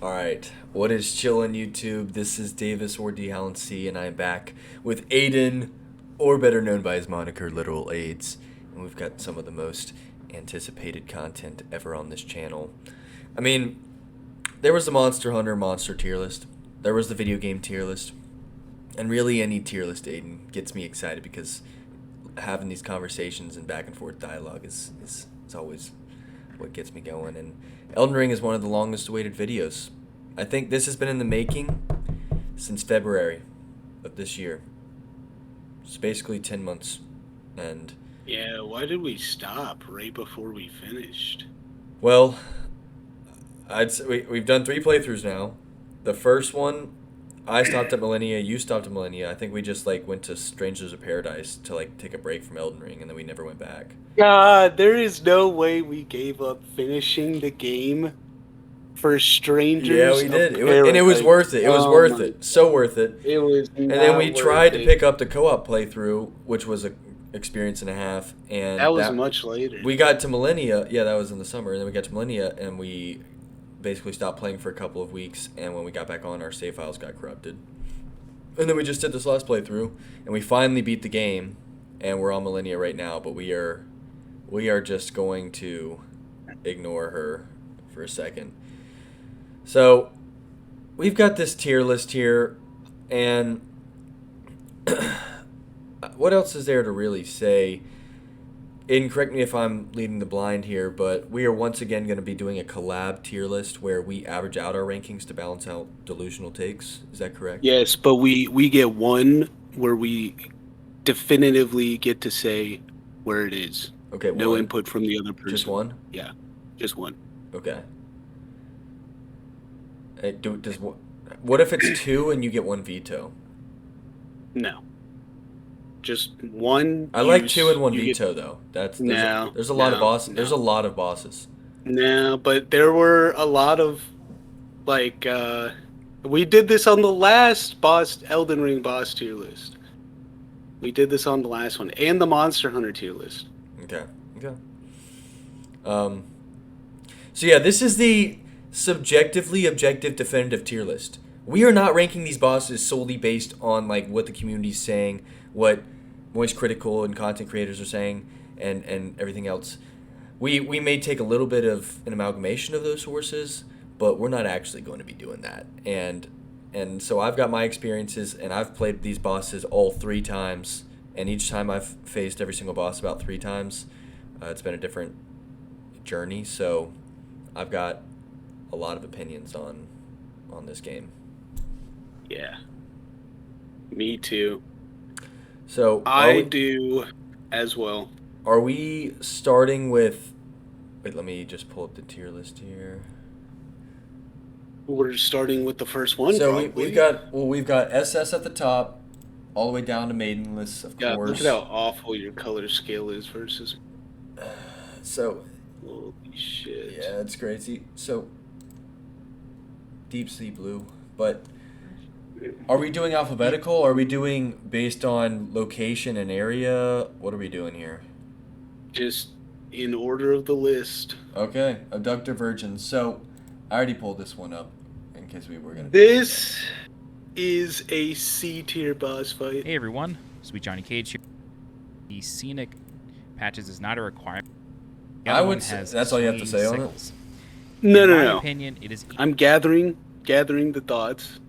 All right, what is chillin' YouTube? This is Davis or D. Hallen C, and I'm back with Aiden, or better known by his moniker Literal AIDS, and we've got some of the most anticipated content ever on this channel. I mean, there was the Monster Hunter monster tier list, there was the video game tier list, and really any tier list, Aiden, gets me excited because having these conversations and back and forth dialogue is always what gets me going. And Elden Ring is one of the longest awaited videos. I think this has been in the making since February of this year. It's basically 10 months. And, Yeah, why did we stop right before we finished? well, we've done 3 playthroughs now. The first one, I stopped at Millennia, you stopped at Millennia. I think we just went to Strangers of Paradise to take a break from Elden Ring, and then we never went back. God, there is no way we gave up finishing the game for Yeah, Strangers we of did. And it was Paradise. worth it. It was Oh worth my it. So worth it. It was And then we not tried worth to it. pick up the co-op playthrough, which was a experience and a half, and That was much later. we got to Millennia. Yeah, that was in the summer, and then we got to Millennia, and we basically stopped playing for a couple of weeks. And when we got back on, our save files got corrupted. And then we just did this last playthrough, and we finally beat the game, and we're on Millennia right now. But we are just going to ignore her for a second. So we've got this tier list here, and what else is there to really say? And correct me if I'm leading the blind here, but we are once again going to be doing a collab tier list where we average out our rankings to balance out delusional takes. Is that correct? Yes, but we get one where we definitively get to say where it is. Okay, No one. input from the other person. Just one? Yeah, just one. Okay. What if it's two and you get one veto? No. Just one. I like two and one veto though. No, There's a lot of no, bosses. no. There's a lot of bosses. No, but there were a lot of we did this on the last Elden Ring boss tier list. We did this on the last one and the Monster Hunter tier list. Okay. Okay. Um. So yeah, this is the subjectively objective definitive tier list. We are not ranking these bosses solely based on what the community's saying, what voice critical and content creators are saying, and everything else. We may take a little bit of an amalgamation of those sources, but we're not actually going to be doing that. And so I've got my experiences, and I've played these bosses all 3 times, and each time I've faced every single boss about 3 times. It's been a different journey, so I've got a lot of opinions on this game. Yeah. Me too. So I do as well. Are we starting with? Wait, let me just pull up the tier list here. We're starting with the first one. So we've got SS at the top, all the way down to Maidenless, of course. Look at how awful your color scale is versus. So. Holy shit. Yeah, it's crazy. So. Deep sea blue, but. Are we doing alphabetical? Or are we doing based on location and area? What are we doing here? Just in order of the list. Okay, Abductor Virgin. So, I already pulled this one up in case we were gonna. This is a C tier boss fight. Hey everyone, Sweet Johnny Cage here. The scenic patches is not a requirement. I would say that's all you have to say on it. No. In my opinion, it is. I'm gathering the thoughts.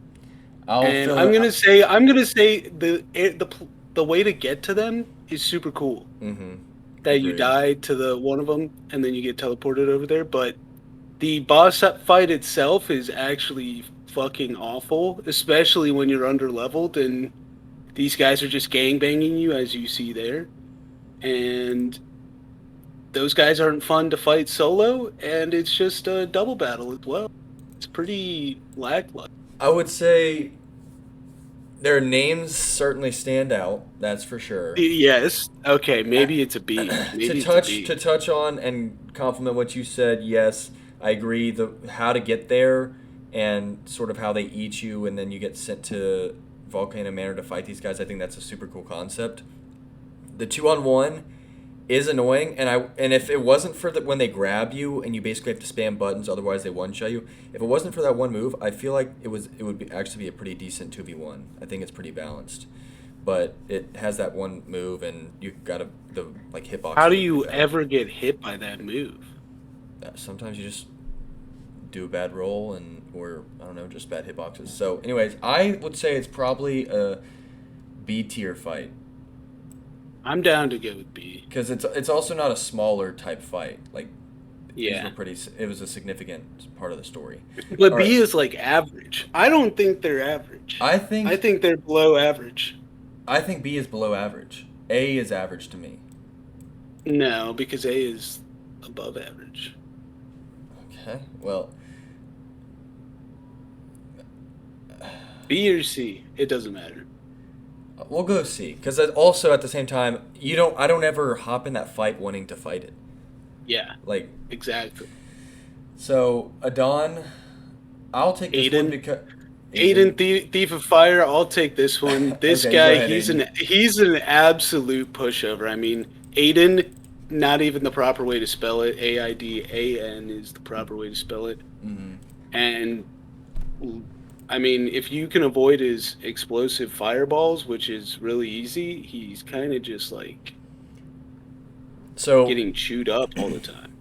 I'm gonna say the way to get to them is super cool. Mm-hmm. That you die to the one of them and then you get teleported over there, but the boss fight itself is actually fucking awful, especially when you're under leveled and these guys are just gangbanging you as you see there, and those guys aren't fun to fight solo, and it's just a double battle as well. It's pretty lackluster. I would say their names certainly stand out. That's for sure. Yes. Okay. Maybe it's a B. To touch on and compliment what you said. Yes, I agree. The how to get there and sort of how they eat you and then you get sent to Volcano Manor to fight these guys. I think that's a super cool concept. The 2-on-1 is annoying, and if it wasn't for when they grab you and you basically have to spam buttons, otherwise they one shot you. If it wasn't for that one move, I feel like it would actually be a pretty decent 2v1. I think it's pretty balanced, but it has that one move, and you got the like hitbox. How do you ever get hit by that move? Sometimes you just do a bad roll or I don't know, just bad hitboxes. So, anyways, I would say it's probably a B tier fight. I'm down to go with B because it's also not a smaller type fight. Like, yeah, it was a significant part of the story. But B is like average. I don't think they're average. I think they're below average. I think B is below average. A is average to me. No, because A is above average. Okay, well, B or C, it doesn't matter. We'll go C, because also at the same time, I don't ever hop in that fight wanting to fight it. Yeah, like exactly. So Adon, I'll take this one because Aiden, Thief of Fire. I'll take this one. This Okay, guy, go ahead, he's an absolute pushover. I mean, Aiden, not even the proper way to spell it. Aidan is the proper way to spell it. Mm-hmm. And I mean, if you can avoid his explosive fireballs, which is really easy, he's kind of just like getting chewed up all the time.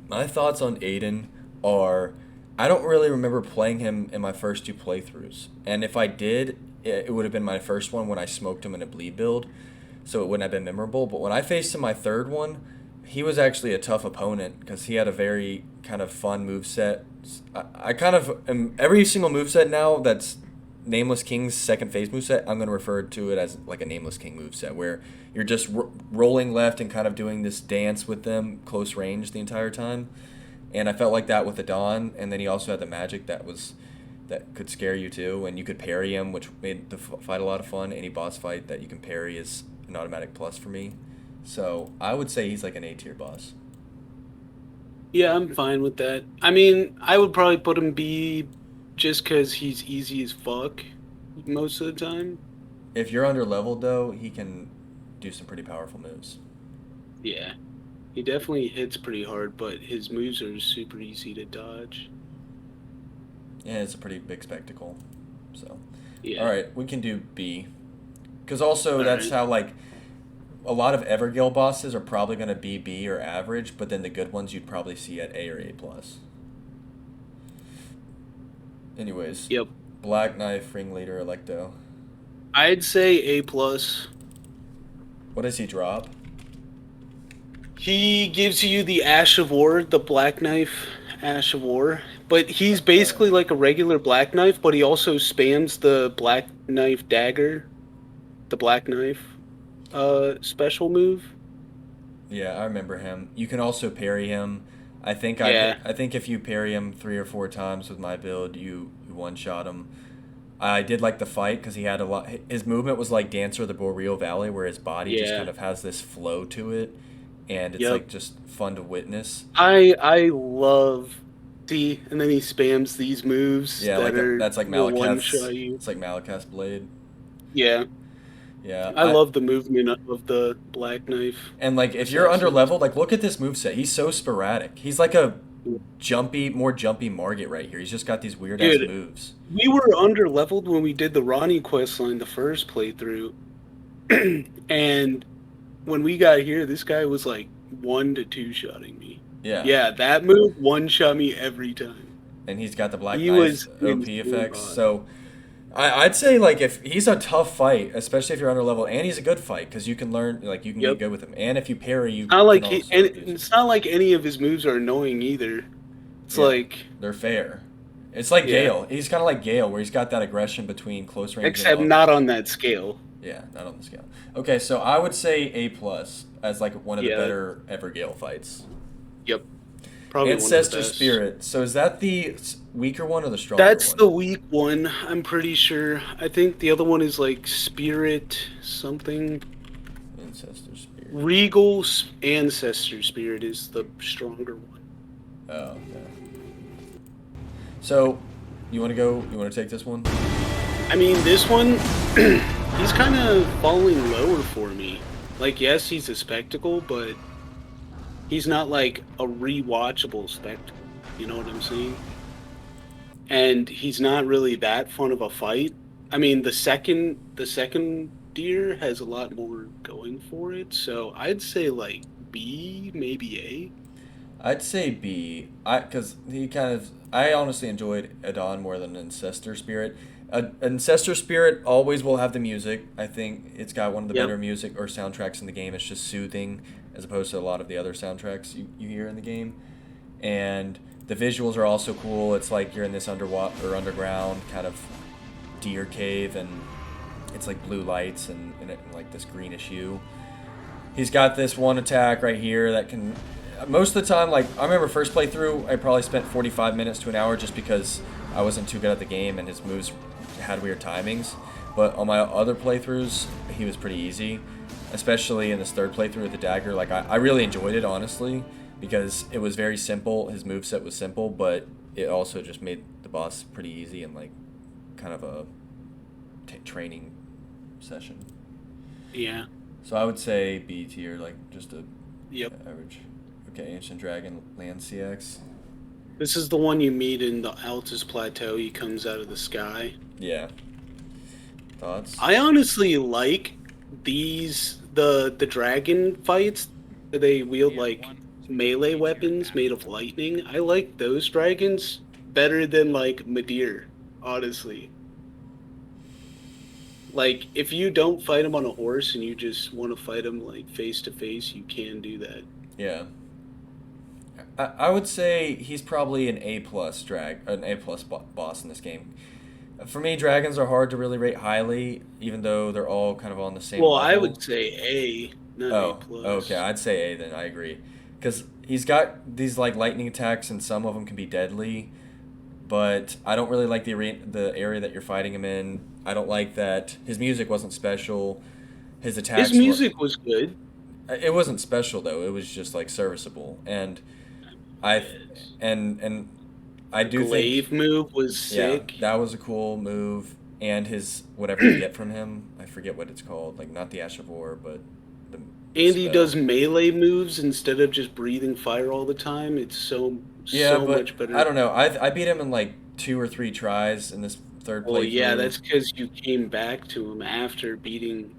My thoughts on Aiden are, I don't really remember playing him in my first 2 playthroughs, and if I did, it would have been my first one when I smoked him in a bleed build, so it wouldn't have been memorable. But when I faced him my third one, he was actually a tough opponent because he had a very kind of fun moveset. I kind of every single moveset now that's Nameless King's second phase moveset, I'm going to refer to it as like a Nameless King moveset, where you're just rolling left and kind of doing this dance with them close range the entire time. And I felt like that with the Dawn, and then he also had the magic that could scare you too, and you could parry him, which made the fight a lot of fun. Any boss fight that you can parry is an automatic plus for me. So I would say he's like an A tier boss. Yeah, I'm fine with that. I mean, I would probably put him B just because he's easy as fuck most of the time. If you're under leveled though, he can do some pretty powerful moves. Yeah, he definitely hits pretty hard, but his moves are super easy to dodge. Yeah, it's a pretty big spectacle. So, yeah. All right, we can do B, because also that's how like a lot of Evergale bosses are probably going to be B or average, but then the good ones you'd probably see at A or A+. Anyways. Yep. Black Knife, Ringleader, Electo. I'd say A+. What does he drop? He gives you the Ash of War, the Black Knife Ash of War. But he's basically like a regular Black Knife, but he also spams the Black Knife Dagger. The Black Knife special move. Yeah, I remember him. You can also parry him. I think if you parry him 3 or 4 times with my build, you one-shot him. I did like the fight because he had a lot. His movement was like Dancer of the Boreal Valley, where his body just kind of has this flow to it, and it's like just fun to witness. I love and then he spams these moves. Yeah, that's like Malekith's. It's like Malekith's blade. Yeah. Yeah, I love the movement of the Black Knife. And like, if you're under leveled, like look at this moveset. He's so sporadic. He's like a more jumpy Margit right here. He's just got these weird ass moves. We were under leveled when we did the Ronnie questline the first playthrough, and when we got here, this guy was like 1 to 2 shotting me. Yeah. Yeah, that move one shot me every time. And he's got the Black Knife OP effects. So I'd say like if he's a tough fight, especially if you're under level, and he's a good fight because you can learn, like you can get good with him. And if you parry, you not like it's not like any of his moves are annoying either. It's like they're fair. It's like Gale. He's kind of like Gale, where he's got that aggression between close range. Except not on that scale. Yeah, not on the scale. Okay, so I would say A+ as like one of the better Evergale fights. Yep. Probably Ancestor Spirit. So is that the weaker one or the stronger one? That's the weak one, I'm pretty sure. I think the other one is like Spirit something. Ancestor Spirit. Regal Ancestor Spirit is the stronger one. Oh, okay. So, you want to take this one? I mean, this one, he's kind of falling lower for me. Like, yes, he's a spectacle, but he's not like a rewatchable spectacle. You know what I'm saying? And he's not really that fun of a fight. I mean, the second deer has a lot more going for it, so I'd say like B, maybe A. I'd say B. Because he kind of. I honestly enjoyed Adon more than Ancestor Spirit. Ancestor Spirit always will have the music. I think it's got one of the Yep. better music or soundtracks in the game. It's just soothing as opposed to a lot of the other soundtracks you hear in the game. And the visuals are also cool. It's like you're in this underwater or underground kind of deer cave, and it's like blue lights and like this greenish hue. He's got this one attack right here that can. Most of the time, like I remember first playthrough, I probably spent 45 minutes to an hour just because I wasn't too good at the game and his moves had weird timings. But on my other playthroughs, he was pretty easy, especially in this third playthrough with the dagger. Like I really enjoyed it honestly because it was very simple. His moveset was simple, but it also just made the boss pretty easy and like kind of a training session. Yeah. So I would say B tier, like just a Yep. average. Okay, Ancient Dragon Land CX. This is the one you meet in the Altus Plateau. He comes out of the sky. Yeah. Thoughts? I honestly like the dragon fights. They wield Yeah, like one, melee weapons made of lightning. I like those dragons better than like Madeir, honestly. Like if you don't fight him on a horse and you just want to fight him like face to face, you can do that. Yeah. I would say he's probably an A plus boss in this game. For me, dragons are hard to really rate highly, even though they're all kind of on the same Well, level. I would say A, not A Oh, plus. okay. I'd say A then. I agree, because he's got these like lightning attacks, and some of them can be deadly. But I don't really like the area that you're fighting him in. I don't like that his music wasn't special. His attacks His music was good. it wasn't special though. It was just like serviceable, and I Yes. and I do Glaive think move was yeah, sick. that was a cool move. And his whatever you get from him, I forget what it's called. Like not the Ash of War, but the And he spell. does melee moves instead of just breathing fire all the time. It's so Yeah, so but much better. I don't know. I beat him in like 2 or 3 tries in this third Well, yeah, playthrough. that's because you came back to him after beating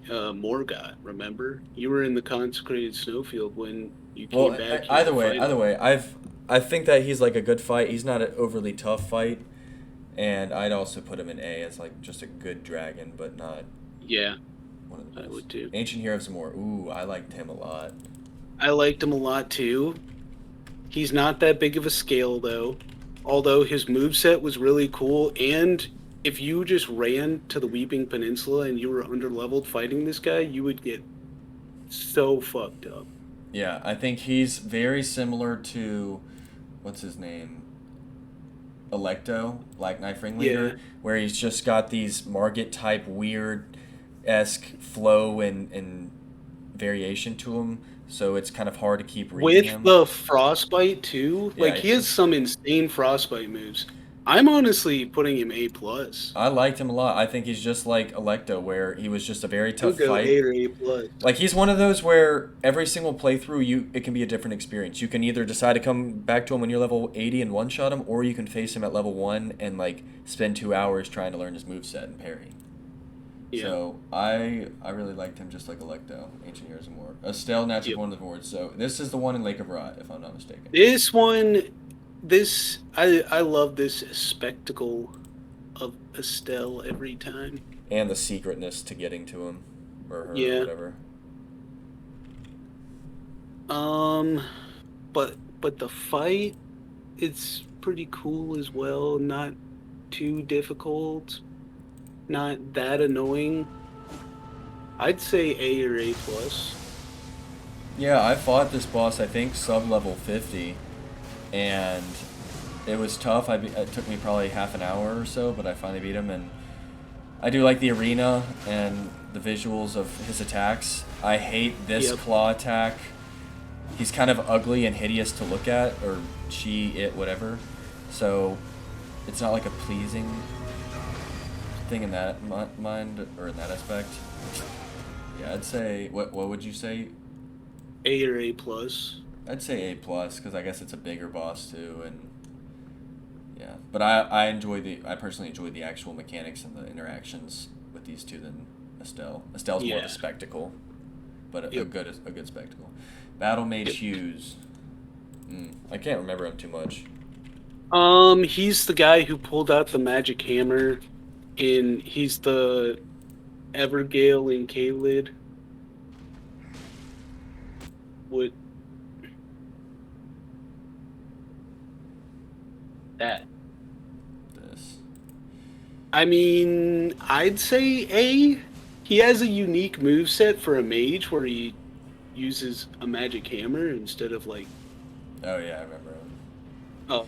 Morgoth. Remember, you were in the consecrated snowfield when you came Well, back here to fight either him. way, I think that he's like a good fight. He's not an overly tough fight, and I'd also put him in A as like just a good dragon, but not Yeah, one of the I best. would too. Ancient Hero of Zamor. Ooh, I liked him a lot. I liked him a lot too. He's not that big of a scale though, although his moveset was really cool. And if you just ran to the Weeping Peninsula and you were underleveled fighting this guy, you would get so fucked up. Yeah, I think he's very similar to what's his name? Electo, Black Knife Yeah. Ringleader, where he's just got these Margit type weird esque flow and variation to him, so it's kind of hard to keep reading With him. the frostbite too, Yeah, like he has some insane frostbite moves. I'm honestly putting him A plus. I liked him a lot. I think he's just like Electo, where he was just a very I tough would go fight. A or A plus. Like he's one of those where every single playthrough it can be a different experience. You can either decide to come back to him when you're level 80 and one shot him, or you can face him at level 1 and like spend 2 hours trying to learn his moveset and parry. Yeah. So I really liked him just like Electo, Ancient Years and More. Estelle now took Yep. one of the boards. So this is the one in Lake of Rot, if I'm not mistaken. This one, I love this spectacle of Estelle every time. And the secretness to getting to him or her Yeah. or whatever. But the fight, it's pretty cool as well. Not too difficult. Not that annoying. I'd say A or A plus. Yeah, I fought this boss, I think, sub-level 50, and it was tough. It took me probably half an hour or so, but I finally beat him, and I do like the arena and the visuals of his attacks. I hate this Yep. claw attack. He's kind of ugly and hideous to look at, or whatever. So it's not like a pleasing thing in that mind, or in that aspect. Yeah, I'd say what would you say? A or A plus. I'd say A plus because I guess it's a bigger boss too, and yeah. But I personally enjoy the actual mechanics and the interactions with these two than Estelle. Estelle's more of Yeah. a spectacle, but a Yep. good spectacle. Battle Mage Hughes. I can't remember him too much. He's the guy who pulled out the magic hammer, and he's the Evergale in Kaled. What? That. This. I mean, I'd say A. He has a unique moveset for a mage where he uses a magic hammer instead of Oh yeah, I remember him. uh,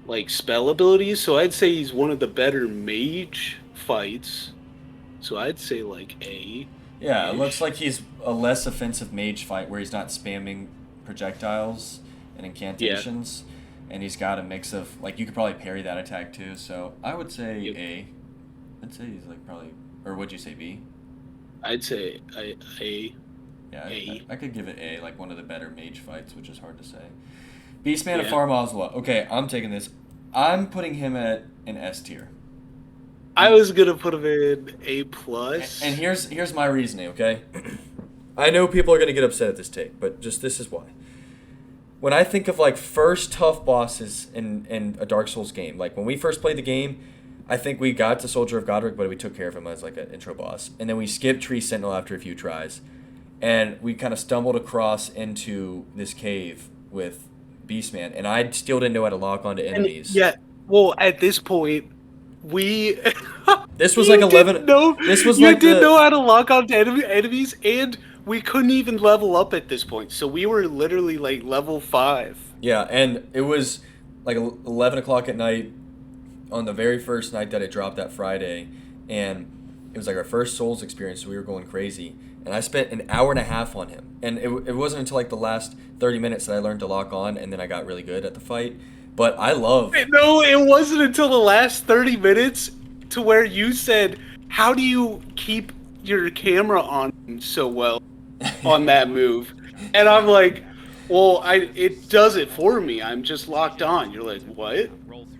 like spell abilities. So I'd say he's one of the better mage fights. So I'd say like A. Yeah, it looks Ish. like he's a less offensive mage fight where he's not spamming projectiles and Yeah. incantations, and he's got a mix of like you could probably parry that attack too. So I would say Yep. A. I'd say he's like probably, or would you say B? I'd say A. Yeah, A. I could give it A, like one of the better mage fights, which is hard to say. Beastman of Yeah. Farm Oswald. Okay, I'm taking this. I'm putting him at an S tier. I was gonna put him in A plus. And here's my reasoning, okay? I know people are gonna get upset at this take, but just this is why. When I think of like first tough bosses in a Dark Souls game, like when we first played the game, I think we got to Soldier of Godric, but we took care of him as like an intro boss, and then we skipped Tree Sentinel after a few tries, and we kind of stumbled across into this cave with Beastman, and I still didn't know how to lock onto And enemies. yeah, well, at this point, we This was you like didn't 11. know This was you like didn't the know how to lock onto enemies, and we couldn't even level up at this point. So we were literally like level 5. Yeah, and it was like 11 o'clock at night on the very first night that it dropped that Friday, and it was like our first Souls experience, so we were going crazy. And I spent an hour and a half on him, and it wasn't until like the last 30 minutes that I learned to lock on, and then I got really good at the fight. But I love. No, it wasn't until the last 30 minutes to where you said, "How do you keep your camera on so well on that move?" And I'm like, "Well, it does it for me. I'm just locked on." You're like, "What?"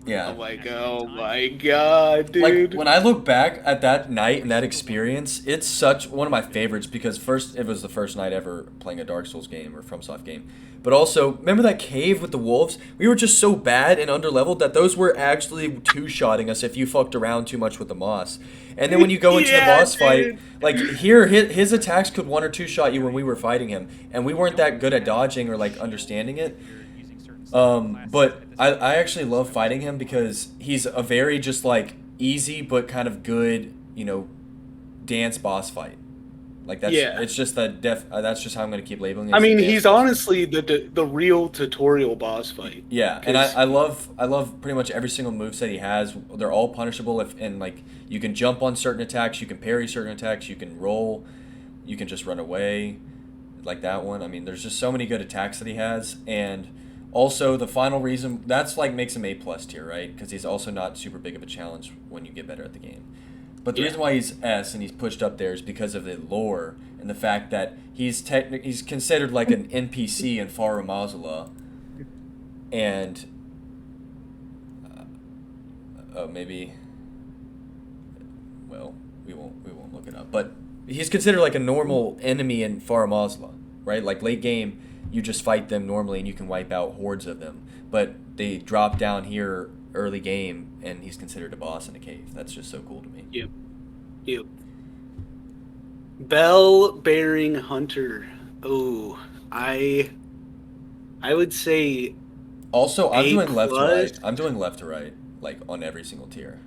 Yeah. I'm like, "Oh my god, Like dude!" when I look back at that night and that experience, it's such one of my favorites because first it was the first night ever playing a Dark Souls game or FromSoft game, but also remember that cave with the wolves? We were just so bad and underleveled that those were actually two-shotting us if you fucked around too much with the moss. And then when you go into the Yeah, boss fight, dude. like here his attacks could one or two shot you when we were fighting him, and we weren't that good at dodging or like understanding it. But I actually love fighting him because he's a very just like easy but kind of good, dance boss fight. Like Yeah. it's just that's just how I'm gonna keep labeling it. I It's a mean, dance he's boss fight. honestly the real tutorial boss fight. Yeah, and 'Cause- I love pretty much every single moveset he has. They're all punishable and like you can jump on certain attacks, you can parry certain attacks, you can roll, you can just run away, like that one. I mean, there's just so many good attacks that he has, and also the final reason that's like makes him A plus tier, right? Because he's also not super big of a challenge when you get better at the game. But the Yeah. reason why he's S and he's pushed up there is because of the lore and the fact that he's considered like an NPC in Farum Azula, and maybe, well, we won't look it up, but he's considered like a normal enemy in Farum Azula, right? Like late game, you just fight them normally and you can wipe out hordes of them, but they drop down here early game and he's considered a boss in a cave. That's just so cool to me. Yep. Yep. Bell bearing hunter. Oh, I would say Also, I'm A doing left to plus? right. I'm doing left to right, like on every single tier.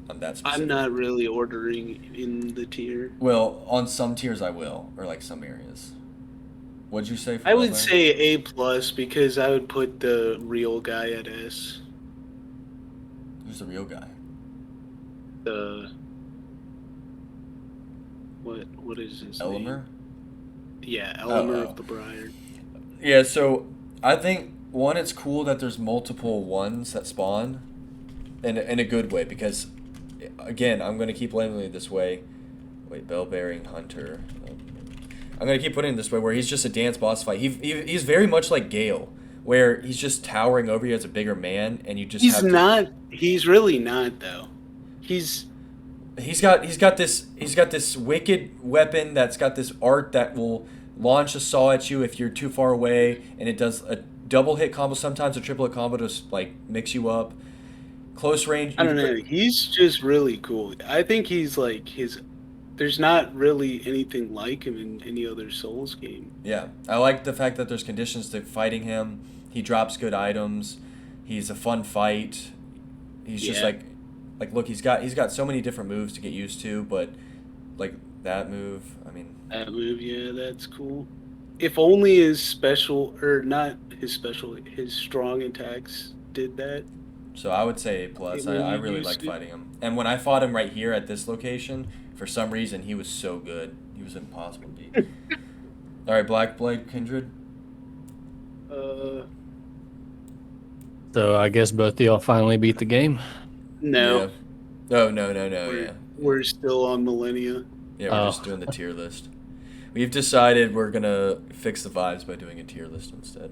I'm that specific. I'm not really ordering in the tier. Well, on some tiers I will, or like some areas. What'd you say? For I would Bel-Air? say A plus because I would put the real guy at S. Who's the real guy? The what is his name? Elimer? Yeah, Elmer Oh. of the Briar. Yeah, so I think one, it's cool that there's multiple ones that spawn, in a good way because, again, I'm gonna keep labeling it this way. Wait, bell bearing hunter. I'm gonna keep putting it this way, where he's just a dance boss fight. He's very much like Gale, where he's just towering over you as a bigger man, and you just He's have to. not. He's really not though. He's He's got this wicked weapon that's got this art that will launch a saw at you if you're too far away, and it does a double hit combo, sometimes a triple hit combo to like mix you up. Close range. I don't know. He's just really cool. I think he's like his. There's not really anything like him in any other Souls game. Yeah, I like the fact that there's conditions to fighting him. He drops good items. He's a fun fight. He's just like look, he's got so many different moves to get used to, but like that move, I mean, That move, yeah, that's cool. If only his special, or not his special, his strong attacks did that. so I would say A plus. I really like fighting him. And when I fought him right here at this location, for some reason he was so good. He was impossible to beat. All right, Black Blade Kindred. So I guess both of y'all finally beat the game. No, Yeah. Oh no. Yeah. we're still on Millennia. Yeah, we're just doing the tier list. We've decided we're gonna fix the vibes by doing a tier list instead.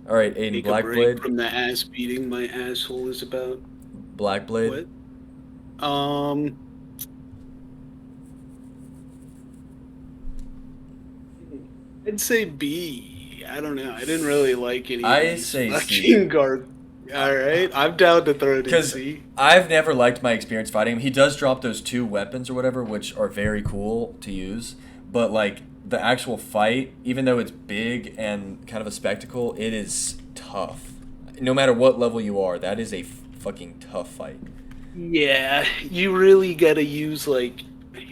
All right, Aiden, Take Black a break Blade. from the ass beating my asshole is about. Black Blade. What? I'd say B. I don't know. I didn't really like any. I of these say C. fucking guard. All right, I'm down to throw it in Because C. I've never liked my experience fighting him. He does drop those 2 weapons or whatever, which are very cool to use. But like the actual fight, even though it's big and kind of a spectacle, it is tough. No matter what level you are, that is a fucking tough fight. Yeah, you really gotta use like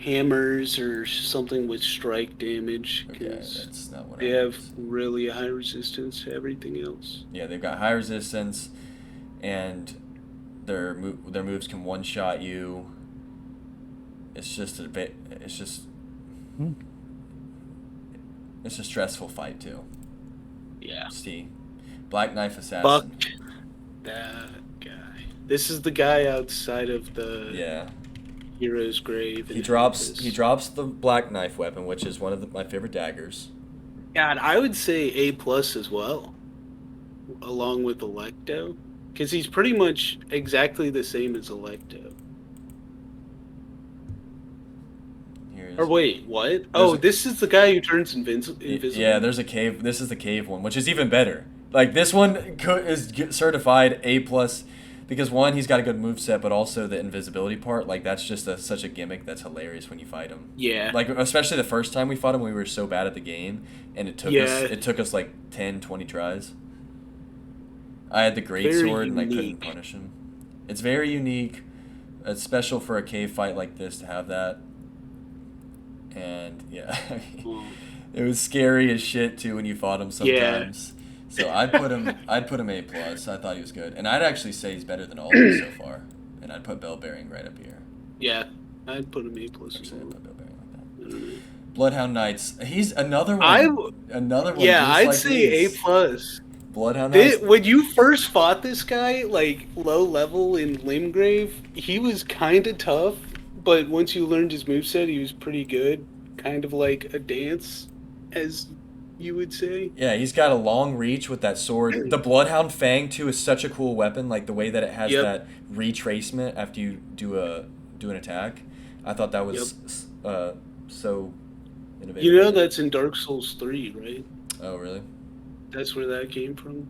hammers or something with strike damage Okay, because that's not what they I have use. really high resistance to everything else. Yeah, they've got high resistance, and their moves can one shot you. It's just a bit. It's just. It's a stressful fight too. Yeah. See, Black Knife Assassin. Fuck that guy. This is the guy outside of the Yeah. hero's grave. He in drops Memphis. the Black Knife weapon, which is one of my favorite daggers. God, I would say A plus as well, along with Electo, because he's pretty much exactly the same as Electo. Here's, Or wait, what? Oh, this is the guy who turns invisible. Yeah, there's a cave. This is the cave one, which is even better. Like this one is certified A plus because one, he's got a good moveset, but also the invisibility part. Like that's just such a gimmick that's hilarious when you fight him. Yeah. Like especially the first time we fought him, we were so bad at the game, and it took us like 10, 20 tries. I had the great Very sword and I couldn't unique. punish him. It's very unique. It's special for a cave fight like this to have that. And yeah, it was scary as shit too when you fought him sometimes. So I'd put him A plus. I thought he was good, and I'd actually say he's better than all of them so far. And I'd put Bell Bearing right up here. Yeah, I'd put him A plus. Actually, I'd put Bell Bearing like that. I don't know. Bloodhound Knights. He's another one. Another one. Yeah, just I'd like say these. A plus. Bloodhound Knights. When you first fought this guy, like low level in Limgrave, he was kind of tough, but once you learned his moveset, he was pretty good. Kind of like a dance, as you would say. Yeah, he's got a long reach with that sword. The Bloodhound Fang too is such a cool weapon. Like the way that it has that retracement after you do an attack. I thought that was so innovative. You know that's in Dark Souls 3, right? Oh, really? That's where that came from.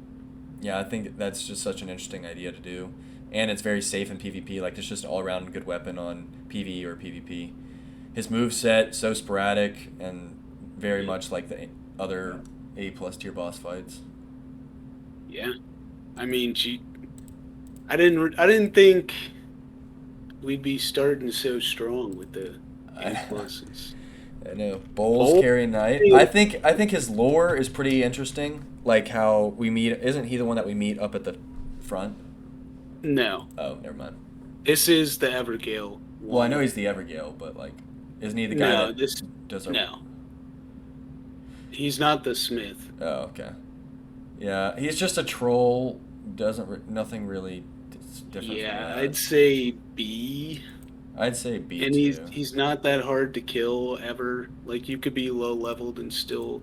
Yeah, I think that's just such an interesting idea to do. And it's very safe in PvP. Like, it's just an all-around good weapon on PvE or PvP. His moveset, so sporadic and very much like the other A-plus tier boss fights. Yeah. I mean, I didn't think we'd be starting so strong with the A pluses. I know. Bowls carry Knight. I think his lore is pretty interesting. Like how we meet. Isn't he the one that we meet up at the front? No. Oh, never mind. This is the Evergale. Well, I know he's the Evergale, but like, isn't he the guy that does our... No. He's not the Smith. Oh, okay. Yeah, he's just a troll. Nothing really different. Yeah, from that. I'd say B. I'd say B And too. he's not that hard to kill ever. Like you could be low leveled and still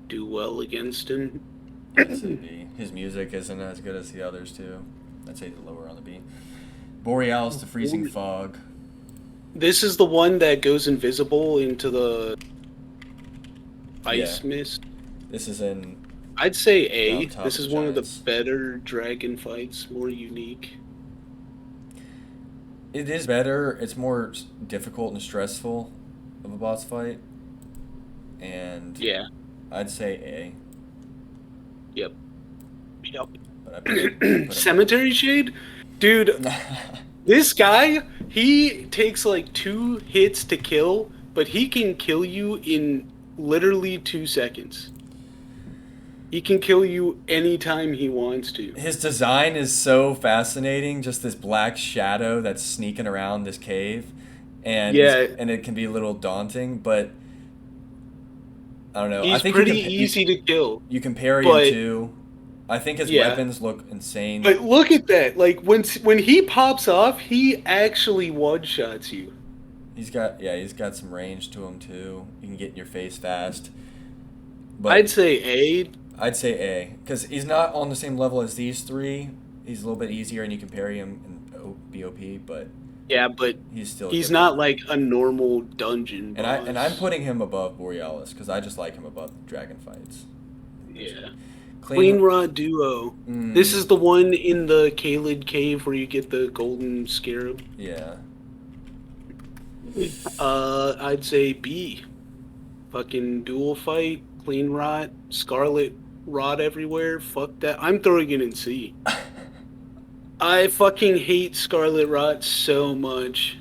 do well against him. I'd say B. His music isn't as good as the others too. I'd say lower on the B. Borealis, the freezing fog. This is the one that goes invisible into the ice mist. This is in. I'd say A. On top This of is the one of the giants. better dragon fights, more unique. It is better. It's more difficult and stressful of a boss fight. And Yeah. I'd say Yep. Yep. A. But I put Cemetery Shade? Dude, this guy, he takes like 2 hits to kill, but he can kill you in literally 2 seconds. He can kill you anytime he wants to. His design is so fascinating. Just this black shadow that's sneaking around this cave, and and it can be a little daunting. But I don't know. He's I think pretty easy to kill. You can parry him too. I think his Yeah. weapons look insane. But look at that! Like when he pops off, he actually one-shots you. He's got some range to him too. You can get in your face fast. But I'd say A. I'd say A, because he's not on the same level as these three. He's a little bit easier, and you can parry him in BOP, but Yeah, but he's still. he's different. not like a normal dungeon boss. And I'm putting him above Borealis because I just like him above dragon fights. Yeah. Clean Rod Duo. This is the one in the Kaled cave where you get the golden scarab. Yeah. I'd say B. Fucking dual fight, clean rot, scarlet rot everywhere. Fuck that. I'm throwing it in C. I fucking hate scarlet rot so much.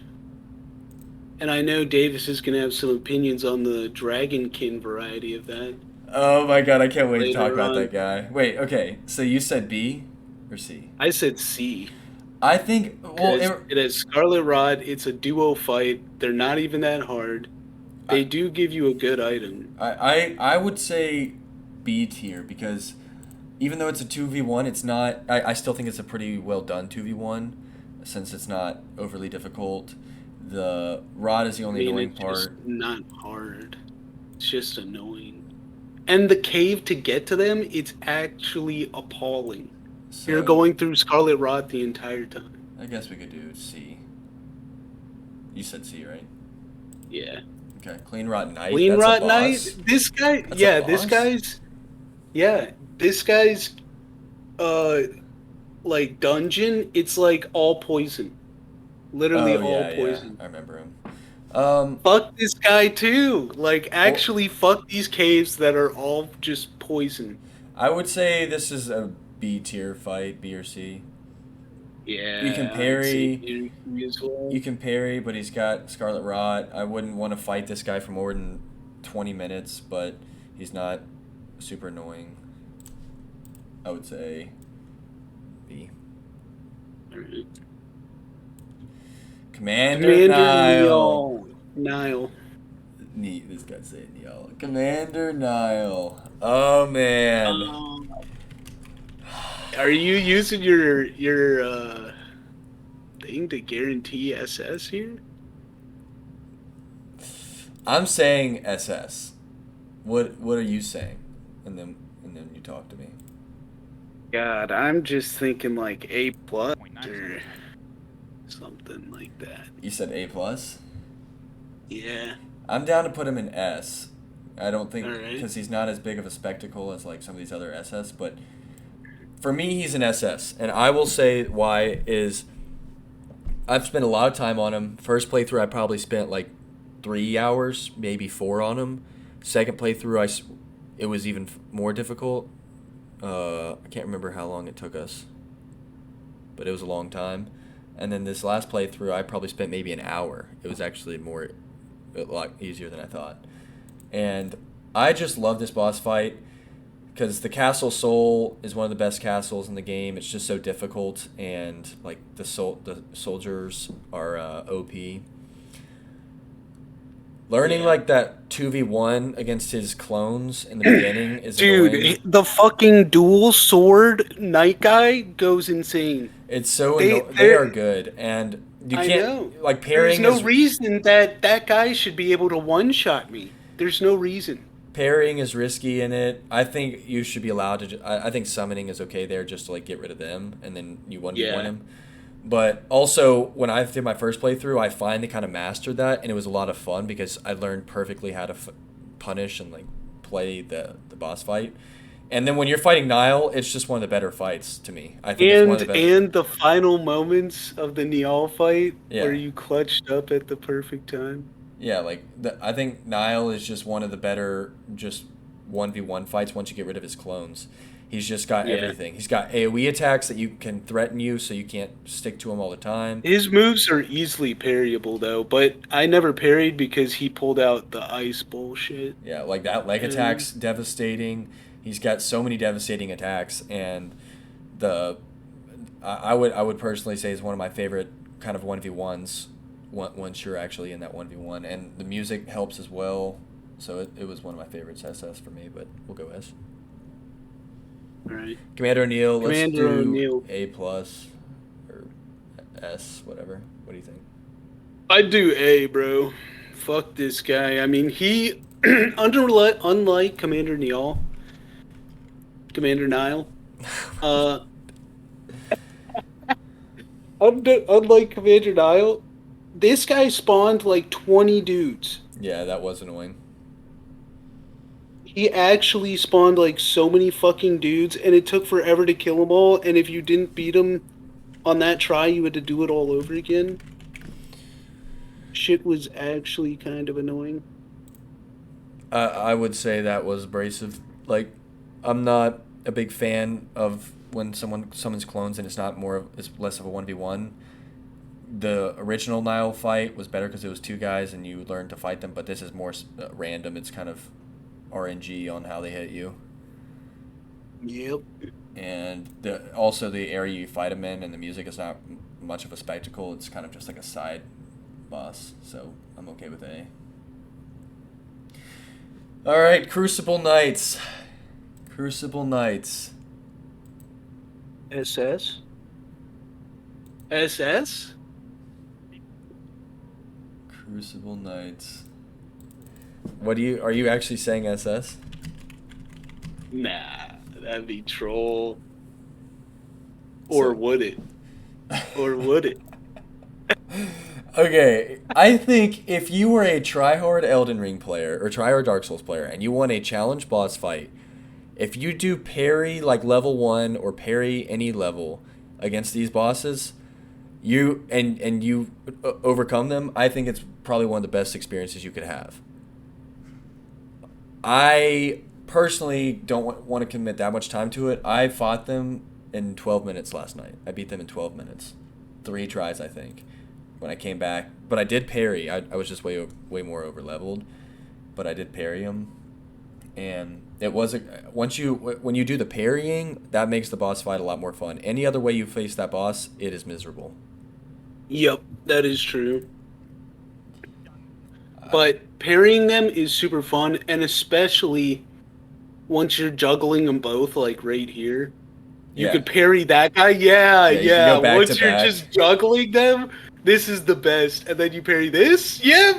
And I know Davis is gonna have some opinions on the dragonkin variety of that. Oh my god, I can't wait to Later talk about on. that guy. Wait, okay, so you said B or C? I said C. I think, well, It has Scarlet Rod. It's a duo fight. They're not even that hard. They do give you a good item. I would say B tier because even though it's a 2v1, it's not. I still think it's a pretty well done 2v1 since it's not overly difficult. The rod is the only annoying it's part. just not hard. It's just annoying. And the cave to get to them, it's actually appalling. So, You're going through Scarlet Rod the entire time. I guess we could do C. You said C, right? Yeah. Okay, Clean Rot Knight. Clean that's Rot a Knight. boss. This guy. That's a Yeah, this boss? guy's. Like dungeon. It's like all poison. Literally all poison. I remember him. Fuck this guy too. Like actually, fuck these caves that are all just poison. I would say this is a B tier fight, B or C. Yeah. You can I'd parry. say B as well. You can parry, but he's got Scarlet Rot. I wouldn't want to fight this guy for more than 20 minutes, but he's not super annoying. I would say B. Alright. Commander Nile. This guy's saying Niall. Commander Nile. Oh man. Are you using your thing to guarantee SS here? I'm saying SS. What are you saying? And then you talk to me. God, I'm just thinking like A plus 0.9. or something like that. You said A plus? Yeah. I'm down to put him in S. I don't think Alright. because he's not as big of a spectacle as like some of these other SS, but for me he's an SS, and I will say why is I've spent a lot of time on him. First playthrough I probably spent like 3 hours, maybe 4 on him. Second playthrough it was even more difficult. I can't remember how long it took us, but it was a long time. And then this last playthrough I probably spent maybe an hour. It was actually a lot easier than I thought. And I just love this boss fight because the Castle Soul is one of the best castles in the game. It's just so difficult, and like the soldiers are OP. Learning like that 2v1 against his clones in the beginning is annoying. Dude, the fucking dual sword knight guy goes insane. It's so They- they are good, and You I can't know. like There's pairing no is reason that guy should be able to one-shot me. There's no reason. pairing is risky in it. I think you should be allowed to. I think summoning is okay there, just to like get rid of them, and then you 1v1 Yeah. him. But also, when I did my first playthrough, I finally kind of mastered that, and it was a lot of fun because I learned perfectly how to punish and like play the boss fight. And then when you're fighting Nile, it's just one of the better fights to me. I think it's one of the better. And the final moments of the Niall fight Yeah. where you clutched up at the perfect time. Yeah, like I think Nile is just one of the better just 1v1 fights once you get rid of his clones. He's just got Yeah. everything. He's got AoE attacks that you can threaten you so you can't stick to him all the time. His moves are easily parryable though, but I never parried because he pulled out the ice bullshit. Yeah, like that leg Mhm. attack's devastating. He's got so many devastating attacks, and the I would personally say is one of my favorite kind of 1v1s once you're actually in that 1v1, and the music helps as well. So it was one of my favorites, SS for me, but we'll go S. All right. Commander O'Neill, let's Commander do O'Neill. A plus or S, whatever. What do you think? I'd do A, bro. Fuck this guy. I mean, he unlike Commander Niall, Commander Nile, unlike Commander Nile, this guy spawned like 20 dudes. Yeah, that was annoying. He actually spawned like so many fucking dudes, and it took forever to kill them all. And if you didn't beat him on that try, you had to do it all over again. Shit was actually kind of annoying. I would say that was abrasive. Like, I'm not a big fan of when someone summons clones and it's less of a 1v1. The original Nile fight was better because it was two guys and you learned to fight them, but this is more random. It's kind of RNG on how they hit you. Yep. And also the area you fight them in and the music is not much of a spectacle. It's kind of just like a side boss, so I'm okay with A. All right, Crucible Knights. Crucible Knights. SS? SS? Crucible Knights. Are you actually saying SS? Nah, that'd be troll. Or would it? Or would it? Okay, I think if you were a tryhard Elden Ring player or tryhard Dark Souls player and you want a challenge boss fight, if you do parry like level 1 or parry any level against these bosses, you overcome them, I think it's probably one of the best experiences you could have. I personally don't want to commit that much time to it. I fought them in 12 minutes last night. I beat them in 12 minutes. 3 tries, I think, when I came back. But I did parry. I was just way more over leveled, but I did parry them. And it was when you do the parrying, that makes the boss fight a lot more fun. Any other way you face that boss, it is miserable. Yep, that is true. But parrying them is super fun, and especially once you're juggling them both, like right here. You Yeah. could parry that guy. Yeah, you can yeah. go back Once to you're back. just juggling them, this is the best. And then you parry this. Yep.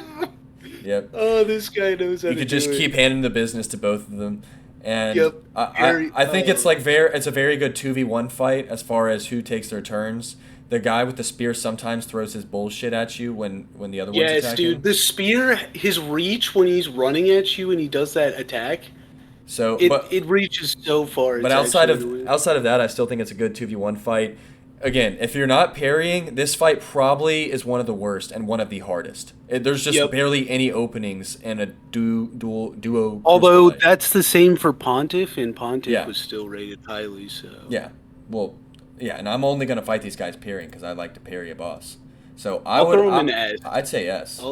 Yep. Oh, this guy knows how You to could do just it. keep handing the business to both of them. And Yep. I think it's like it's a very good 2v1 fight as far as who takes their turns. The guy with the spear sometimes throws his bullshit at you when the other one's Yes, attacking. dude. The spear, his reach when he's running at you and he does that attack, So, it reaches so far. but it's outside actually annoying. of that, I still think it's a good 2v1 fight. Again, if you're not parrying, this fight probably is one of the worst and one of the hardest. There's just Yep. barely any openings in a duo. Although crucible fight. that's the same for Pontiff, and Pontiff Yeah. was still rated highly. So Yeah, well, yeah, and I'm only gonna fight these guys parrying because I like to parry a boss. So I'll throw him in S. I'd say S.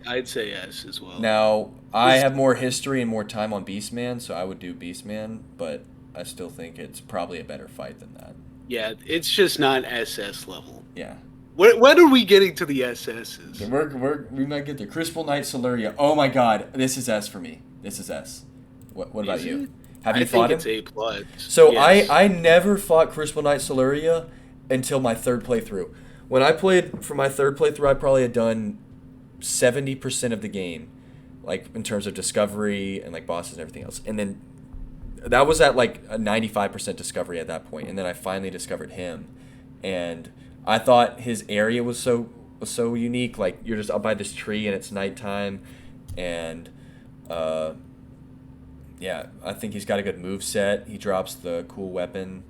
I'd say S as well. Now I have more history and more time on Beastman, so I would do Beastman, but I still think it's probably a better fight than that. Yeah, it's just not SS level. Yeah. When are we getting to the SSs? We might get there. Crucible Knight Solaria. Oh my god, this is S for me. This is S. What about Is you? it? Have you I fought think him? it's A+. So Yes. I never fought Crucible Knight Solaria until my third playthrough. when I played for my third playthrough, I probably had done 70% of the game, like in terms of discovery and like bosses and everything else. And then that was at like a 95% discovery at that point. And then I finally discovered him, and I thought his area was so unique. Like you're just up by this tree and it's nighttime, and yeah, I think he's got a good move set. He drops the cool weapon.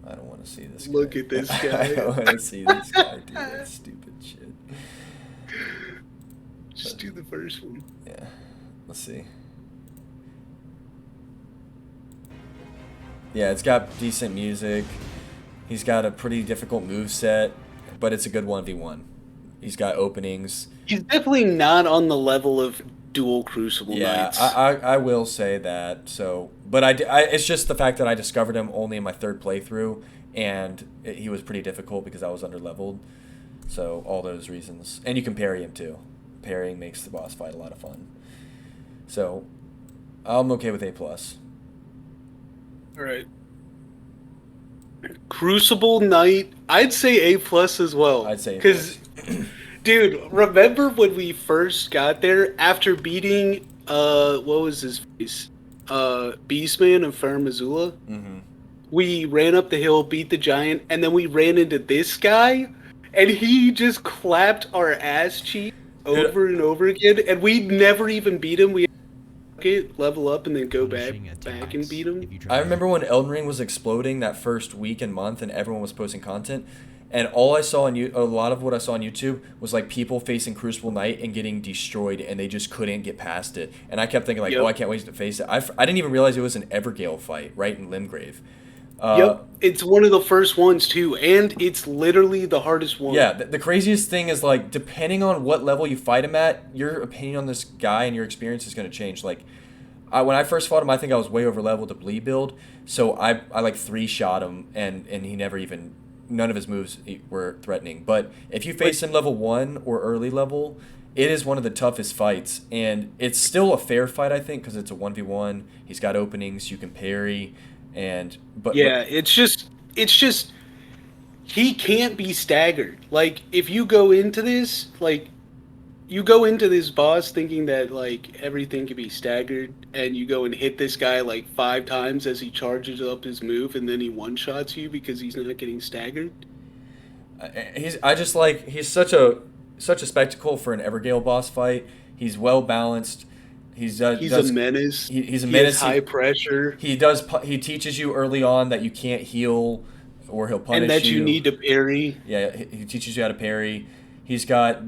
I don't want to see this guy. Look at this guy. I don't want to see this guy do that stupid shit. Just do the first one. Yeah, let's see. Yeah, it's got decent music. He's got a pretty difficult move set, but it's a good 1v1. He's got openings. He's definitely not on the level of dual Crucible Yeah, Knights. I will say that. So, but it's just the fact that I discovered him only in my third playthrough, and he was pretty difficult because I was under-leveled. So, all those reasons. And you can parry him, too. Parrying makes the boss fight a lot of fun. So, I'm okay with A+. All right. Crucible Knight, I'd say A+ as well. I'd say A+. Because, dude, remember when we first got there after beating, what was his face? Beastman of Fair Missoula? Mm-hmm. We ran up the hill, beat the giant, and then we ran into this guy, and he just clapped our ass cheek over and over again, and we never even beat him. We level up and then go back and beat him. I remember when Elden Ring was exploding that first week and month, and everyone was posting content, and all I saw on a lot of what I saw on YouTube was like people facing Crucible Knight and getting destroyed, and they just couldn't get past it. And I kept thinking like, oh, I can't wait to face it. I didn't even realize it was an Evergale fight right in Limgrave. Yep, it's one of the first ones too, and it's literally the hardest one. Yeah, the craziest thing is like depending on what level you fight him at, your opinion on this guy and your experience is going to change. Like when I first fought him, I think I was way over leveled to bleed build, so I like 3-shot him, and he never even, none of his moves were threatening. But if you face him level 1 or early level, it is one of the toughest fights, and it's still a fair fight, I think, because it's a 1v1. He's got openings, you can parry. But it's just he can't be staggered. Like if you go into this, boss thinking that like everything can be staggered, and you go and hit this guy like 5 times as he charges up his move, and then he one-shots you because he's not getting staggered. He's such a spectacle for an Evergale boss fight. He's well balanced. He's a menace. He's a menace. High pressure. He teaches you early on that you can't heal, or he'll punish you. And that you need to parry. Yeah, he teaches you how to parry. He's got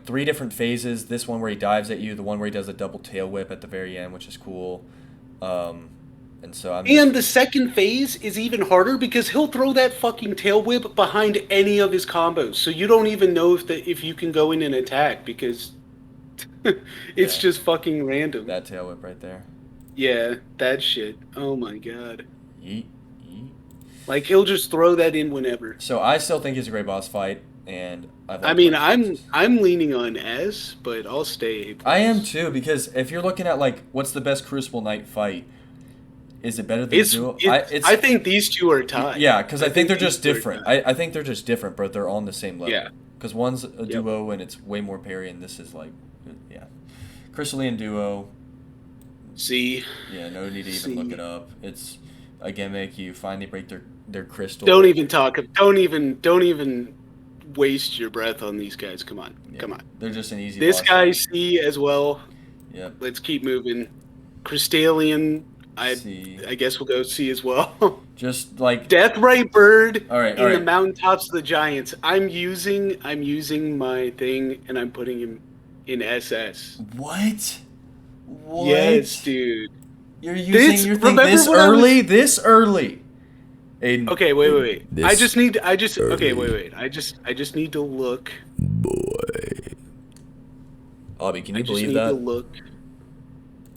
3 different phases. This one where he dives at you, the one where he does a double tail whip at the very end, which is cool. The second phase is even harder because he'll throw that fucking tail whip behind any of his combos, so you don't even know if you can go in and attack because. It's just fucking random. That tail whip right there. Yeah, that shit. Oh my god. Yeet, yeet. Like he'll just throw that in whenever. So I still think he's a great boss fight, and I'm leaning on S, but I'll stay A+. I am too, because if you're looking at like what's the best Crucible Knight fight, is it better than Duo? I think these two are tied. Yeah, because I think they're just different. I think they're just different, but they're on the same level. Yeah. Because one's a duo and it's way more parry, and this is like, yeah, Crystalline duo. See. Yeah, no need to even look it up. It's a gimmick. You finally break their crystal. Don't even waste your breath on these guys. Come on. They're just an easy. This guy C as well. Yep. Let's keep moving. Crystallian. I guess we'll go C as well. Just like Deathray Bird all right. the mountaintops of the giants. I'm using my thing and I'm putting him in SS. What? Yes, dude. You're using your thing this early? This early? Aiden. Okay, wait. I just need to look. Boy. Obby, can you believe that? I just need to look.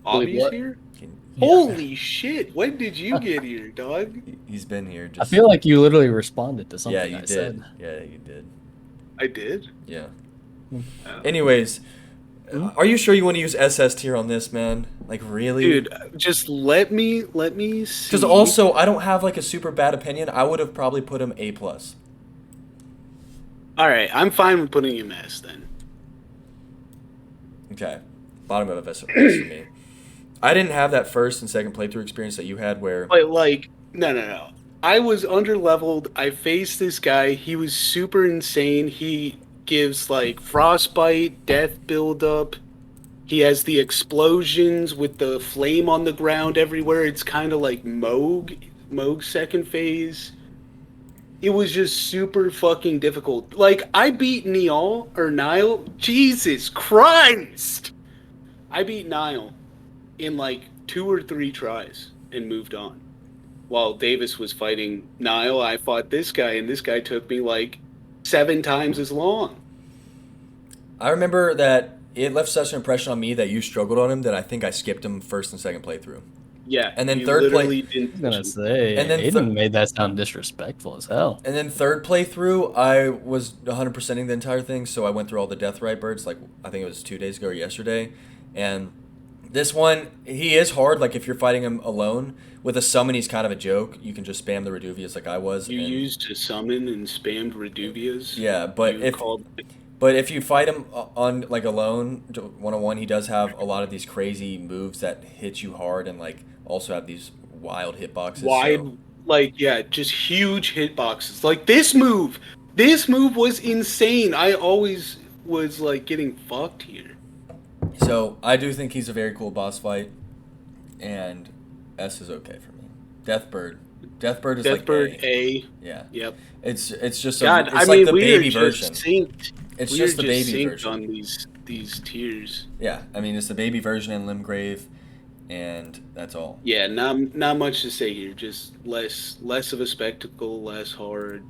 Obby's here? Yeah. Holy shit! When did you get here, dog? He's been here. I feel like you literally responded to something I did. Said. Yeah, you did. I did? Yeah. Oh. Anyways, Are you sure you want to use SS tier on this, man? Like, really? Dude, just let me see. Because also, I don't have like a super bad opinion. I would have probably put him A+. All right, I'm fine with putting him S then. Okay. Bottom of S for me. I didn't have that first and second playthrough experience that you had where... But like, no. I was under-leveled. I faced this guy. He was super insane. He gives like frostbite, death buildup. He has the explosions with the flame on the ground everywhere. It's kind of like Moog second phase. It was just super fucking difficult. Like, I beat Nile. Jesus Christ! I beat Nile in like 2 or 3 tries and moved on. While Davis was fighting Nile, I fought this guy, and this guy took me like 7 times as long. I remember that it left such an impression on me that you struggled on him that I think I skipped him first and second playthrough. Yeah, and then third play. I was gonna say, and then Aiden made that sound disrespectful as hell. And then third playthrough, I was 100%ing the entire thing, so I went through all the Death Right birds. Like I think it was 2 days ago or yesterday, and this one he is hard. Like if you're fighting him alone with a summon, he's kind of a joke. You can just spam the Reduvias like I was. You used to summon and spammed Reduvias. Yeah, but if you fight him on like alone, 1-on-1, he does have a lot of these crazy moves that hit you hard and like also have these wild hitboxes. Just huge hitboxes. Like this move was insane. I always was like getting fucked here. So I do think he's a very cool boss fight, and S is okay for me. Deathbird is like A. Yeah. Yep. It's just God, it's like the baby version. It's just the baby version on these tiers. Yeah, I mean it's the baby version in Limgrave, and that's all. Yeah, not much to say here. Just less of a spectacle, less hard.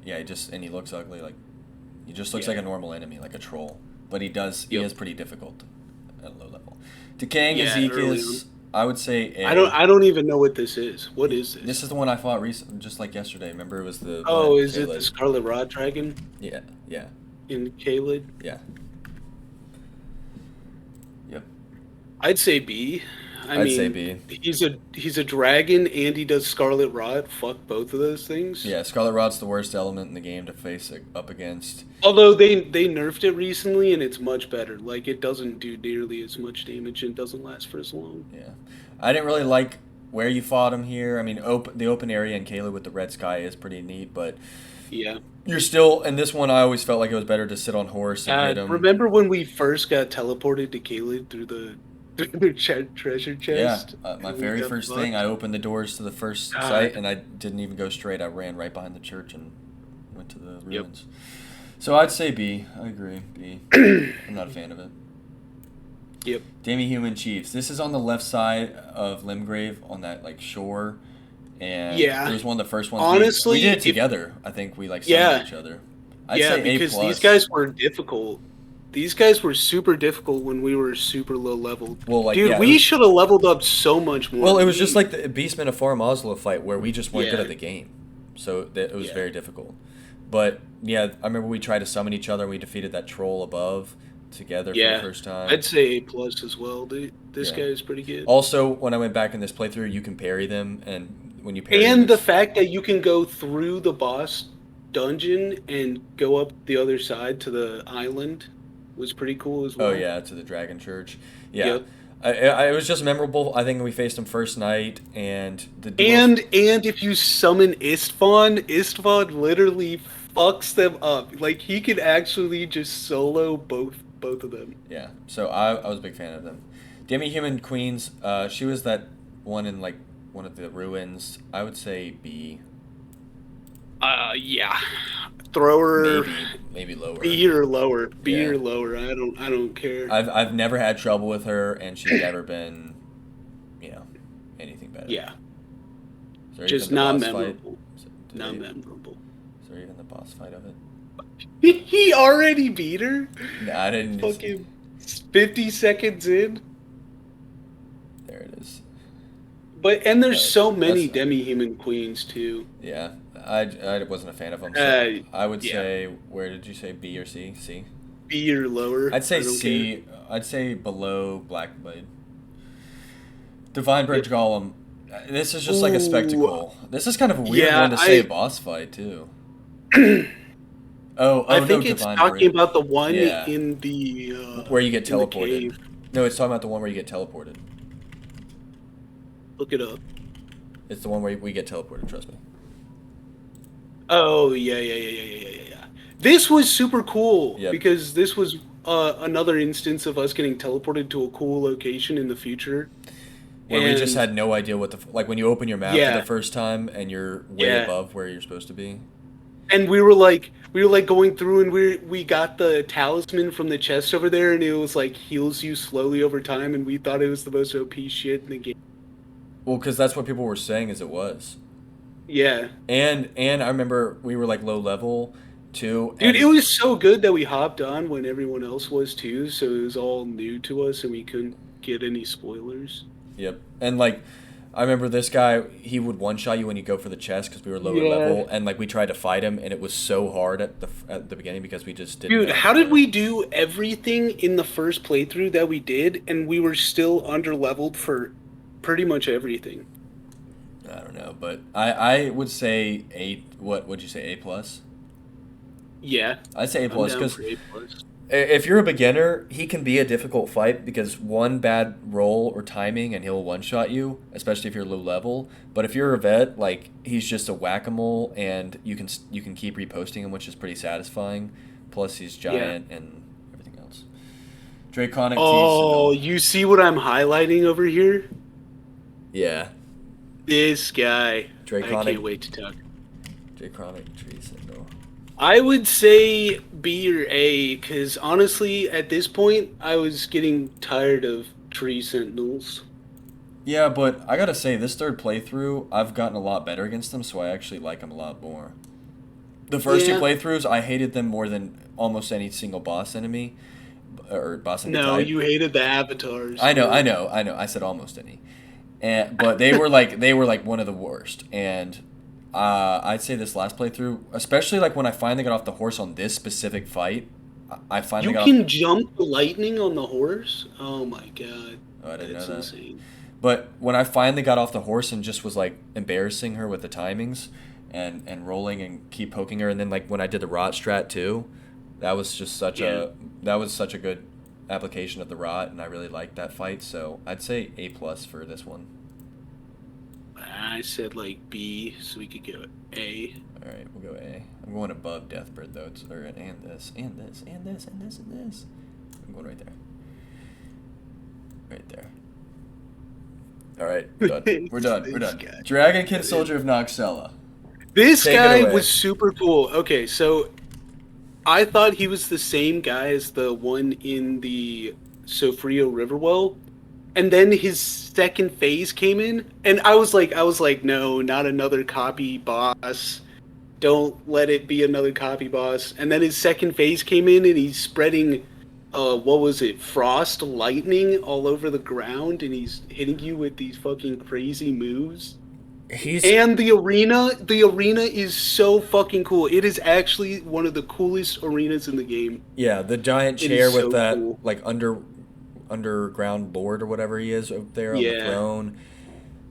Yeah, he looks ugly. Like he just looks like a normal enemy, like a troll. But he is pretty difficult at low level. Decaying Ezekiel's, I would say A. I don't even know what this is. What is this? This is the one I fought recently, just like yesterday. Remember, it was the... Oh, is it the Scarlet Rod Dragon? Yeah. In Caelid? Yeah. Yep. I'd say B. I'd say B. He's a dragon and he does Scarlet Rod. Fuck both of those things. Yeah, Scarlet Rod's the worst element in the game to face up against. Although they nerfed it recently and it's much better. Like it doesn't do nearly as much damage and doesn't last for as long. Yeah, I didn't really like where you fought him here. I mean, the open area in Caelid with the red sky is pretty neat, but yeah, you're still in this one. I always felt like it was better to sit on horse and hit him. Remember when we first got teleported to Caelid through the treasure chest? Yeah, my very first thing, I opened the doors to the first site, and I didn't even go straight. I ran right behind the church and went to the ruins. Yep. So I'd say B. I agree, B. I'm not a fan of it. Yep. Demi-Human Chiefs. This is on the left side of Limgrave on that like shore, and it was one of the first ones. Honestly, we did it together. I think we like summoned each other. I'd say A+. Because these guys were difficult. These guys were super difficult when we were super low leveled. Well, like, dude, we should have leveled up so much more. Well, it was just like the Beastmen of Farum Azula fight where we just weren't good at the game, so it was very difficult. But yeah, I remember we tried to summon each other and we defeated that troll above together for the first time. I'd say A+ as well. This guy is pretty good. Also, when I went back in this playthrough, you can parry them, and when you parry the fact that you can go through the boss dungeon and go up the other side to the island was pretty cool as well. Oh yeah, to the Dragon Church. Yeah. Yep. It was just memorable. I think we faced him first night, and and if you summon Istvan literally fucks them up. Like he could actually just solo both of them. Yeah. So I was a big fan of them. Demi-Human Queens. She was that one in like one of the ruins. I would say B. Yeah. Throw her maybe lower. B or lower. B or lower. I don't care. I've never had trouble with her, and she's never been, anything better. Yeah. Just not memorable. Not memorable. Is there even the boss fight of it? He already beat her? No, I didn't. Fucking 50 seconds in. There it is. And there's so many Demi-Human Queens too. Yeah. I wasn't a fan of them. So I would say, where did you say, B or C? C? B or lower. I'd say I don't C. I'd say below Blackblade. Divine Bridge Golem. This is just like a Ooh. spectacle. This is kind of a weird Yeah, one to say a boss fight too. care. Oh I no, think it's Divine talking Bridge. about the one Yeah. in the Where you get in the teleported. cave. No, it's talking about the one where you get teleported. Look it up. It's the one where we get teleported. Trust me. Oh yeah. This was super cool Yep. because this was another instance of us getting teleported to a cool location in the future. Where we just And- had no idea what like when you open your map for Yeah. the first time and you're way Yeah. above where you're supposed to be. And we were like going through, and we got the talisman from the chest over there, and it was like heals you slowly over time, and we thought it was the most OP shit in the game. Well, because that's what people were saying as it was. Yeah, And I remember we were like low level too. dude, and- it was so good that we hopped on when everyone else was too, so it was all new to us, and we couldn't get any spoilers. Yep. And like, I remember this guy, he would one shot you when you go for the chest because we were lower Yeah. level, and like we tried to fight him, and it was so hard at the beginning because we just didn't. Dude, know how to did play. we do everything in the first playthrough that we did, and we were still under-leveled for pretty much everything? I don't know, but I would say A. What would you say? A plus. Yeah, I'd say A I'm plus down because for A+. if you're a beginner, he can be a difficult fight because one bad roll or timing and he'll one shot you, especially if you're low level. But if you're a vet, like he's just a whack-a-mole, and you can keep reposting him, which is pretty satisfying. Plus he's giant and everything else. Draconic Oh, T-Sentinel. you see what I'm highlighting over here? Yeah, This guy. I Draconic. can't wait to talk. Draconic Tree Sentinel. I would say B or A, because honestly, at this point, I was getting tired of tree sentinels. Yeah, but I gotta say, this third playthrough, I've gotten a lot better against them, so I actually like them a lot more. The first two Yeah. playthroughs, I hated them more than almost any single boss enemy, or boss enemy No, type. you hated the avatars. I know. I said almost any, but they were like one of the worst. And I'd say this last playthrough, especially like when I finally got off the horse on this specific fight, I finally You got. can jump the lightning on the horse? Oh my god. Oh, I didn't That's know that. insane. But when I finally got off the horse and just was like embarrassing her with the timings and rolling and keep poking her, and then like when I did the rot strat too, that was just such a good application of the rot, and I really liked that fight. So I'd say A plus for this one. I said like B, so we could go A. All right, we'll go A. I'm going above Deathbird though, and this. I'm going right there. Right there. All right, we're done. We're done. We're This done. guy. Dragon Kid Soldier of Noxella. This Take it guy away. was super cool. Okay, so I thought he was the same guy as the one in the Sofrio Riverwell, and then his second phase came in, and I was like, no, not another copy boss. Don't let it be another copy boss. And then his second phase came in, and he's spreading, what was it, frost lightning all over the ground, and he's hitting you with these fucking crazy moves. He's And the arena is so fucking cool. It is actually one of the coolest arenas in the game. yeah, the giant It chair is with so that cool. like underground lord or whatever he is up there on the Yeah. throne.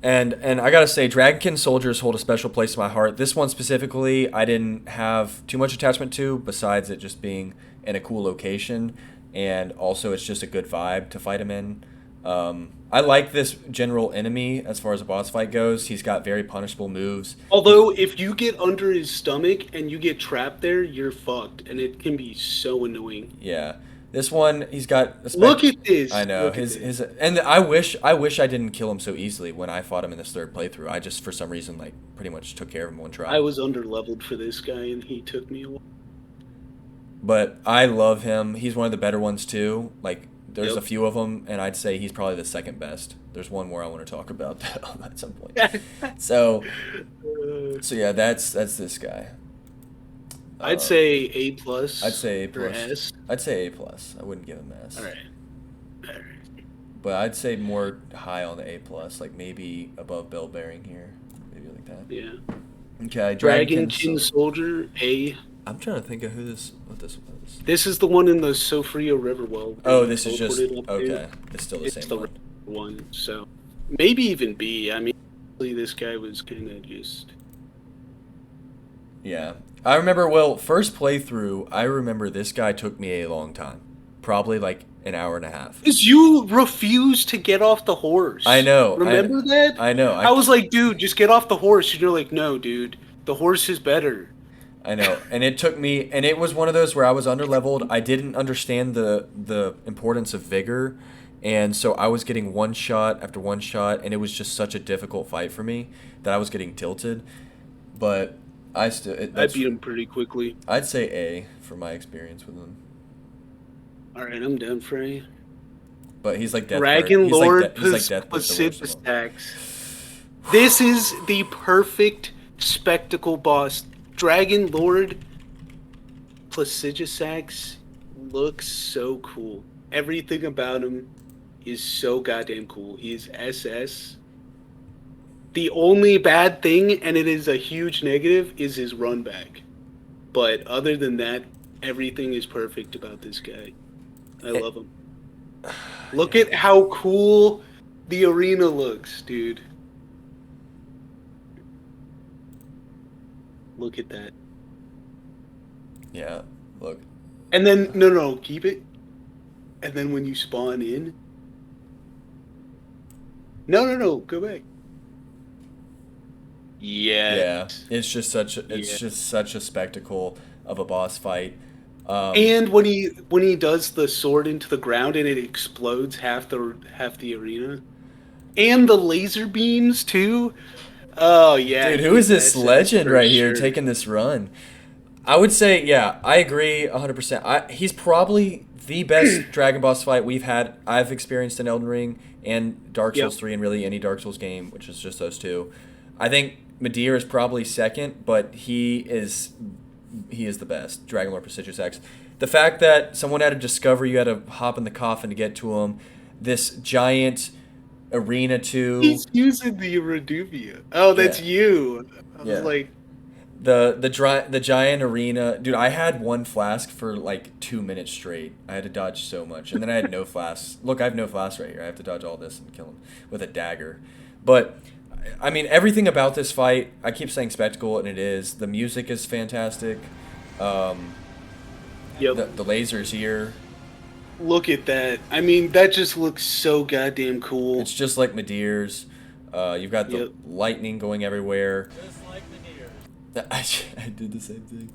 And I gotta say, Dragonkin soldiers hold a special place in my heart. This one specifically, I didn't have too much attachment to, besides it just being in a cool location, and also it's just a good vibe to fight him in. I like this general enemy as far as a boss fight goes. He's got very punishable moves. Although, if you get under his stomach and you get trapped there, you're fucked, and it can be so annoying. Yeah, this one he's got. Look at this. I know Look at his this. and I wish I didn't kill him so easily when I fought him in this third playthrough. I just for some reason like pretty much took care of him in one try. I was under-leveled for this guy, and he took me a while. But I love him. He's one of the better ones too. Like there's Yep. a few of them, and I'd say he's probably the second best. There's one more I want to talk about at some point. So yeah, that's this guy. I'd say A plus. I'd say A or plus. S. I'd say A plus. I wouldn't give him S. All right. All right. But I'd say more high on the A plus, like maybe above Bell Bearing here, maybe like that. Yeah. Okay, Dragon Dragonkin Kin Soldier A. I'm trying to think of who this. What this was. This is the one in the Sofrio Riverwell. Oh, this is just Teleported up to. okay. It's still the It's same the one. one, so maybe even B. I mean, this guy was kind of just. Yeah, I remember. Well, first playthrough, I remember this guy took me a long time, probably like an hour and a half. Because you refused to get off the horse. I know. Remember that? I know. I was like, dude, just get off the horse. And you're like, no, dude, the horse is better. I know, and it took me, and it was one of those where I was underleveled. I didn't understand the importance of vigor, and so I was getting one shot after one shot, and it was just such a difficult fight for me that I was getting tilted. But I still, I beat him pretty quickly. I'd say A for my experience with him. All right, I'm done for you. But he's like Death Dragon Bird. Lord He's like Death Bird, the worst of them. Placidusax. This is the perfect spectacle boss. Dragon Lord Placidusax looks so cool. Everything about him is so goddamn cool. He's SS. The only bad thing, and it is a huge negative, is his run back. But other than that, everything is perfect about this guy. I love him. Look at how cool the arena looks, dude. Look at that. Yeah, look. And then, no, keep it. And then when you spawn in. No, go back. Yeah, Yes. it's just such a spectacle of a boss fight. And when he does the sword into the ground and it explodes half the arena, and the laser beams too. Oh yeah, Dude, who is this that's legend for right here sure. taking this run? I would say, yeah, I agree 100%. He's probably the best Dragon Boss fight I've experienced in Elden Ring and Dark Souls 3 and really any Dark Souls game, which is just those two. I think Midir is probably second, but he is the best, Dragon Lord Prestigious. The fact that someone had to discover you had to hop in the coffin to get to him, this giant arena too. He's using the Reduvia. Oh, that's Yeah. you. I was Yeah. like, The giant arena, dude. I had one flask for like 2 minutes straight. I had to dodge so much, and then I had no flasks. Look, I have no flasks right here. I have to dodge all this and kill him with a dagger. But I mean, everything about this fight, I keep saying spectacle, and it is. The music is fantastic. yep. The lasers here. Look at that. I mean, that just looks so goddamn cool. It's just like Midir's. You've got the Yep. lightning going everywhere. Just like the deer. I did the same thing.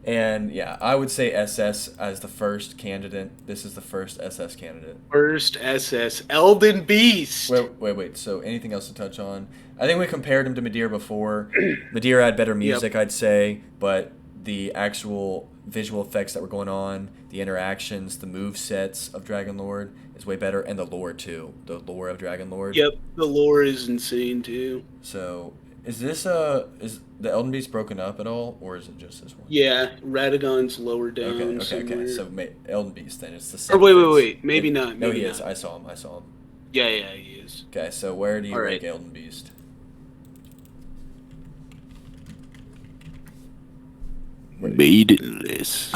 And yeah, I would say SS as the first candidate. This is the first SS candidate. First SS Elden Beast. Wait. So anything else to touch on? I think we compared him to Midir before. Midir had better music, I'd say, but the actual visual effects that were going on, the interactions, the move sets of Dragon Lord is way better, and the lore too. The lore of Dragon Lord. Yep, the lore is insane too. So is this is the Elden Beast broken up at all, or is it just this one? Yeah, Radagon's lower down. Okay. somewhere. So Elden Beast then it's the same. Or wait. Maybe not. No, Maybe he not. is. I saw him. Yeah, he is. Okay, so where do you All rank right. Elden Beast? Maidenless.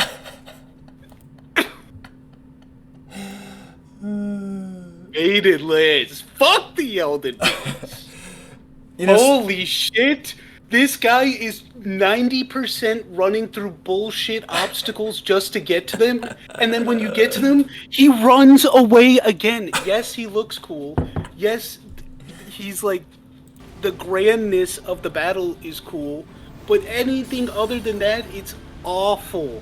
Maidenless. Fuck the Elden Beast. You know, Holy shit! This guy is 90% running through bullshit obstacles just to get to them, and then when you get to them, he runs away again. Yes, he looks cool. Yes, he's like, the grandness of the battle is cool, but anything other than that, it's awful.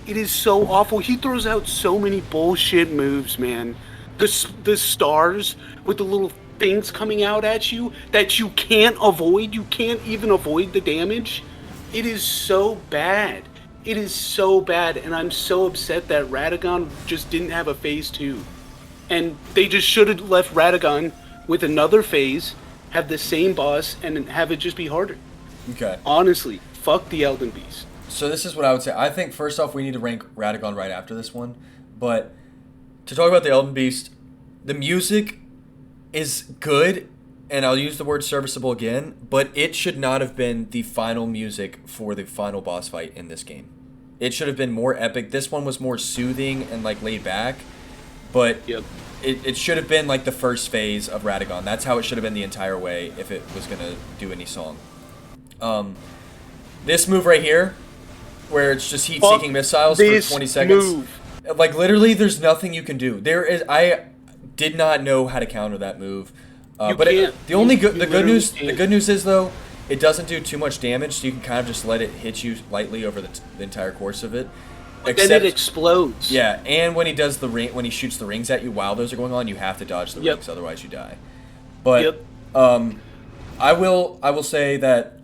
It is so awful. He throws out so many bullshit moves, man. The stars with the little things coming out at you that you can't avoid. You can't even avoid the damage. It is so bad. It is so bad, and I'm so upset that Radagon just didn't have a phase 2. And they just should have left Radagon with another phase, have the same boss, and have it just be harder. okay. Honestly, fuck the Elden Beast. So this is what I would say. I think first off, we need to rank Radagon right after this one. But to talk about the Elden Beast, the music is good, and I'll use the word serviceable again, but it should not have been the final music for the final boss fight in this game. It should have been more epic. This one was more soothing and like laid back, but Yep. it should have been like the first phase of Radagon. That's how it should have been the entire way if it was gonna do any song. This move right here, where it's just heat-seeking missiles for 20 seconds. Move. Like literally, there's nothing you can do. I did not know how to counter that move. You But can't. the only You good the good literally news can't. the good news is though, it doesn't do too much damage, so you can kind of just let it hit you lightly over the entire course of it. But then it explodes. Yeah, and when he does when he shoots the rings at you while those are going on, you have to dodge the rings, otherwise you die. But I will say that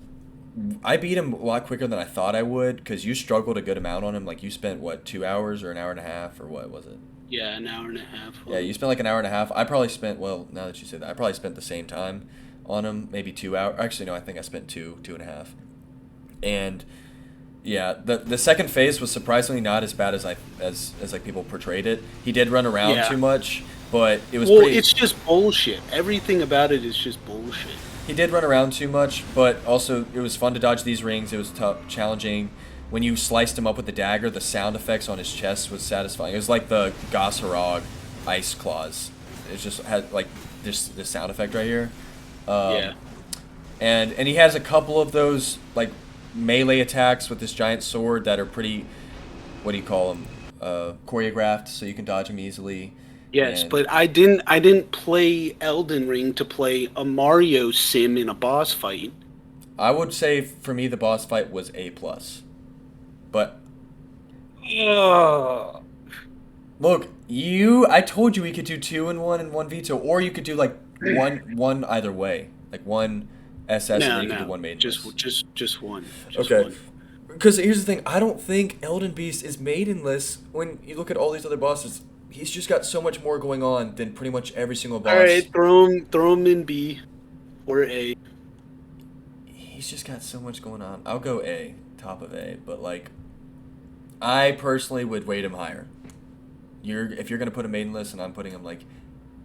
I beat him a lot quicker than I thought I would, because you struggled a good amount on him. Like you spent what, 2 hours or an hour and a half, or what was it? Yeah, an hour and a half. Yeah, you spent like an hour and a half. I probably spent, well, now that you say that, I probably spent the same time on him, maybe 2 hours. Actually, no, I think I spent two and a half. And yeah, the second phase was surprisingly not as bad as like people portrayed it. He did run around too much, but it was pretty. It's just bullshit. Everything about it is just bullshit. He did run around too much, but also it was fun to dodge these rings. It was tough, challenging. When you sliced him up with the dagger, the sound effects on his chest was satisfying. It was like the Gosharog ice claws. It just had like this sound effect right here. And he has a couple of those like melee attacks with this giant sword that are pretty, what do you call them, choreographed, so you can dodge them easily. Yes, but I didn't play Elden Ring to play a Mario sim in a boss fight. I would say for me the boss fight was A+. But look, I told you we could do 2 in 1 and 1 veto, or you could do like one either way, like one SS and then you could do one maiden. Just one. Okay. One. Because here's the thing, I don't think Elden Beast is maidenless. When you look at all these other bosses, he's just got so much more going on than pretty much every single boss. All right, throw him in B or A. He's just got so much going on. I'll go A, top of A, but like, I personally would weight him higher. If you're gonna put a maidenless and I'm putting him like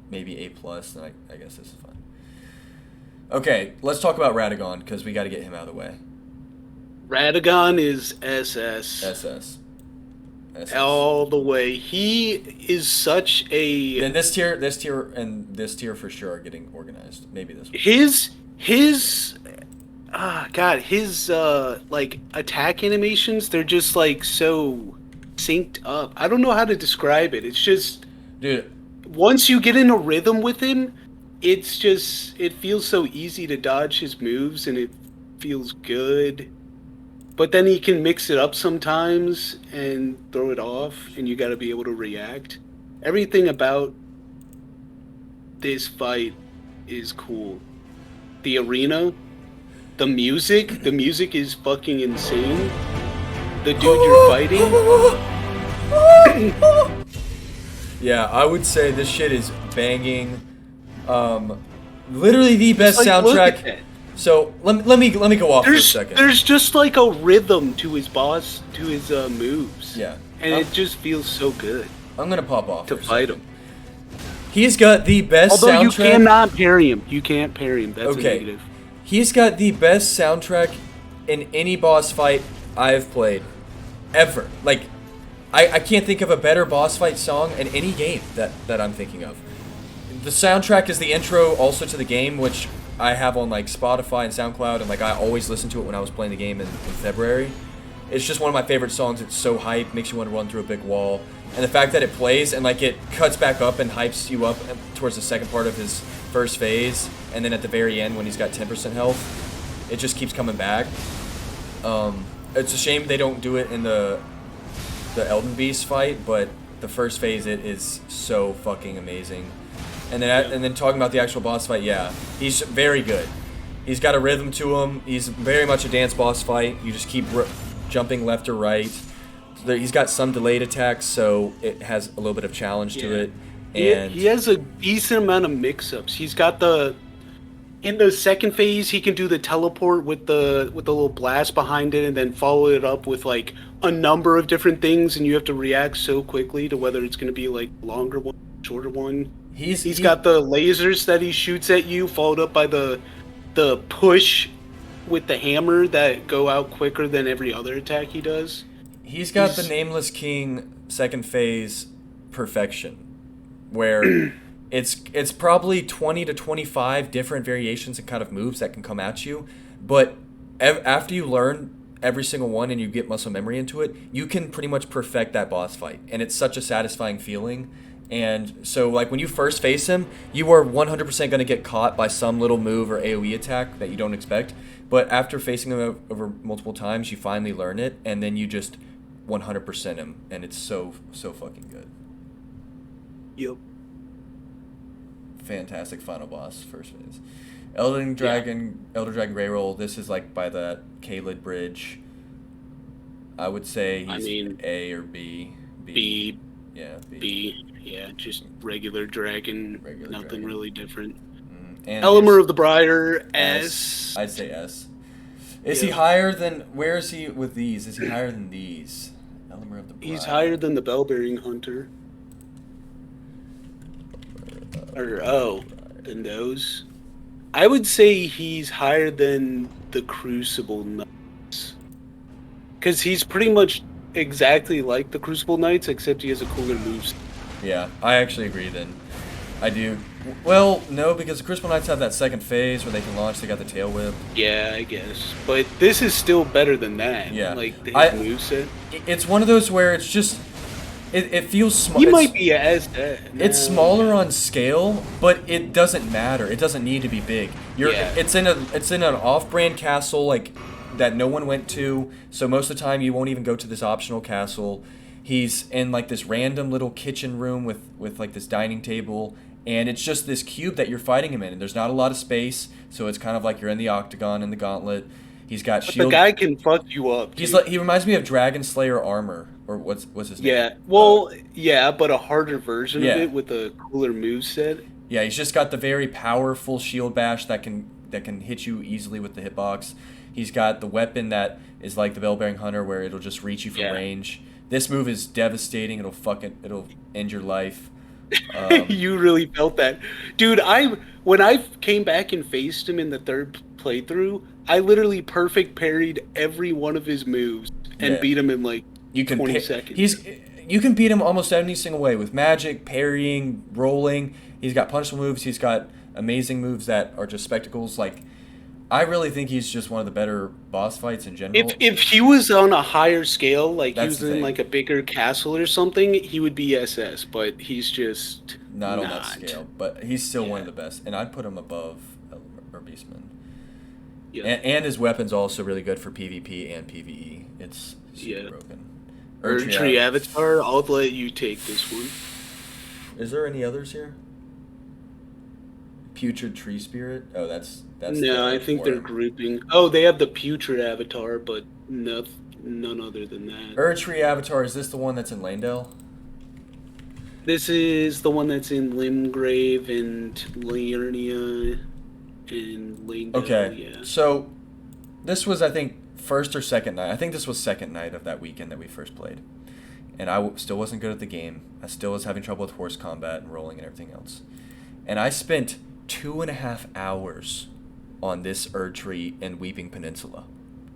maybe A+, then I guess this is fine. Okay, let's talk about Radagon, because we got to get him out of the way. Radagon is SS. SS. All the way. He is such a. Then this tier for sure are getting organized. Maybe this one. His like attack animations, they're just like so synced up. I don't know how to describe it. It's just, dude, once you get in a rhythm with him, it feels so easy to dodge his moves, and it feels good. But then he can mix it up sometimes and throw it off, and you got to be able to react. Everything about this fight is cool. The arena, the music is fucking insane. The dude you're fighting. Yeah, I would say this shit is banging. Literally the best soundtrack. So let me go off for a second. There's just like a rhythm to his moves. Yeah, and it just feels so good. I'm gonna pop off to fight him. He's got the best soundtrack. Although you cannot parry him. You can't parry him. That's a negative. He's got the best soundtrack in any boss fight I've played ever. Like, I can't think of a better boss fight song in any game that I'm thinking of. The soundtrack is the intro also to the game, which I have on like Spotify and SoundCloud, and like I always listen to it when I was playing the game in February. It's just one of my favorite songs. It's so hype, makes you want to run through a big wall. And the fact that it plays and like it cuts back up and hypes you up towards the second part of his first phase, and then at the very end when he's got 10% health, it just keeps coming back. It's a shame they don't do it in the Elden Beast fight, but the first phase it is so fucking amazing. And then talking about the actual boss fight, yeah, he's very good. He's got a rhythm to him. He's very much a dance boss fight. You just keep jumping left or right. He's got some delayed attacks, so it has a little bit of challenge to it. And he has a decent amount of mix-ups. He's got in the second phase, he can do the teleport with the little blast behind it, and then follow it up with like a number of different things, and you have to react so quickly to whether it's going to be like longer one, shorter one. He's got the lasers that he shoots at you, followed up by the push with the hammer that go out quicker than every other attack he does. He's got the Nameless King second phase perfection, where it's probably 20 to 25 different variations and kind of moves that can come at you, but after you learn every single one and you get muscle memory into it, you can pretty much perfect that boss fight, and it's such a satisfying feeling. And so, like, when you first face him, you are 100% going to get caught by some little move or AoE attack that you don't expect. But after facing him over multiple times, you finally learn it, and then you just 100% him, and it's so fucking good. Yep. Fantastic final boss, first phase. Elder Dragon Greyroll, this is like by the Kaled Bridge. I would say he's A or B. B. Yeah, B. B. Yeah, just regular dragon. Nothing really different. And Elemer of the Briar, S. I'd say S. Is he higher than... Where is he with these? Is he higher than these? Elemer of the Briar. He's higher than the Bell-Bearing Hunter. Than those. I would say he's higher than the Crucible Knights. Because he's pretty much exactly like the Crucible Knights, except he has a cooler moveset. Yeah, I actually agree then. I do. Well, no, because the Crucible Knights have that second phase where they can launch, they got the tail whip. Yeah, I guess. But this is still better than that. Yeah. Like, his moveset. It's one of those where it's just... It feels small. He might be as... It's smaller on scale, but it doesn't matter. It doesn't need to be big. It's in an off-brand castle, like, that no one went to, so most of the time you won't even go to this optional castle. He's in like this random little kitchen room with like this dining table, and it's just this cube that you're fighting him in, and there's not a lot of space, so it's kind of like you're in the octagon in the gauntlet. He's got shield. The guy can fuck you up. He's like, he reminds me of Dragon Slayer armor, or what's his name? Yeah, well, but a harder version of it with a cooler moveset. Yeah, he's just got the very powerful shield bash that can hit you easily with the hitbox. He's got the weapon that is like the Bell-Bearing Hunter, where it'll just reach you from range. This move is devastating. It'll end your life. You really felt that, dude. When I came back and faced him in the third playthrough, I literally perfect parried every one of his moves and beat him in like 20 seconds. You can beat him almost any single way with magic, parrying, rolling. He's got punishable moves. He's got amazing moves that are just spectacles. Like, I really think he's just one of the better boss fights in general. If he was on a higher scale, like he was in like a bigger castle or something, he would be SS. But he's just not on that scale. But he's still one of the best, and I'd put him above Beastman. Yeah. And his weapon's also really good for PvP and PvE. It's super broken. Erdtree Avatar, I'll let you take this one. Is there any others here? Putrid Tree Spirit? Oh, that's no, I think they're grouping. Oh, they have the Putrid Avatar, but none other than that. Erdtree Avatar, is this the one that's in Landale? This is the one that's in Limgrave and Liurnia and Landale. Okay, so this was, I think, first or second night. I think this was second night of that weekend that we first played. And I still wasn't good at the game. I still was having trouble with horse combat and rolling and everything else. And I spent 2.5 hours on this Erdtree and Weeping Peninsula.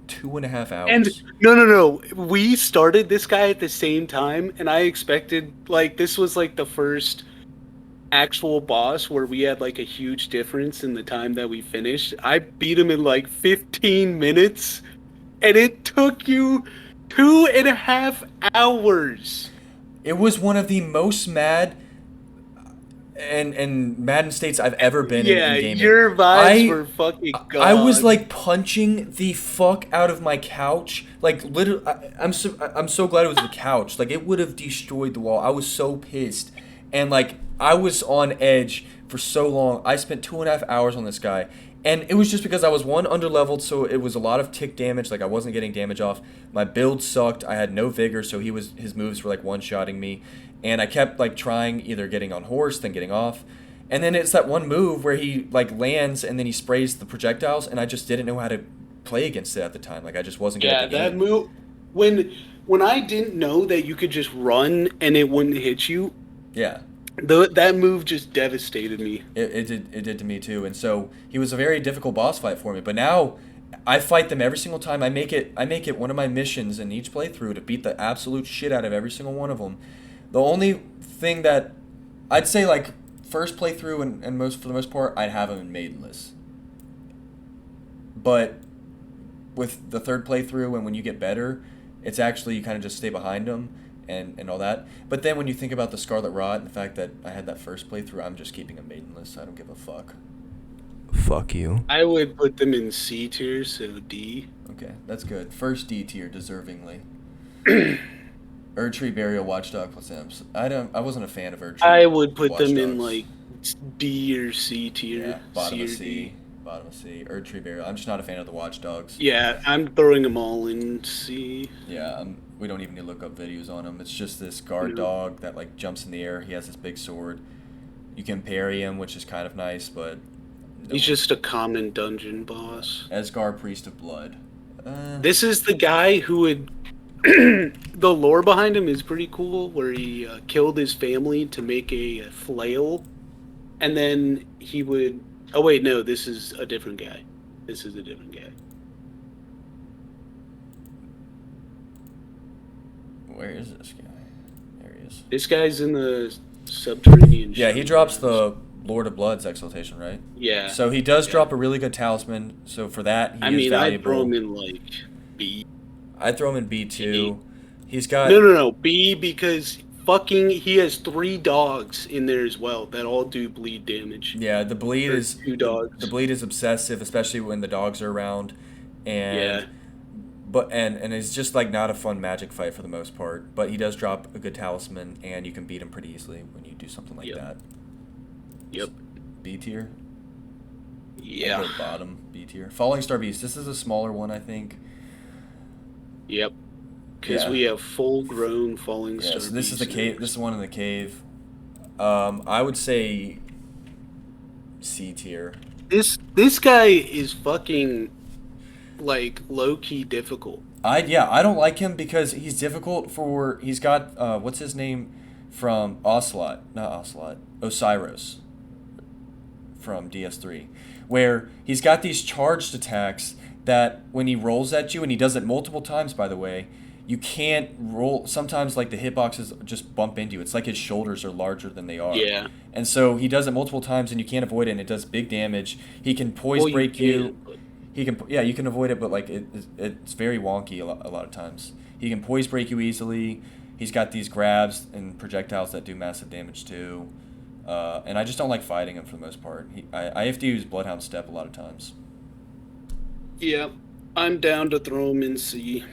2.5 hours. And no. We started this guy at the same time, and I expected, like, this was like the first actual boss where we had like a huge difference in the time that we finished. I beat him in like 15 minutes, and it took you 2.5 hours. It was one of the most mad and Madden states I've ever been in gaming. Your vibes were fucking gone. I was like punching the fuck out of my couch. Like, literally, I'm so glad it was the couch. Like, it would have destroyed the wall. I was so pissed. And like, I was on edge for so long. I spent 2.5 hours on this guy. And it was just because I was, one, underleveled, so it was a lot of tick damage. Like, I wasn't getting damage off. My build sucked. I had no vigor, so his moves were like one-shotting me. And I kept like trying either getting on horse, then getting off. And then it's that one move where he like lands and then he sprays the projectiles, and I just didn't know how to play against it at the time. Like, I just wasn't good at the game. That move, when I didn't know that you could just run and it wouldn't hit you. Yeah. That move just devastated me. It did to me too. And so he was a very difficult boss fight for me. But now, I fight them every single time. I make it one of my missions in each playthrough to beat the absolute shit out of every single one of them. The only thing that I'd say, like, first playthrough and most for the most part, I'd have them in maidenless. But with the third playthrough and when you get better, it's actually you kind of just stay behind them and all that. But then when you think about the Scarlet Rot and the fact that I had that first playthrough, I'm just keeping them maidenless. I don't give a fuck. Fuck you. I would put them in C tier, so D. Okay, that's good. First D tier, deservingly. Erdtree, Burial, Watchdog plus Imps. I wasn't a fan of Erdtree. I would put them in Watchdogs. like B or C tier. Yeah, bottom C of or C. D. Bottom of C. Erdtree, Burial. I'm just not a fan of the Watchdogs. Yeah, I'm throwing them all in C. Yeah, we don't even need to look up videos on him. It's just this guard dog that like jumps in the air. He has this big sword. You can parry him, which is kind of nice, but He's just a common dungeon boss. Esgar, Priest of Blood. This is the guy who would. The lore behind him is pretty cool, where he killed his family to make a flail, and then he would. Oh wait, no, this is a different guy. This is a different guy. Where is this guy? There he is. This guy's in the subterranean. Yeah, he shrine drops house. the Lord of Blood's exaltation, right? Yeah. So he does drop a really good talisman. So for that, I he is mean, I'd valuable. throw him in like B. I'd throw him in B2. He's got No, B, because fucking he has 3 dogs in there as well that all do bleed damage. yeah. The bleed Or is 2 dogs. the bleed is obsessive, especially when the dogs are around, and Yeah. but and it's just like not a fun magic fight for the most part. But he does drop a good talisman, and you can beat him pretty easily when you do something like Yep. that. Yep. B tier. Yeah. Or bottom B tier. Falling Star Beast. This is a smaller one, I think. Yep. Because Yeah. we have full-grown falling Yeah, star. so this is the beasts cave. next. This is one in the cave. I would say C tier. This guy is fucking like low-key difficult. I don't like him because he's difficult for. He's got what's his name from Ocelot, not Ocelot, Osiris from DS3, where he's got these charged attacks that when he rolls at you, and he does it multiple times, by the way, you can't roll. Sometimes like the hitboxes just bump into you. It's like his shoulders are larger than they are. Yeah. And so he does it multiple times, and you can't avoid it, and it does big damage. He can poise Well, break you. can, but- He can, yeah, you can avoid it, but like it's very wonky a lot of times. He can poise break you easily. He's got these grabs and projectiles that do massive damage too. And I just don't like fighting him for the most part. I have to use Bloodhound Step a lot of times. Yeah. I'm down to throw him in C.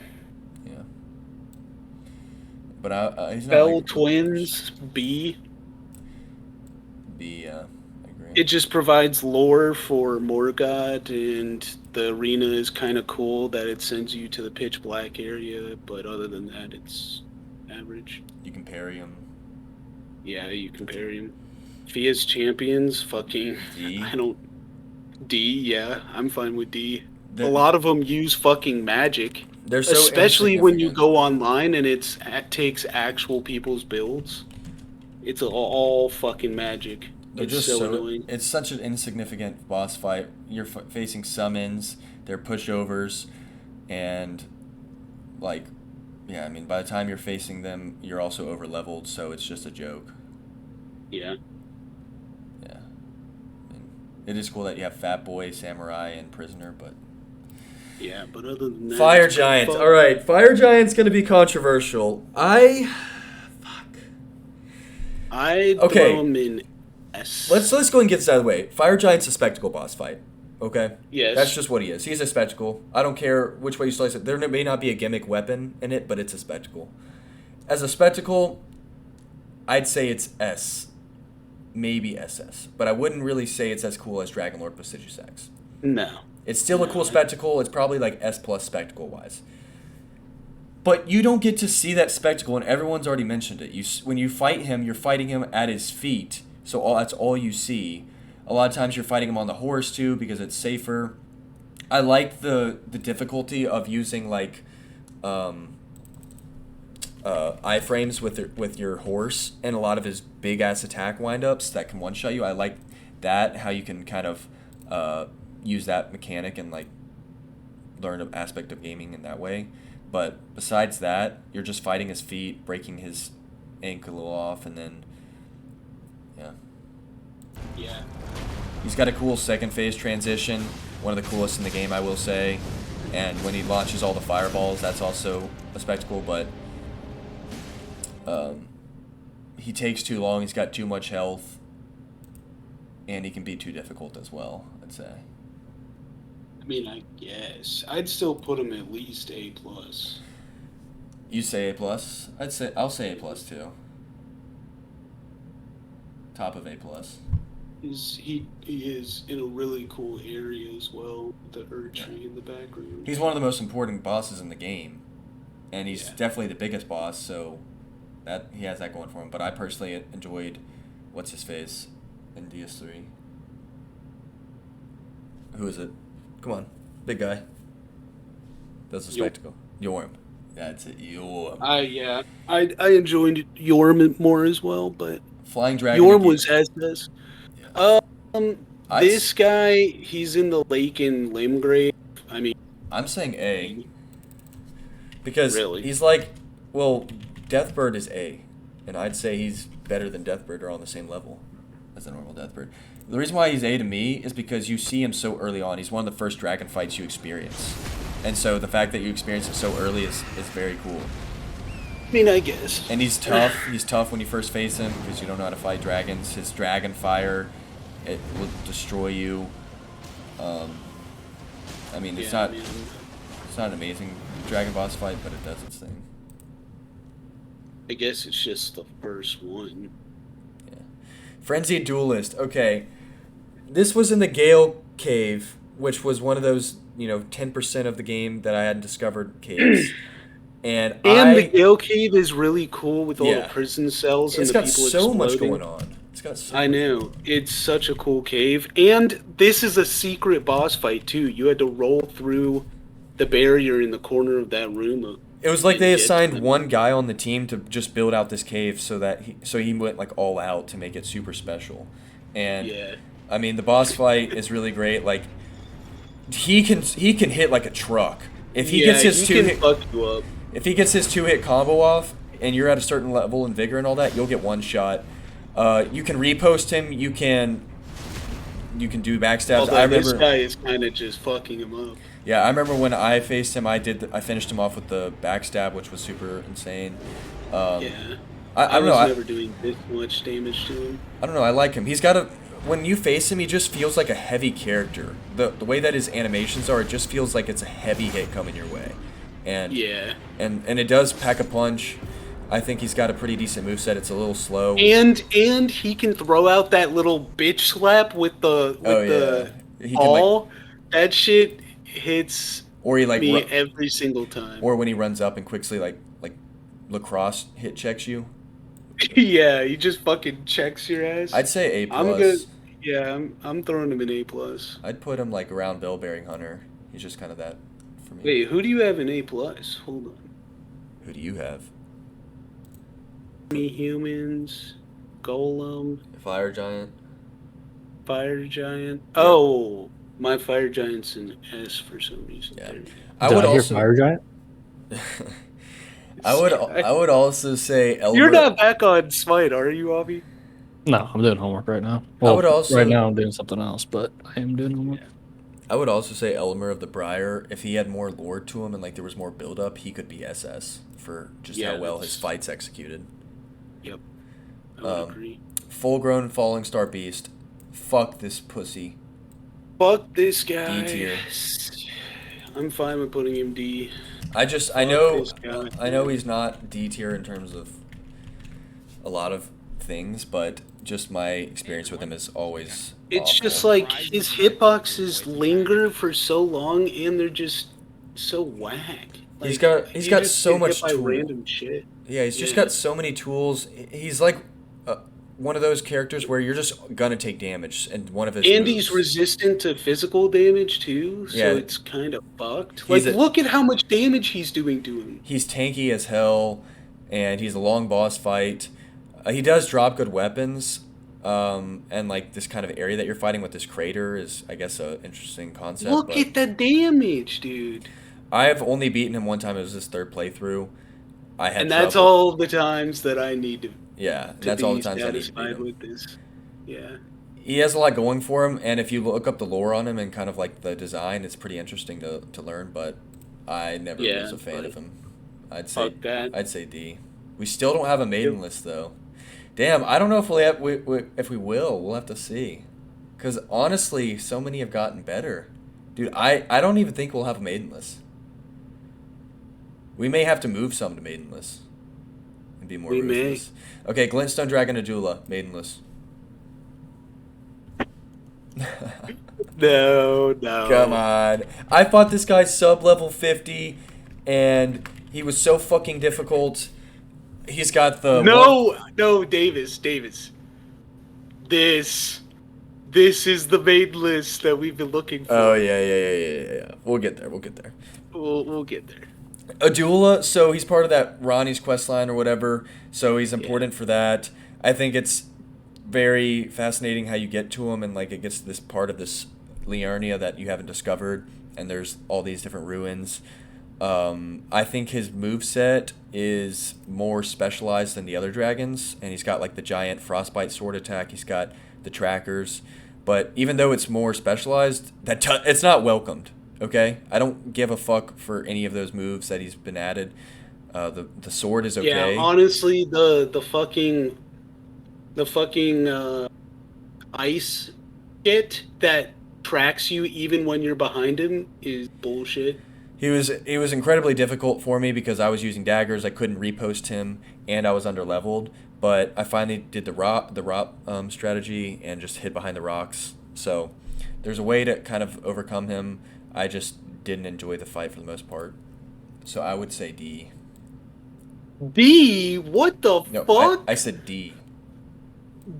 Yeah. But he's not Bell like, Twins, B. B, I agree. It just provides lore for Morgoth, and the arena is kind of cool that it sends you to the pitch black area, but other than that, it's average. You can parry him. Yeah, you compare him. If he has champions, fucking, D. I don't. D, yeah, I'm fine with D. The- A lot of them use fucking magic, They're so especially when you insignificant. go online and it takes actual people's builds. It's all fucking magic. They're It's just so so annoying. it's such an insignificant boss fight. You're facing summons, they're pushovers, and like, yeah, I mean, by the time you're facing them, you're also over leveled, so it's just a joke. Yeah. Yeah, I mean, it is cool that you have Fat Boy, Samurai, and Prisoner, but Yeah, but other than that, Fire it's pretty Giant. fun. All right, Fire Giant's gonna be controversial. I'd Okay. throw him in S. Let's go ahead and get this out of the way. Fire Giant's a spectacle boss fight. Okay? Yes. That's just what he is. He's a spectacle. I don't care which way you slice it. There may not be a gimmick weapon in it, but it's a spectacle. As a spectacle, I'd say it's S. Maybe SS. But I wouldn't really say it's as cool as Dragonlord Prestigious X. No. It's still a cool spectacle. It's probably like S plus spectacle-wise. But you don't get to see that spectacle, and everyone's already mentioned it. When you fight him, you're fighting him at his feet. So that's all you see. A lot of times you're fighting him on the horse too because it's safer. I like the difficulty of using like iframes with your horse and a lot of his big ass attack windups that can one shot you. I like that how you can kind of use that mechanic and like learn an aspect of gaming in that way. But besides that, you're just fighting his feet, breaking his ankle off, and then yeah. Yeah. He's got a cool second phase transition, one of the coolest in the game, I will say. And when he launches all the fireballs, that's also a spectacle, but he takes too long, he's got too much health, and he can be too difficult as well, I'd say. I mean, I guess I'd still put him at least A+. You say A+? I'll say A+ too. Top of A+. He is in a really cool area as well, the Erdtree in the background. He's one of the most important bosses in the game, and he's Yeah. definitely the biggest boss, so that he has that going for him. But I personally enjoyed what's his face in DS3. Who is it? Come on, big guy. That's a spectacle. Yorm. That's it. Yorm. I enjoyed Yorm more as well, but Flying Dragon. Yorm was SS. Yeah. This guy, he's in the lake in Limgrave. I mean, I'm saying A. Because Really? he's like, well, Deathbird is A, and I'd say he's better than Deathbird or on the same level as a normal Deathbird. The reason why he's A to me is because you see him so early on. He's one of the first dragon fights you experience. And so the fact that you experience him so early is very cool. I mean, I guess. And he's tough. He's tough when you first face him because you don't know how to fight dragons. His dragon fire, it will destroy you. I mean, it's not an amazing dragon boss fight, but it does its thing. I guess it's just the first one. Yeah. Frenzied Duelist. Okay. This was in the Gale Cave, which was one of those, 10% of the game that I hadn't discovered caves. And the Gale Cave is really cool with all Yeah. the prison cells and it's the got people so much exploding. going on. It's got so I know. It's such a cool cave. And this is a secret boss fight, too. You had to roll through the barrier in the corner of that room. It was like and they get to assigned them. one guy on the team to just build out this cave so that he went like all out to make it super special. And Yeah. I mean, the boss fight is really great. Like he can hit like a truck. If he gets his he can fuck you up. If he gets his 2-hit combo off and you're at a certain level in vigor and all that, you'll get one shot. You can repost him. You can do backstabs. Although I remember this guy is kind of just fucking him up. Yeah, I remember when I faced him, I finished him off with the backstab, which was super insane. Yeah. I don't was know. never doing this much damage to him. I don't know. I like him. He's got when you face him, he just feels like a heavy character. The way that his animations are, it just feels like it's a heavy hit coming your way. And Yeah. and it does pack a punch. I think he's got a pretty decent moveset. It's a little slow. And he can throw out that little bitch slap with the He can, ball. That shit hits or he like me every single time. or when he runs up and quickly like lacrosse hit checks you. Yeah, he just fucking checks your ass. I'd say A+. I'm good. Yeah, I'm throwing him in A+. I'd put him like around Bellbearing Hunter. He's just kind of that for me. Wait, who do you have in A+? Hold on. Who do you have? Me humans, Golem, Fire Giant. Fire Giant. Oh, my Fire Giant's in S for some reason. Yeah. There. I Did would I hear also. Fire Giant? I would also say Elmer. You're not back on Smite, are you, Avi? No, I'm doing homework right now. Well, would also- right now I'm doing something else, but I am doing homework. I would also say Elmer of the Briar. If he had more lore to him and like there was more build up, he could be SS for just Yeah, how well his that's- fights executed. Yep. I would Um, agree. Full grown Falling Star Beast. Fuck this pussy. Fuck this guy. D tier. I'm fine with putting him D. I Fuck know this guy. I know he's not D tier in terms of a lot of things, but just my experience with him is always It's awful. just like his hitboxes linger for so long and they're just so whack. Like, He's got you just so get much hit by tool. random shit. Yeah, he's just Yeah. got so many tools. He's like one of those characters where you're just gonna take damage, and one of his And moves. he's resistant to physical damage too, so Yeah. it's kind of fucked. Like, He's a- look at how much damage he's doing to him. He's tanky as hell, and he's a long boss fight. He does drop good weapons. And like this kind of area that you're fighting with this crater is, I guess, a interesting concept. Look but at the damage, dude. I've only beaten him one time. It was his third playthrough. I had And that's trouble. all the times that I need Yeah, to that's all be the times I need to beat satisfied him. with this. Yeah. He has a lot going for him, and if you look up the lore on him and kind of like the design, it's pretty interesting to learn. But I never Yeah, was a fan but of him. I'd fuck that. say D. We still don't have a maiden list though. Damn, I don't know if if we will. We'll have to see. Because honestly, so many have gotten better. Dude, I don't even think we'll have a maiden list. We may have to move some to maiden lists and be more We may. ruthless. Okay, Glintstone Dragon Adula, maiden list. No, no. Come on. I fought this guy sub level 50 and he was so fucking difficult. He's got the No, Davis. This is the main list that we've been looking for. Oh yeah. We'll get there. We'll get there. Adula, so he's part of that Ronnie's quest line or whatever, so he's important for that. I think it's very fascinating how you get to him, and like it gets to this part of this Liurnia that you haven't discovered, and there's all these different ruins. I think his moveset is more specialized than the other dragons, and he's got like the giant frostbite sword attack, he's got the trackers, but even though it's more specialized, it's not welcomed. Okay, I don't give a fuck for any of those moves that he's been added. The sword is okay. Yeah, honestly, the fucking ice shit that tracks you even when you're behind him is bullshit. He was incredibly difficult for me because I was using daggers. I couldn't repost him, and I was under leveled. But I finally did the rock strategy and just hid behind the rocks. So there's a way to kind of overcome him. I just didn't enjoy the fight for the most part. So I would say D. D? What the No, fuck? I said D.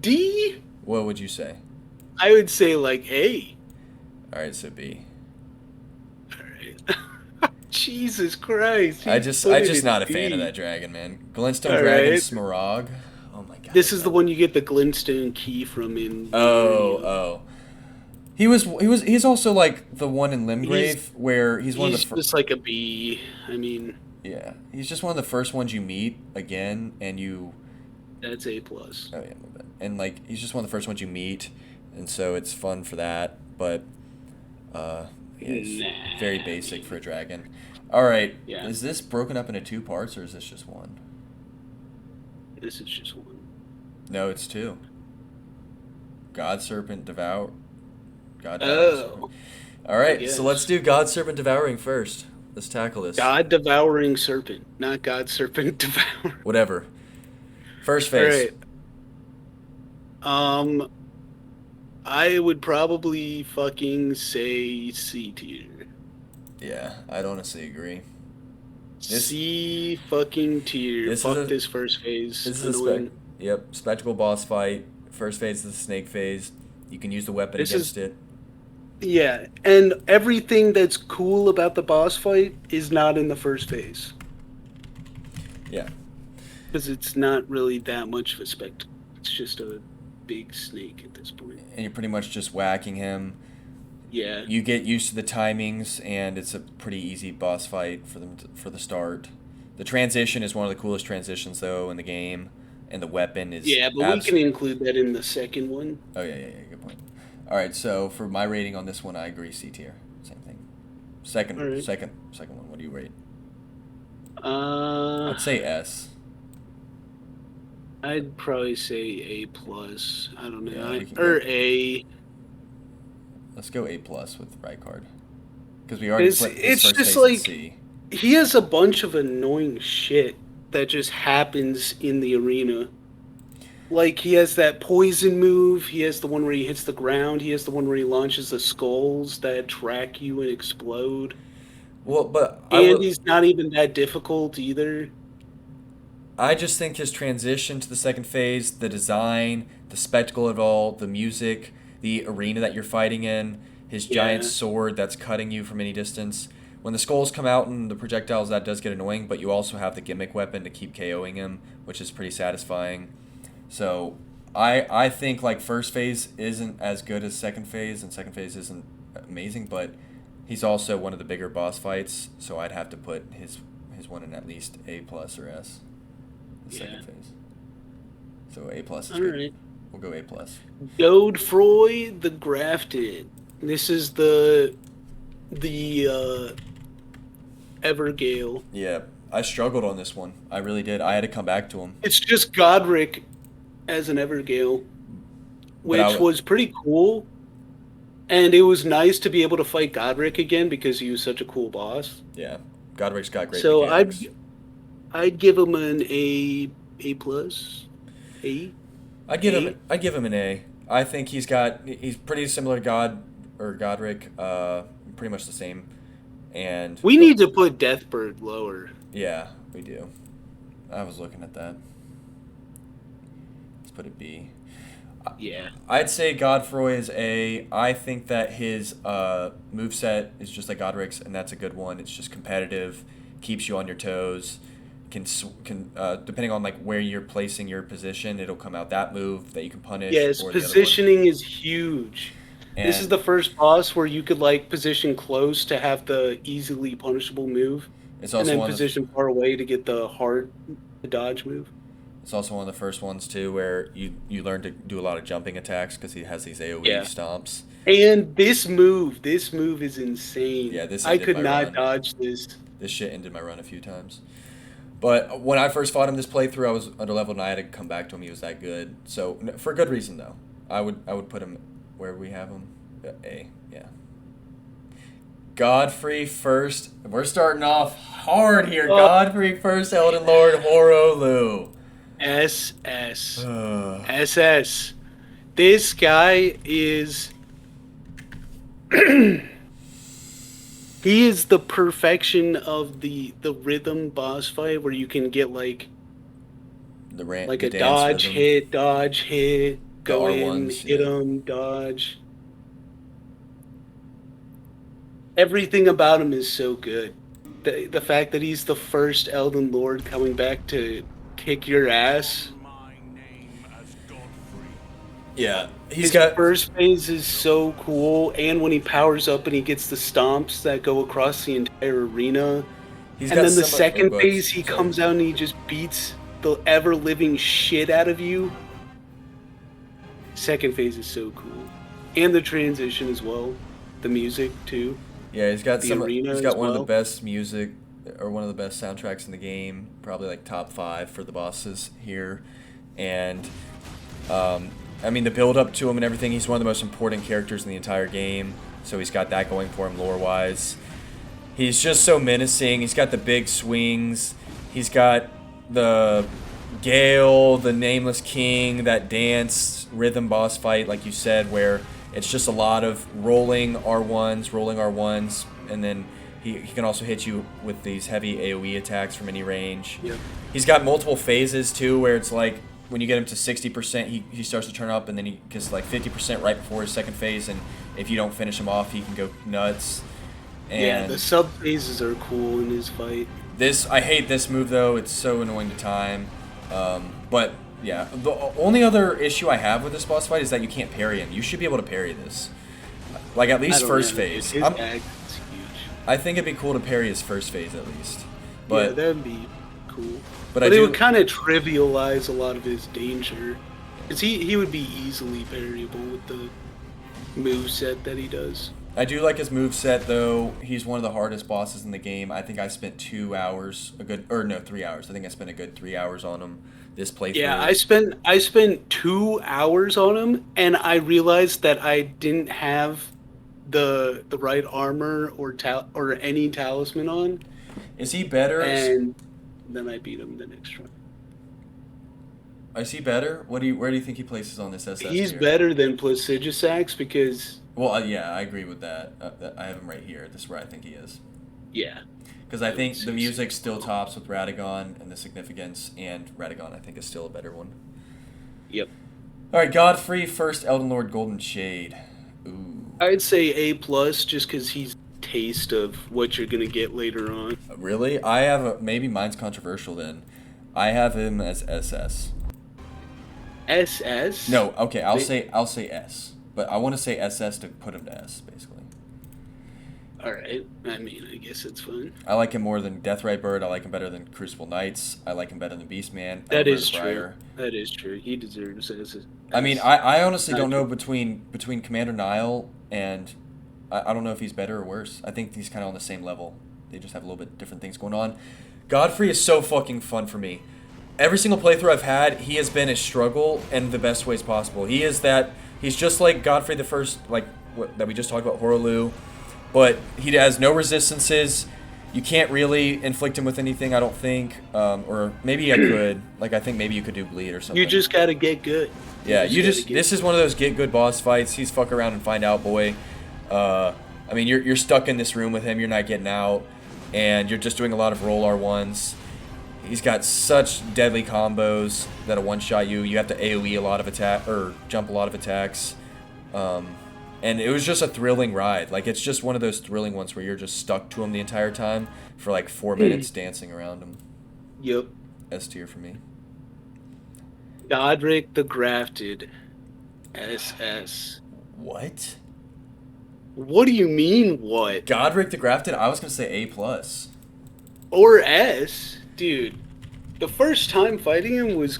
D? What would you say? I would say like A. All right, so B. Alright. Jesus Christ. I just not a fan of that dragon, man. Glintstone Dragon Smaragd. Oh my god. This is the one you get the glintstone key from in. Oh. He's also like the one in Limgrave where he's one of the just like a B. I mean, yeah, he's just one of the first ones you meet again, and you. That's A plus. Oh yeah, and like he's just one of the first ones you meet, and so it's fun for that. But yeah, it's very basic for a dragon. All right, Yeah. Is this broken up into two parts or is this just one? This is just one. No, it's two. God Serpent Devour. Oh. All right, so let's do God Serpent Devouring first. Let's tackle this. God devouring serpent, not God serpent devour. Whatever. First phase. All right. I would probably fucking say C tier. Yeah, I'd honestly agree. C fucking tier. Fuck this first phase. This is spectacle boss fight. First phase is the snake phase. You can use the weapon against it. Yeah, and everything that's cool about the boss fight is not in the first phase. Yeah. Because it's not really that much of a spectacle. It's just a big snake at this point. And you're pretty much just whacking him. Yeah. You get used to the timings, and it's a pretty easy boss fight for the start. The transition is one of the coolest transitions, though, in the game, and the weapon is... Yeah, but we can include that in the second one. Oh, yeah, good point. All right, so for my rating on this one, I agree C tier. Same thing. Second one, what do you rate? I'd say S. I'd probably say A plus. I don't know. Yeah, A. Let's go A plus with Rykard. Because we already put it's first just phase in like C. He has a bunch of annoying shit that just happens in the arena. Like, he has that poison move, he has the one where he hits the ground, he has the one where he launches the skulls that track you and explode. Well, but he's not even that difficult either. I just think his transition to the second phase, the design, the spectacle of it all, the music, the arena that you're fighting in, his giant sword that's cutting you from any distance. When the skulls come out and the projectiles, that does get annoying, but you also have the gimmick weapon to keep KOing him, which is pretty satisfying. So I think like first phase isn't as good as second phase, and second phase isn't amazing, but he's also one of the bigger boss fights, so I'd have to put his one in at least A plus or S. The second phase. So A plus is good. Alright. We'll go A plus. Godefroy the Grafted. This is the Evergale. Yeah, I struggled on this one. I really did. I had to come back to him. It's just Godric as an Evergale, which was pretty cool. And it was nice to be able to fight Godric again because he was such a cool boss. Yeah, Godric's got great so mechanics. I'd give him an A plus. I'd give him an A. I think he's pretty similar to Godric, pretty much the same. And we need to put Deathbird lower. Yeah, we do. I was looking at that. Let's put it B. Yeah. I'd say Godfroy is A. I think that his moveset is just like Godric's, and that's a good one. It's just competitive, keeps you on your toes. Can depending on like where you're placing your position, it'll come out that move that you can punish. Yes, or the other one. positioning is huge. And this is the first boss where you could like position close to have the easily punishable move, it's also and then position far away to get the hard dodge move. It's also one of the first ones too where you learn to do a lot of jumping attacks because he has these AoE stomps. And this move is insane. Yeah, this I could my not run. dodge this. This shit ended my run a few times. But when I first fought him this playthrough, I was under leveled and I had to come back to him. He was that good. So for good reason though, I would put him where we have him. A, yeah. Godfrey first. We're starting off hard here. Godfrey first, Elden Lord Horolu. SS. SS. This guy is... he is the perfection of the rhythm boss fight where you can get like a dodge hit, go in, hit him, dodge. Everything about him is so good. The fact that he's the first Elden Lord coming back to kick your ass. Yeah, his first phase is so cool, and when he powers up and he gets the stomps that go across the entire arena. And then the second phase, he comes out and he just beats the ever-living shit out of you. Second phase is so cool. And the transition as well. The music, too. Yeah, he's got one of the best music, or one of the best soundtracks in the game. Probably like top 5 for the bosses here. And, I mean, the build-up to him and everything, he's one of the most important characters in the entire game. So he's got that going for him lore-wise. He's just so menacing. He's got the big swings. He's got the Gale, the Nameless King, that dance rhythm boss fight, like you said, where it's just a lot of rolling R1s, and then he can also hit you with these heavy AoE attacks from any range. Yep. He's got multiple phases, too, where it's like when you get him to 60%, he starts to turn up, and then he gets like 50% right before his second phase, and if you don't finish him off, he can go nuts. And yeah, the sub-phases are cool in his fight. I hate this move, though. It's so annoying to time. But, yeah. The only other issue I have with this boss fight is that you can't parry him. You should be able to parry this. Like, at least first phase. His bag is huge. I think it'd be cool to parry his first phase, at least. But, yeah, that'd be cool. But it would kind of trivialize a lot of his danger. Because he would be easily parryable with the moveset that he does. I do like his moveset, though. He's one of the hardest bosses in the game. I think I spent 3 hours. I think I spent a good 3 hours on him this playthrough. Yeah, I spent 2 hours on him, and I realized that I didn't have the right armor or any talisman on. Is he better? And then I beat him the next run. Is he better? Where do you think he places on this SS He's tier? better than Placidusax because... Well, yeah, I agree with that. I have him right here. This is where I think he is. Yeah. Because I think the music still tops with Radagon and the significance, and Radagon I think is still a better one. Yep. All right, Godfrey first, Elden Lord Golden Shade. Ooh. I'd say A plus just because he's a taste of what you're gonna get later on. Really? Maybe mine's controversial then. I have him as SS. SS. No, okay, I'll say S, but I want to say SS to put him to S, basically. All right. I mean, I guess it's fine. I like him more than Deathrite Bird. I like him better than Crucible Knights. I like him better than Beastman. That Elder is true. Briar. That is true. He deserves SS. I mean, I honestly don't know between Commander Nile and I don't know if he's better or worse. I think he's kind of on the same level. They just have a little bit different things going on. Godfrey is so fucking fun for me. Every single playthrough I've had, he has been a struggle in the best ways possible. He's just like Godfrey the First, like that we just talked about, Horolu, but he has no resistances. You can't really inflict him with anything, I don't think. Or maybe I could. Like, I think maybe you could do bleed or something. You just gotta get good. Yeah, this is one of those get good boss fights. He's fuck around and find out, boy. I mean, you're stuck in this room with him. You're not getting out, and you're just doing a lot of roll R1s. He's got such deadly combos that'll one-shot you. You have to AoE a lot of attack or jump a lot of attacks. And it was just a thrilling ride. Like, it's just one of those thrilling ones where you're just stuck to him the entire time for like 4 minutes dancing around him. Yep. S tier for me. Godric the Grafted. SS. What? What do you mean, what? Godric the Grafted? I was gonna say A plus. Or S? Dude, the first time fighting him was...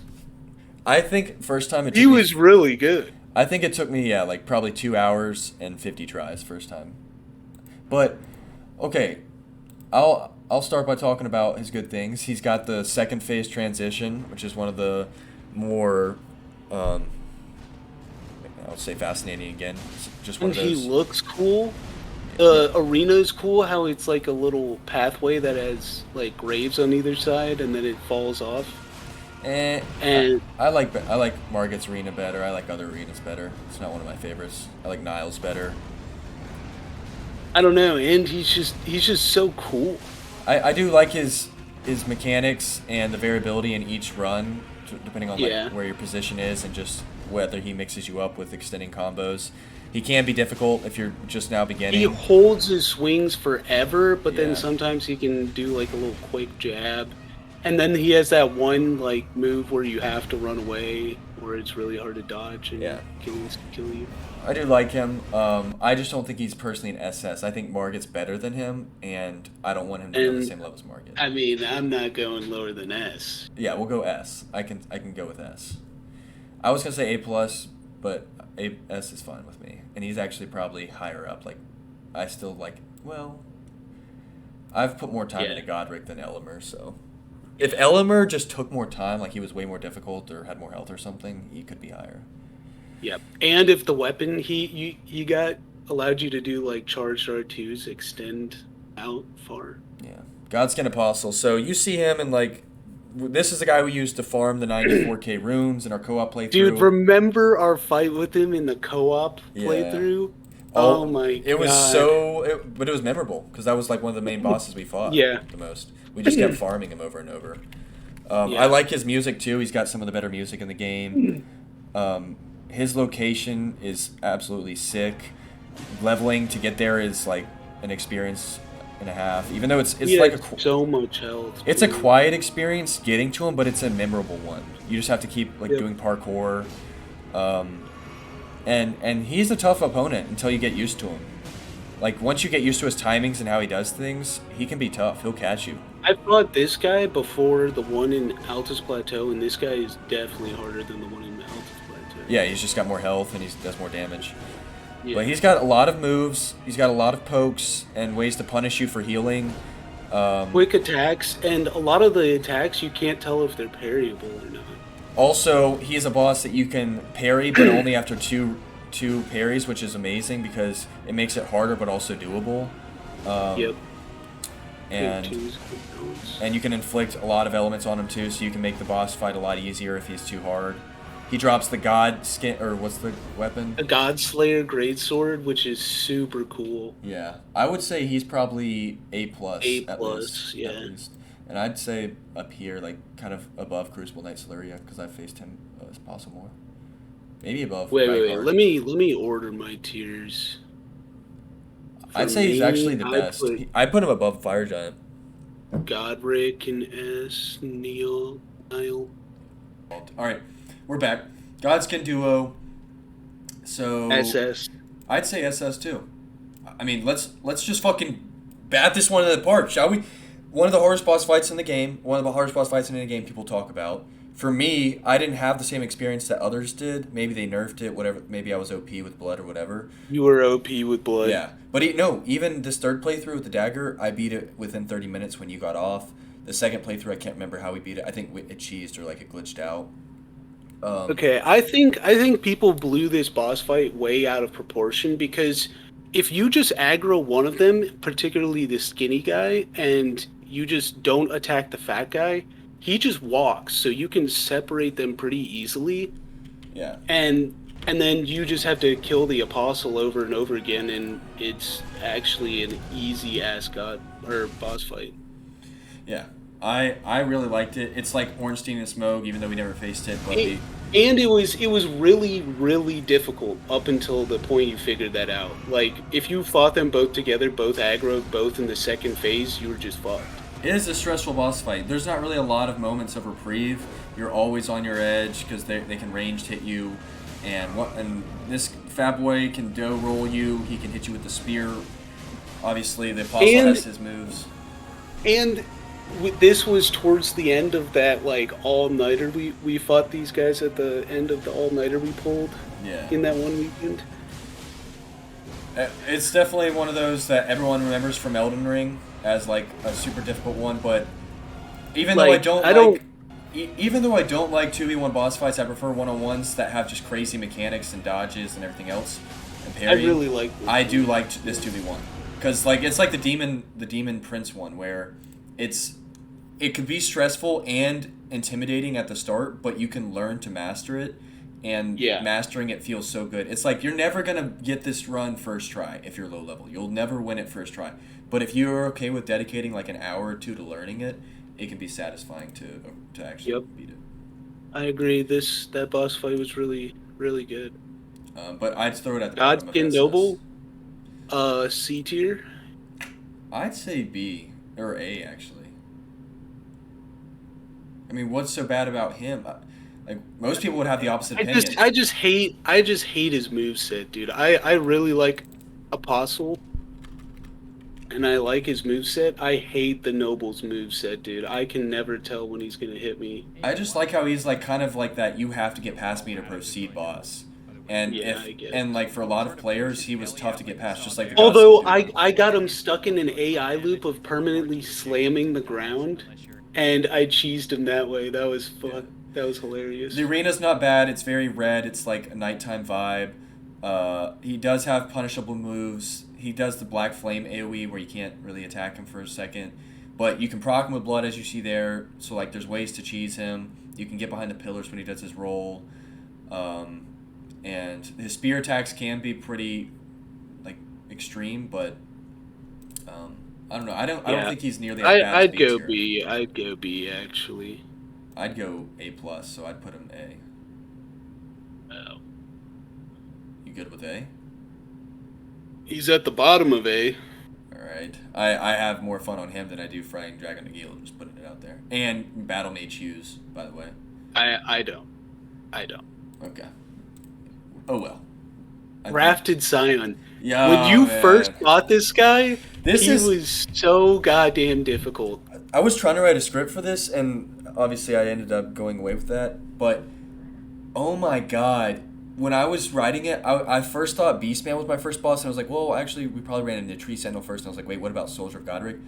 I think first time he was really good. I think it took me, like probably 2 hours and 50 tries first time. But, okay, I'll start by talking about his good things. He's got the second phase transition, which is one of the more, I would say fascinating again. It's just one And of those. he looks cool. Arena's cool, how it's like a little pathway that has like graves on either side and then it falls off. And I like Margit's arena better. I like other arenas better. It's not one of my favorites. I like Nile's better. I don't know, and he's just so cool. I do like his mechanics and the variability in each run, depending on like where your position is and just whether he mixes you up with extending combos. He can be difficult if you're just now beginning. He holds his swings forever, but then sometimes he can do like a little quick jab. And then he has that one like move where you have to run away, where it's really hard to dodge and kill you. I do like him. I just don't think he's personally an SS. I think Margit's better than him, and I don't want him to be on the same level as Margit. I mean, I'm not going lower than S. Yeah, we'll go S. I can go with S. I was gonna say A plus, but S is fine with me, and he's actually probably higher up. Like, I still like. Well, I've put more time into Godric than Elimer, so. If Elimer just took more time, like he was way more difficult or had more health or something, he could be higher. Yep. And if the weapon he got allowed you to do like charged R2s extend out far. Yeah. Godskin Apostle. So you see him and like this is the guy we used to farm the 94k runes in our co-op playthrough. Dude, remember our fight with him in the co-op playthrough? Oh my god. It was but it was memorable because that was like one of the main bosses we fought the most. We just kept farming him over and over. I like his music too. He's got some of the better music in the game. His location is absolutely sick. Leveling to get there is like an experience and a half. Even though it's like so much health. It's a quiet experience getting to him, but it's a memorable one. You just have to keep like doing parkour. And he's a tough opponent until you get used to him. Like, once you get used to his timings and how he does things, he can be tough. He'll catch you. I fought this guy before the one in Altus Plateau, and this guy is definitely harder than the one in Altus Plateau. Yeah, he's just got more health and he does more damage. Yeah. But he's got a lot of moves, he's got a lot of pokes, and ways to punish you for healing. Quick attacks, and a lot of the attacks you can't tell if they're parryable or not. Also, he's a boss that you can parry, but only after two parries, which is amazing because it makes it harder but also doable. And you can inflict a lot of elements on him too, so you can make the boss fight a lot easier if he's too hard. He drops the God skin, or what's the weapon? A God Slayer Greatsword, which is super cool. Yeah, I would say he's probably A plus. A plus, yeah. At least. And I'd say up here, like kind of above Crucible Knight Celeria, because I've faced him as possible. Maybe above. Wait. Let me order my tiers. I'd say he's actually the best. I put him above Fire Giant. Godric and S, Nile. All right, we're back. Godskin duo. So SS. I'd say SS too. I mean, let's just fucking bat this one in the park, shall we? One of the hardest boss fights in the game. One of the hardest boss fights in the game people talk about. For me, I didn't have the same experience that others did. Maybe they nerfed it, whatever. Maybe I was OP with blood or whatever. You were OP with blood. Yeah, but no, even this third playthrough with the dagger, I beat it within 30 minutes when you got off. The second playthrough, I can't remember how we beat it. I think it cheesed or like it glitched out. Okay, I think people blew this boss fight way out of proportion because if you just aggro one of them, particularly the skinny guy, and you just don't attack the fat guy, he just walks, so you can separate them pretty easily. Yeah. And then you just have to kill the apostle over and over again, and it's actually an easy ass god or boss fight. Yeah. I really liked it. It's like Ornstein and Smoke, even though we never faced it. But And it was really, really difficult up until the point you figured that out. Like, if you fought them both together, both aggroed, both in the second phase, you were just fucked. it is a stressful boss fight. There's not really a lot of moments of reprieve. You're always on your edge because they can ranged hit you. And this fat boy can dough roll you. He can hit you with the spear. Obviously, the apostle has his moves. And this was towards the end of that, like, all-nighter we fought these guys at the end of the all-nighter we pulled in that one weekend. It's definitely one of those that everyone remembers from Elden Ring as like a super difficult one, but even though I don't like 2v1 boss fights, I prefer one-on-ones that have just crazy mechanics and dodges and everything else. And parry. I really like this. I do like this 2v1 because like it's like the demon prince one where it could be stressful and intimidating at the start, but you can learn to master it. And mastering it feels so good. It's like you're never going to get this run first try if you're low level. You'll never win it first try. But if you're okay with dedicating like an hour or two to learning it, it can be satisfying to actually beat it. I agree. That boss fight was really, really good. But I'd throw it at the bottom of Godskin SS. Noble, C tier. I'd say B or A actually. I mean, what's so bad about him? Like most people would have the opposite opinion. I just hate his moveset, dude. I really like Apostle, and I like his moveset. I hate the Noble's moveset, dude. I can never tell when he's gonna hit me. I just like how he's like kind of like that. You have to get past me to proceed, boss. And like for a lot of players, he was tough to get past, just like the Although I got him stuck in an AI loop of permanently slamming the ground, and I cheesed him that way. That was fun. Yeah. That was hilarious. The arena's not bad. It's very red. It's like a nighttime vibe. He does have punishable moves. He does the Black Flame AoE where you can't really attack him for a second. But you can proc him with blood as you see there. So like there's ways to cheese him. You can get behind the pillars when he does his roll. And his spear attacks can be pretty like extreme, but I don't know. I don't think he's nearly as bad as I'd go tier. B. I'd go B actually. I'd go A+, so I'd put him A. Oh. You good with A? He's at the bottom of A. Alright. I have more fun on him than I do frying Dragon Nagila, just putting it out there. And Battle Mage Hughes, by the way. I don't. Okay. Oh well. Rafted Scion. Yeah. When you first fought this guy, he was so goddamn difficult. I was trying to write a script for this, and obviously I ended up going away with that. But, oh my god. When I was writing it, I first thought Beastman was my first boss, and I was like, well, actually, we probably ran into Tree Sentinel first, and I was like, wait, what about Soldier of Godric?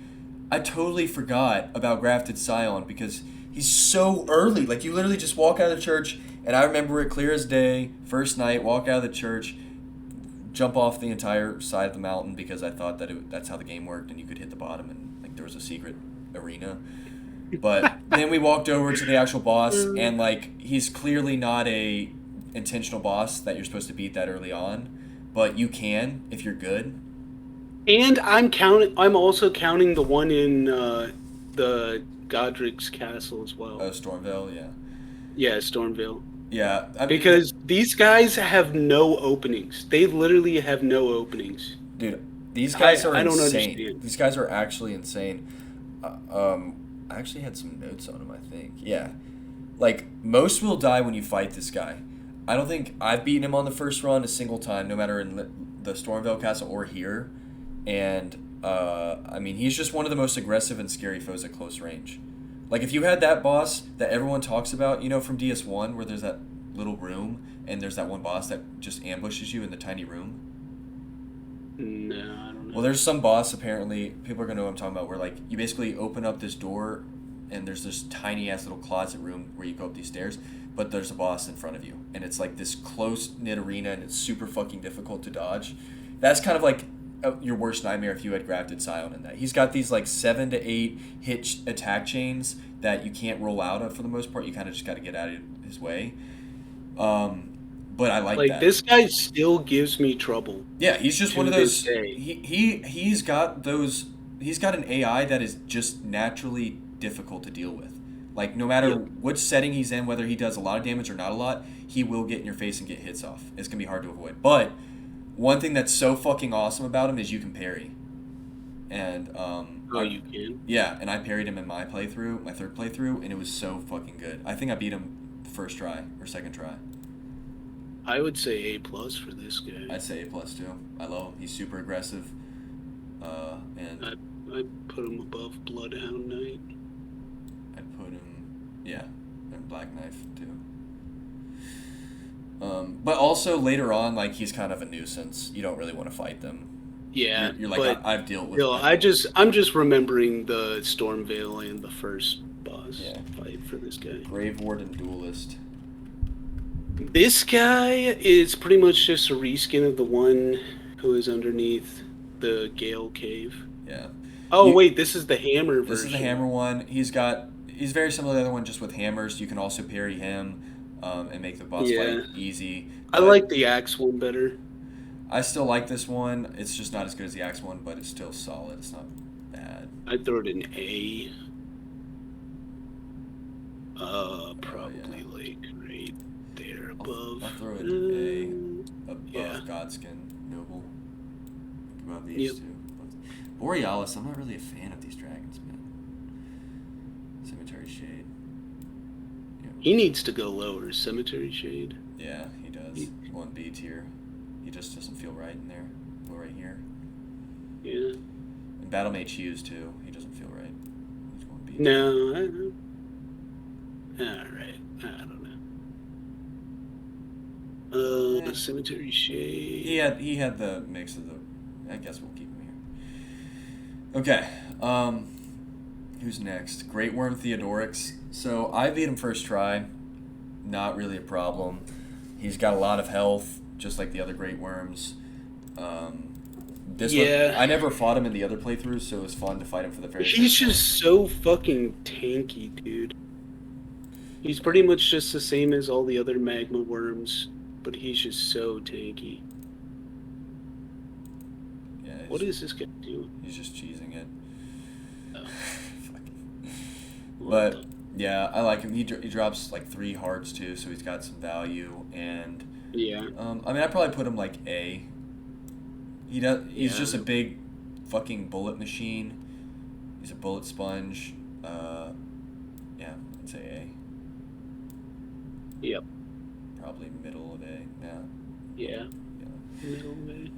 I totally forgot about Grafted Scion, because he's so early. Like, you literally just walk out of the church, and I remember it clear as day, first night, walk out of the church, jump off the entire side of the mountain, because I thought that that's how the game worked, and you could hit the bottom, and like there was a secret arena. But then we walked over to the actual boss, and like he's clearly not a intentional boss that you're supposed to beat that early on, but you can if you're good. And I'm also counting the one in the Godric's castle as well. Oh, Stormvale, yeah. Yeah, Stormvale. Yeah, I mean, because these guys have no openings. They literally have no openings. Dude, these guys are insane. I don't understand. These guys are actually insane. I actually had some notes on them, I think. Yeah. Like, most will die when you fight this guy. I don't think I've beaten him on the first run a single time, no matter in the Stormvale Castle or here. And I mean, he's just one of the most aggressive and scary foes at close range. Like if you had that boss that everyone talks about, you know, from DS1, where there's that little room and there's that one boss that just ambushes you in the tiny room. No, I don't know. Well, there's some boss apparently. People are gonna know what I'm talking about. Where like you basically open up this door, and there's this tiny ass little closet room where you go up these stairs, but there's a boss in front of you, and it's like this close knit arena, and it's super fucking difficult to dodge. That's kind of like your worst nightmare if you had grafted Scion in that. He's got these like 7 to 8 hit attack chains that you can't roll out of for the most part. You kind of just got to get out of his way. But I like that. This guy still gives me trouble. Yeah, he's just one of those. this day. He's got those. He's got an AI that is just naturally difficult to deal with. Like no matter what setting he's in, whether he does a lot of damage or not a lot, he will get in your face and get hits off. It's gonna be hard to avoid. But one thing that's so fucking awesome about him is you can parry. And you can? Yeah, and I parried him in my playthrough, my third playthrough, and it was so fucking good. I think I beat him first try or second try. I would say A+ for this guy. I'd say A+ too. I love him. He's super aggressive. And I'd put him above Bloodhound Knight. I'd put him, yeah, and Black Knife too. But also later on, like he's kind of a nuisance. You don't really want to fight them. Yeah, you're like I've dealt with. I'm just remembering the Stormvale and the first boss fight for this guy. Grave Warden Duelist. This guy is pretty much just a reskin of the one who is underneath the Gale Cave. Yeah. Oh wait, this is the hammer version. This is the hammer one. He's very similar to the other one, just with hammers. You can also parry him and make the boss fight easy. I like the axe one better. I still like this one. It's just not as good as the axe one, but it's still solid. It's not bad. I'd throw it in A. Probably like right there above. I'll throw it in A, above Godskin Noble. Above these two. Borealis, I'm not really a fan of these dragons, man. Cemetery Shade. Yeah. He needs to go lower. Cemetery Shade. Yeah, he does. 1B tier. He just doesn't feel right in there. Go right here. Yeah. And Battle Mage Hughes too. He doesn't feel right. He's 1B. No, I don't know. Alright. I don't know. Cemetery Shade. He had the mix of the. I guess we'll keep him here. Okay. Who's next? Great Worm Theodorix. So I beat him first try. Not really a problem. He's got a lot of health, just like the other Great Worms. This one, I never fought him in the other playthroughs, so it was fun to fight him for the very first time. He's just so fucking tanky, dude. He's pretty much just the same as all the other magma worms, but he's just so tanky. Yeah, what is this guy doing? He's just cheesing it. Oh. But yeah, I like him. He drops like 3 hearts too, so he's got some value. And yeah, I mean, I'd probably put him like A. He's just a big fucking bullet machine. He's a bullet sponge. Yeah, I'd say A. Yep. Probably middle of A. Yeah. Middle of A.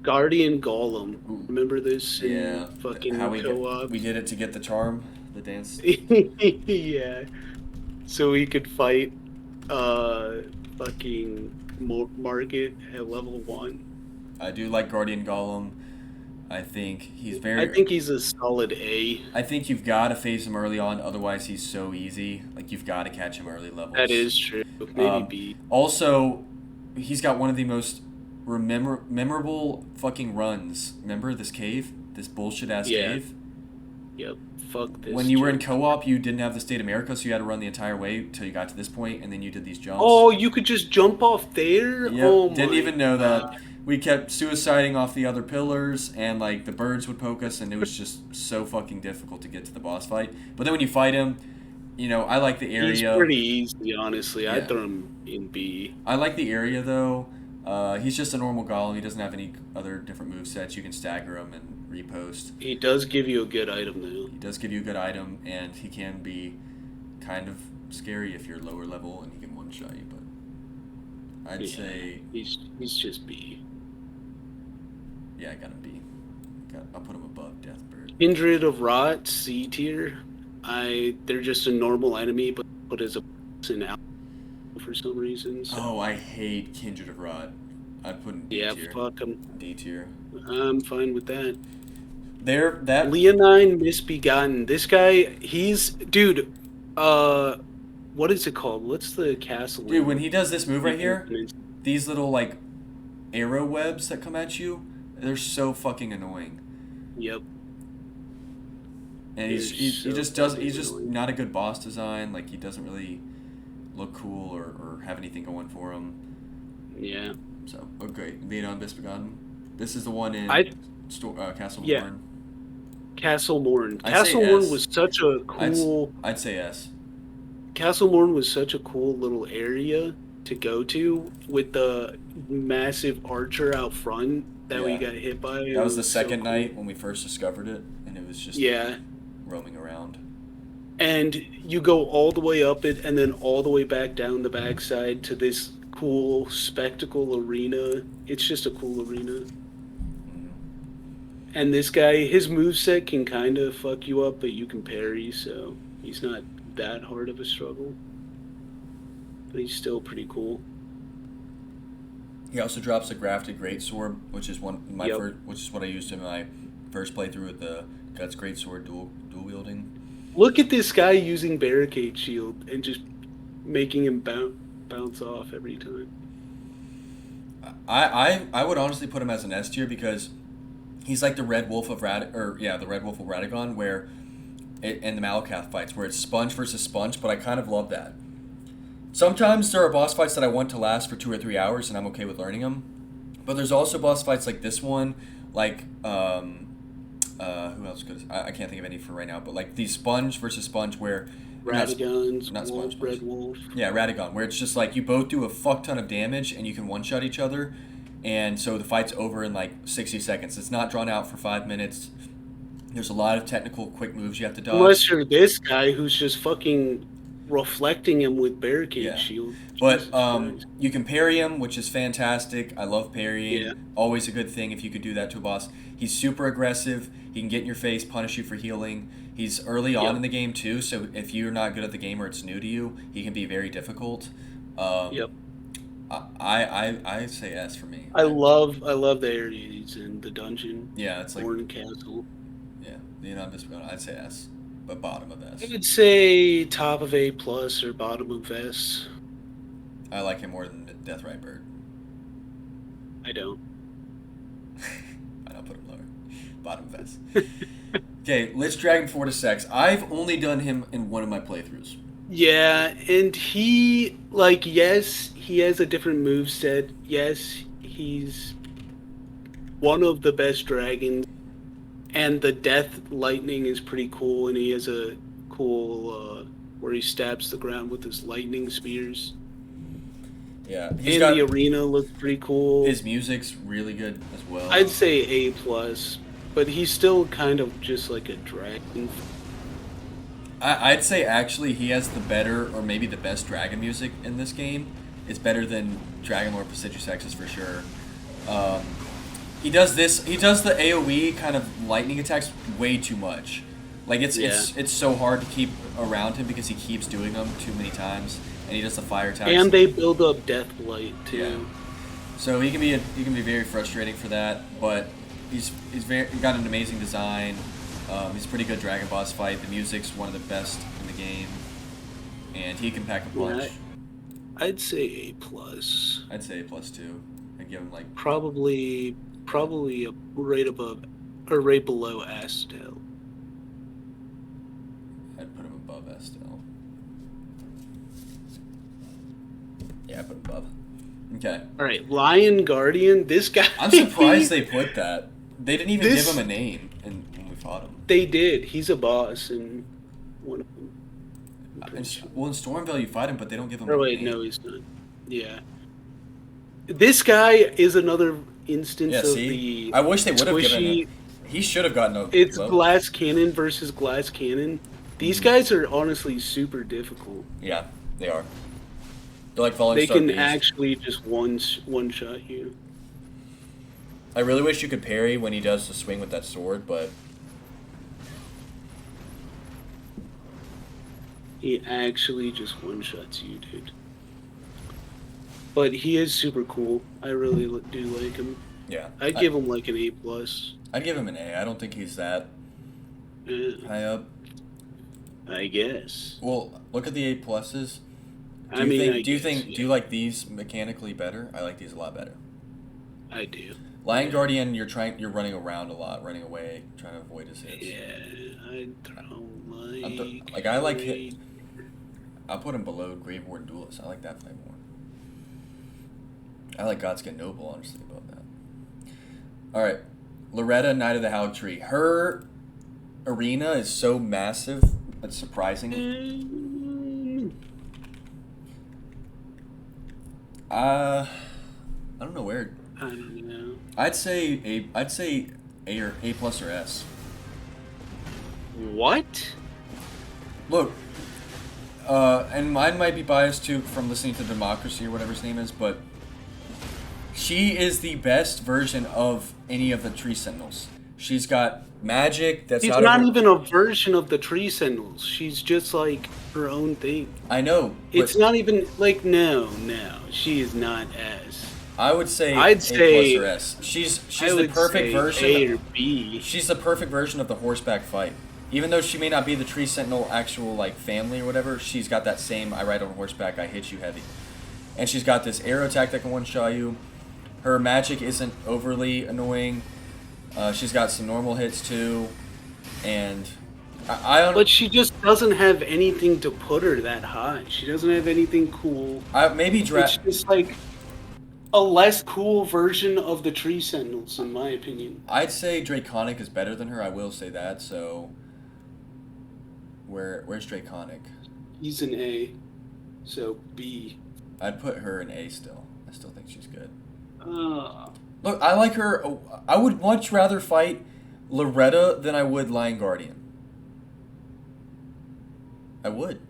Guardian Golem. Remember this? Fucking how co-op. We did it to get the charm, the dance. Yeah. So we could fight fucking Market at level 1. I do like Guardian Golem. I think he's a solid A. I think you've got to phase him early on, otherwise he's so easy. Like you've got to catch him early levels. That is true. Maybe B. Also, he's got one of the most memorable fucking runs. Remember this cave? This bullshit ass cave? Yep. Fuck this. When you were in co-op, you didn't have the State America, so you had to run the entire way till you got to this point, and then you did these jumps. Oh, you could just jump off there? Yep. Oh, didn't even know God. that. We kept suiciding off the other pillars, and like the birds would poke us, and it was just so fucking difficult to get to the boss fight. But then when you fight him, you know, I like the area. He's pretty easy, honestly. Yeah. I'd throw him in B. I like the area though. He's just a normal golem. He doesn't have any other different movesets. You can stagger him and repost. He does give you a good item though. He does give you a good item, and he can be kind of scary if you're lower level and he can one-shot you. But I'd say he's just B. yeah, I got him B. I'll put him above Deathbird. Kindred of Rot, C tier. They're just a normal enemy, but put as a in out for some reason. So. Oh, I hate Kindred of Rot. I'd put in D tier. Fuck them. D tier. I'm fine with that. That Leonine Misbegotten. This guy, dude. What is it called? What's the castle? Dude, when he does this move right here, these little like arrow webs that come at you, they're so fucking annoying. Yep. And he just doesn't. He's just not a good boss design. Like he doesn't really look cool or have anything going for him. Yeah. So okay, Leonine Misbegotten. This is the one in Castle yeah. Morn. Castle Morn. Castle Morn was such a cool. I'd say S. Castle Morn was such a cool little area to go to with the massive archer out front that we got hit by. That was the second night when we first discovered it, and it was just roaming around. And you go all the way up it and then all the way back down the backside to this cool spectacle arena. It's just a cool arena. And this guy, his moveset can kind of fuck you up, but you can parry, so he's not that hard of a struggle. But he's still pretty cool. He also drops a grafted greatsword, which is which is what I used in my first playthrough with the Guts greatsword dual wielding. Look at this guy using barricade shield and just making him bounce off every time. I would honestly put him as an S tier because he's like the Red Wolf of the Red Wolf of Radagon, where in the Malakath fights, where it's sponge versus sponge. But I kind of love that. Sometimes there are boss fights that I want to last for 2 or 3 hours, and I'm okay with learning them. But there's also boss fights like this one, like who else could I can't think of any for right now. But like these sponge versus sponge, where Radagon's not sponge, Red Wolf. Yeah, Radagon, where it's just like you both do a fuck ton of damage and you can one shot each other. And so the fight's over in like 60 seconds. It's not drawn out for 5 minutes. There's a lot of technical quick moves you have to dodge. Unless you're this guy who's just fucking reflecting him with barricade shield. But you can parry him, which is fantastic. I love parrying. Yeah. Always a good thing if you could do that to a boss. He's super aggressive. He can get in your face, punish you for healing. He's early on in the game too, so if you're not good at the game or it's new to you, he can be very difficult. I say S for me. I love the area he's in, the dungeon. Yeah, it's like Morn Castle. Yeah, I'd say S, but bottom of S. I would say top of A plus or bottom of S. I like him more than Deathrite Bird. I don't. I'll put him lower. Bottom of S. Okay, Lich Dragon Fortisex. I've only done him in one of my playthroughs. Yeah, and he, like, yes, he has a different moveset. Yes, he's one of the best dragons. And the Death Lightning is pretty cool, and he has a cool, where he stabs the ground with his lightning spears. Yeah. The arena looks pretty cool. His music's really good as well. I'd say A+, but he's still kind of just like a dragon. I'd say actually he has the better, or maybe the best dragon music in this game. It's better than Dragon Lord Prestigious for sure. He does the AoE kind of lightning attacks way too much. Like it's so hard to keep around him because he keeps doing them too many times, and he does the fire attacks. And they build up Death Blight too. Yeah. So he can be very frustrating for that, but he's got an amazing design. He's a pretty good dragon boss fight. The music's one of the best in the game, and he can pack a punch. Yeah, I'd say A+. I'd say A+ too. I'd give him like probably a right above or right below Astel. I'd put him above Astel. Yeah, I'd put him above. Okay. All right, Lion Guardian. This guy. I'm surprised they put that. They didn't even give him a name when we fought him. They did. He's a boss in one of them. In Stormvale you fight him, but they don't give him. Oh wait, no, he's not. Yeah. This guy is another instance of the. I wish they would have given him. He should have gotten a. It's Glass Cannon versus Glass Cannon. These guys are honestly super difficult. Yeah, they are. They're like falling They star can bees. actually just one shot you. I really wish you could parry when he does the swing with that sword, but He actually just one shots you, dude. But he is super cool. I really do like him. yeah. I'd give him like an A+. I'd give him an A. I don't think he's that high up. I guess. Well, look at the A pluses. Do you like these mechanically better? I like these a lot better. I do. Lion Guardian, you're running around a lot, running away, trying to avoid his hits. Yeah, I don't like. I like hit. I'll put him below Grave Warden Duelist. I like that fight more. I like Godskin Noble, honestly, above that. All right, Loretta, Knight of the Howled Tree. Her arena is so massive. It's surprising. I don't know where. I don't know. I'd say A or A plus or S. What? Look, and mine might be biased too from listening to Democracy or whatever his name is, but she is the best version of any of the Tree Sentinels. She's got magic that's She's not even a version of the Tree Sentinels. She's just like her own thing. I know. It's not even like no, she is not as. I would say I'd A say plus or S. She's the perfect version. A or B. She's the perfect version of the horseback fight. Even though she may not be the Tree Sentinel actual like family or whatever, she's got that same I ride on horseback, I hit you heavy. And she's got this arrow attack that can one-shot you. Her magic isn't overly annoying. She's got some normal hits too. And I don't. But she just doesn't have anything to put her that high. She doesn't have anything cool. It's just like a less cool version of the Tree Sentinels, in my opinion. I'd say Draconic is better than her. I will say that. So, where's Draconic? He's an A, so B. I'd put her in A still. I still think she's good. Uh, Look, I like her. I would much rather fight Loretta than I would Lion Guardian. I would.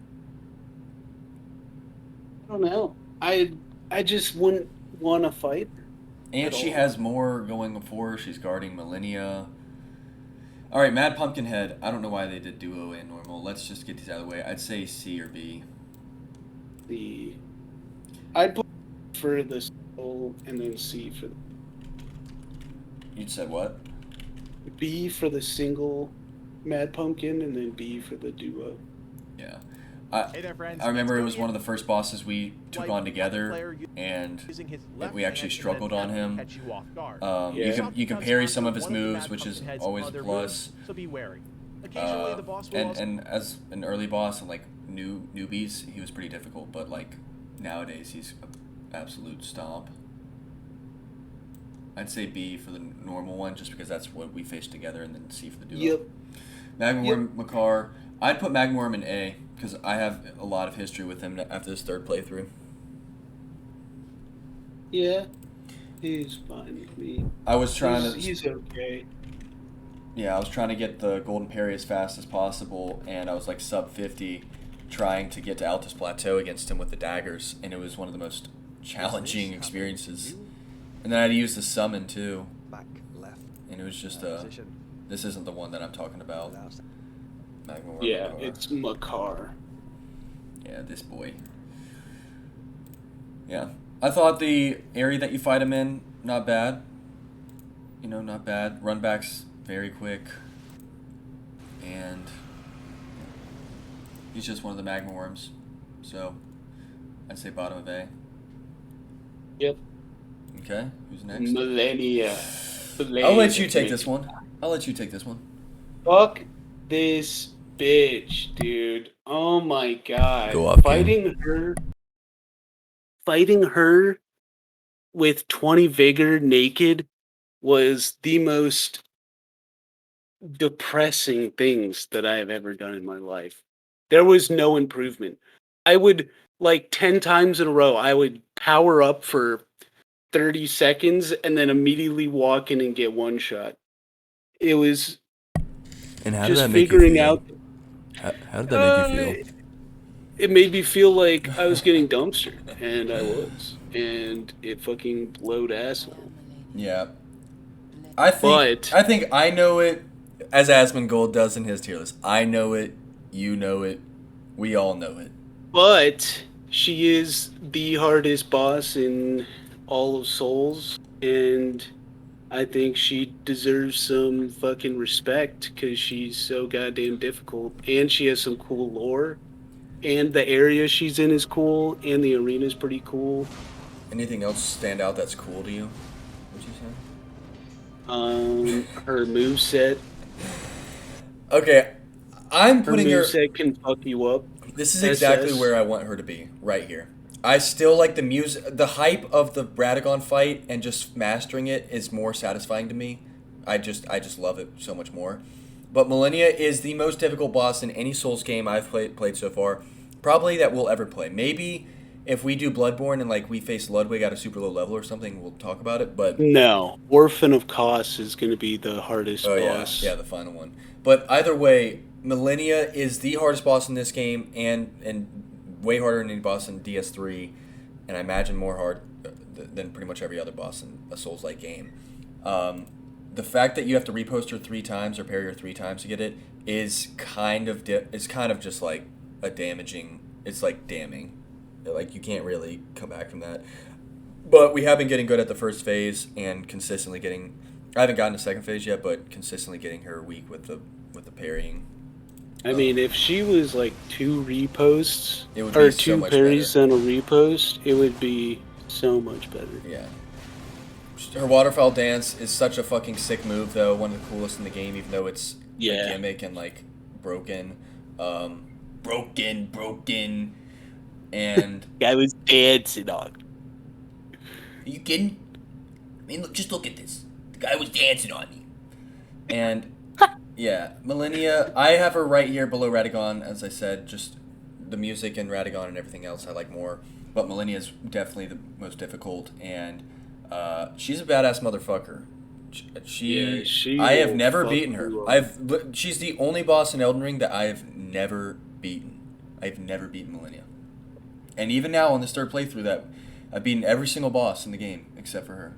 I don't know. I just wouldn't want to fight her. And she has more going for her. She's guarding Millennia. All right, Mad Pumpkinhead. I don't know why they did duo and normal. Let's just get these out of the way. I'd say C or B. I'd put for the soul and then C for You'd said what? B for the single Mad Pumpkin and then B for the duo. Yeah. Hey there, friends. I remember it was one of the first bosses we took on together, and we actually struggled on him. You can parry some of his moves, which is always a plus. So be wary. Occasionally, the boss will and as an early boss and like newbies, he was pretty difficult. But like nowadays, he's an absolute stomp. I'd say B for the normal one, just because that's what we faced together, and then C for the duo. Yep. Magmorm, Makar. I'd put Magmorm in A, because I have a lot of history with him after this third playthrough. Yeah, he's fine with me. I was trying He's okay. Yeah, I was trying to get the Golden Parry as fast as possible, and I was like sub 50 trying to get to Altus Plateau against him with the daggers, and it was one of the most challenging experiences. And then I had to use the summon too. Back left. And it was just this isn't the one that I'm talking about. Magmorm, Yeah, Makar. it's Makar. Yeah, this boy. Yeah. I thought the area that you fight him in, not bad. You know, not bad. Run back's very quick. And he's just one of the Magmorms. So, I'd say bottom of A. Yep. Okay, who's next? Millennia. I'll let you take this one. Fuck this bitch, dude. Oh my god. Go off, Fighting her with 20 vigor naked was the most depressing things that I have ever done in my life. There was no improvement. I would, like 10 times in a row, I would power up for 30 seconds and then immediately walk in and get one shot. It was and how just did that make figuring you feel? out. How did that make you feel? it made me feel like I was getting dumpstered, and I was, and it fucking blowed asshole. Yeah. But I think I know it as Asmongold does in his tier list. I know it, you know it, we all know it. But she is the hardest boss in all of Souls, and I think she deserves some fucking respect because she's so goddamn difficult, and she has some cool lore, and the area she's in is cool, and the arena is pretty cool. Anything else stand out that's cool to you? Would you say? Her moveset. Okay, I'm Her putting her. moveset can fuck you up. This is exactly SS. where I want her to be, right here. I still like the music, the hype of the Radagon fight, and just mastering it is more satisfying to me. I just love it so much more. But Millennia is the most difficult boss in any Souls game I've played so far, probably that we'll ever play. Maybe if we do Bloodborne and like we face Ludwig at a super low level or something, we'll talk about it. But No, Orphan of Kos is going to be the hardest oh boss. yeah, the final one. But either way, Millennia is the hardest boss in this game, and way harder than any boss in DS3, and I imagine more hard than pretty much every other boss in a Souls-like game. The fact that you have to repost her 3 times or parry her 3 times to get it is kind of just like a damaging. It's like damning. Like you can't really come back from that. But we have been getting good at the first phase and consistently getting. I haven't gotten to second phase yet, but consistently getting her weak with the parrying. I mean, if she was like 2 reposts It would be or so 2 much parries and a repost, it would be so much better. Yeah. Her waterfowl dance is such a fucking sick move, though. One of the coolest in the game, even though it's a gimmick and like broken, and I was dancing on. are you kidding? I mean, just look at this. The guy was dancing on me. And yeah, Millennia, I have her right here below Radagon, as I said. Just the music and Radagon and everything else I like more. But Millennia is definitely the most difficult, and she's a badass motherfucker. She I have will never fuck beaten her. you up. She's the only boss in Elden Ring that I have never beaten. I've never beaten Millennia. And even now on this third playthrough, that I've beaten every single boss in the game except for her.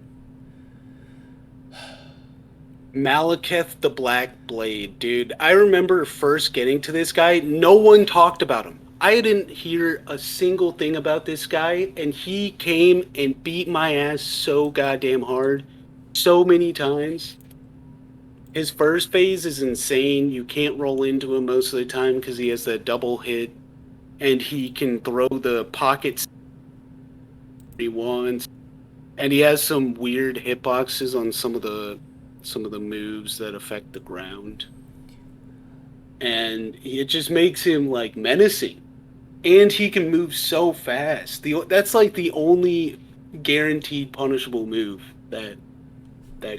Malekith the Black Blade, dude. I remember first getting to this guy, no one talked about him. I didn't hear a single thing about this guy, and he came and beat my ass so goddamn hard, so many times. His first phase is insane. You can't roll into him most of the time because he has that double hit, and he can throw the pockets he wants. And he has some weird hitboxes on some of the moves that affect the ground. And it just makes him like menacing. And he can move so fast. That's like the only guaranteed punishable move, that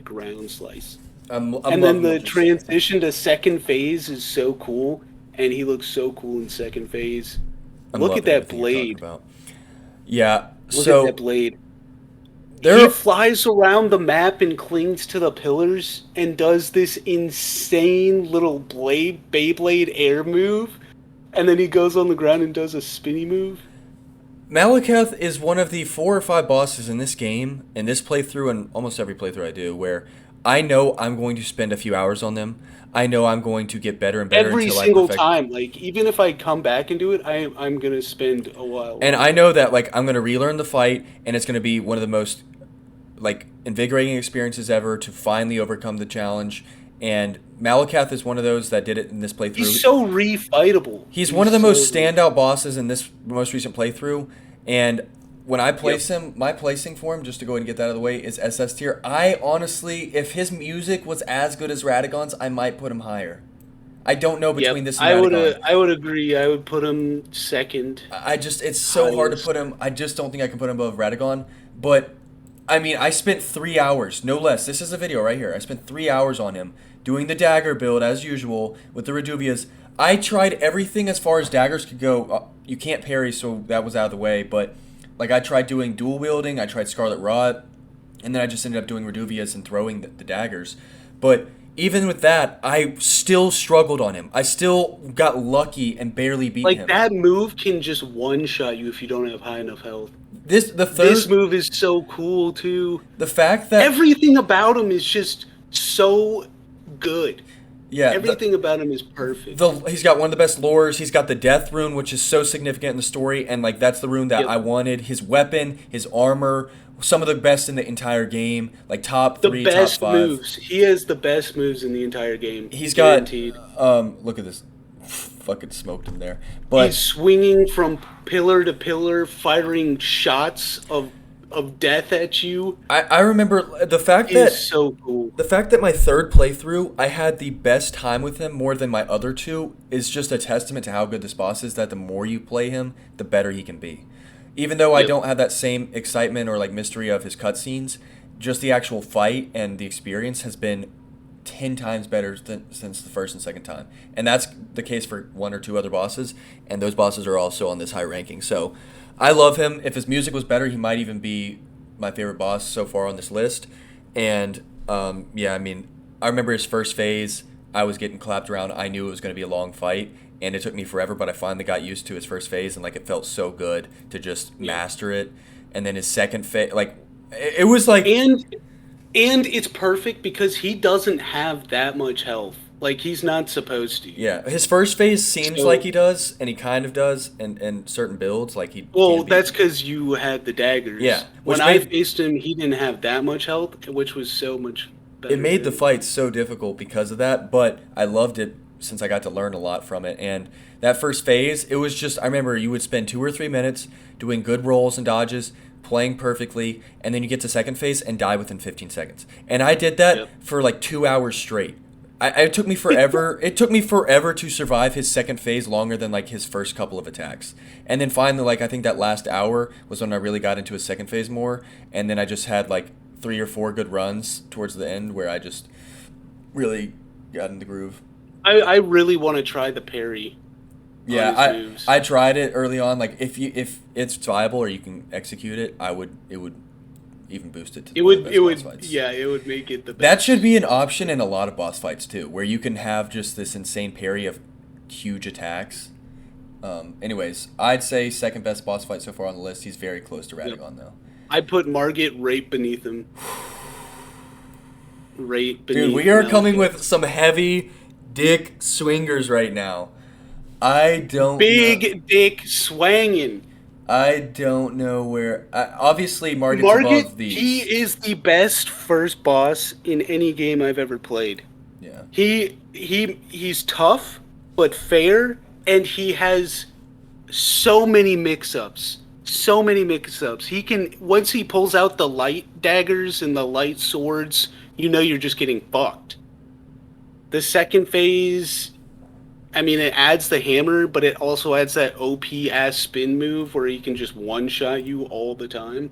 ground slice. I'm And then loving the what you're saying. transition to second phase is so cool, and he looks so cool in second phase. I'm Look loving at that everything you're talking blade. about. Yeah, Look so at that blade. there He are- flies around the map and clings to the pillars and does this insane little Beyblade air move, and then he goes on the ground and does a spinny move. Malekith is one of the 4 or 5 bosses in this game, in this playthrough, and almost every playthrough I do, where I know I'm going to spend a few hours on them. I know I'm going to get better and better Every until single I perfect. time, like even if I come back and do it, I'm gonna spend a while. And I know that like I'm going to relearn the fight, and it's going to be one of the most like invigorating experiences ever to finally overcome the challenge. And Malekith is one of those that did it in this playthrough. He's so refightable. He's one of the most standout bosses in this most recent playthrough, and when I place him, my placing for him, just to go ahead and get that out of the way, is SS tier. I honestly, if his music was as good as Radagon's, I might put him higher. I don't know between this and Radagon. I would agree. I would put him second. It's so hard to put him. I just don't think I can put him above Radagon. But I mean, I spent 3 hours, no less. This is a video right here. I spent 3 hours on him doing the dagger build as usual with the Reduvias. I tried everything as far as daggers could go. You can't parry, so that was out of the way. But like I tried doing dual wielding, I tried Scarlet Rot, and then I just ended up doing Reduvias and throwing the daggers. But even with that, I still struggled on him. I still got lucky and barely beat Like him. that move can just one-shot you if you don't have high enough health. This This move is so cool too. the fact that Everything about him is just so good. yeah, Everything about him is perfect. he's got one of the best lores. He's got the death rune, which is so significant in the story, and like that's the rune that Yep. I wanted. His weapon, his armor, some of the best in the entire game, like top The 3, best top 5. moves. He has the best moves in the entire game. He's got guaranteed. look at this, fucking smoked him there. But He's swinging from pillar to pillar, firing shots of death at you. I remember the fact Is that so cool. the fact that my third playthrough, I had the best time with him more than my other two is just a testament to how good this boss is, that the more you play him, the better he can be. Even though I Yep. don't have that same excitement or like mystery of his cutscenes, just the actual fight and the experience has been 10 times better since the first and second time. And that's the case for one or two other bosses, and those bosses are also on this high ranking. So I love him. If his music was better, he might even be my favorite boss so far on this list. And yeah, I mean, I remember his first phase, I was getting clapped around. I knew it was going to be a long fight, and it took me forever, but I finally got used to his first phase, and like it felt so good to just master it. And then his second phase, like it was like And it's perfect because he doesn't have that much health. Like he's not supposed to. yeah, his first phase seems So- like he does, and he kind of does, and certain builds like he. Well, can be- that's because you had the daggers. Yeah, which When I made- faced him, he didn't have that much health, which was so much better. it made the than- fight so difficult because of that, but I loved it since I got to learn a lot from it. And that first phase, it was just, I remember you would spend 2 or 3 minutes doing good rolls and dodges, playing perfectly, and then you get to second phase and die within 15 seconds. And I did that Yep. for like 2 hours straight. It took me forever. It took me forever to survive his second phase, longer than like his first couple of attacks. And then finally, like I think that last hour was when I really got into his second phase more. And then I just had like 3 or 4 good runs towards the end where I just really got in the groove. I really want to try the parry. Yeah, on his moves. I tried it early on. Like if it's viable or you can execute it, it would even boost it to It one of would. the It best boss would. fights. Yeah, it would make it the best. That should be an option in a lot of boss fights too, where you can have just this insane parry of huge attacks. Anyways, I'd say second best boss fight so far on the list. He's very close to Radagon though. I put Margit right beneath him. Right beneath. Dude, we are Malekith. coming with some heavy dick swingers right now. I don't know. Big dick swanging. I don't know where. Obviously, Margit's above Margit, these. he is the best first boss in any game I've ever played. Yeah. He's tough but fair, and he has so many mix-ups. So many mix-ups. He can, once he pulls out the light daggers and the light swords, you know you're just getting fucked. The second phase, I mean, it adds the hammer, but it also adds that OP ass spin move where he can just one-shot you all the time.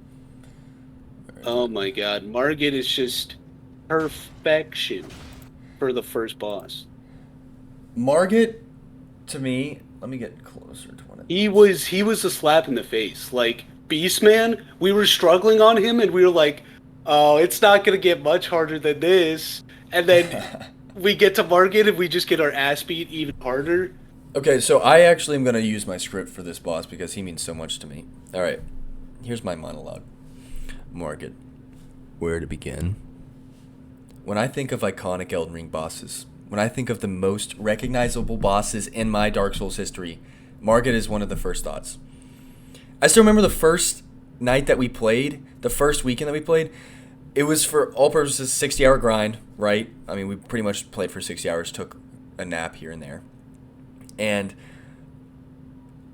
Oh my god, Margit is just perfection for the first boss. Margit, to me, let me get closer to one of He was a slap in the face. Like Beastman, we were struggling on him and we were like, "Oh, it's not going to get much harder than this." And then we get to Margit and we just get our ass beat even harder. Okay, so I actually am going to use my script for this boss because he means so much to me. All right, here's my monologue. Margit, where to begin? When I think of iconic Elden Ring bosses, when I think of the most recognizable bosses in my Dark Souls history, Margit is one of the first thoughts. I still remember the first night that we played, the first weekend that we played. It was for all purposes 60-hour grind, right? I mean, we pretty much played for 60 hours, took a nap here and there. And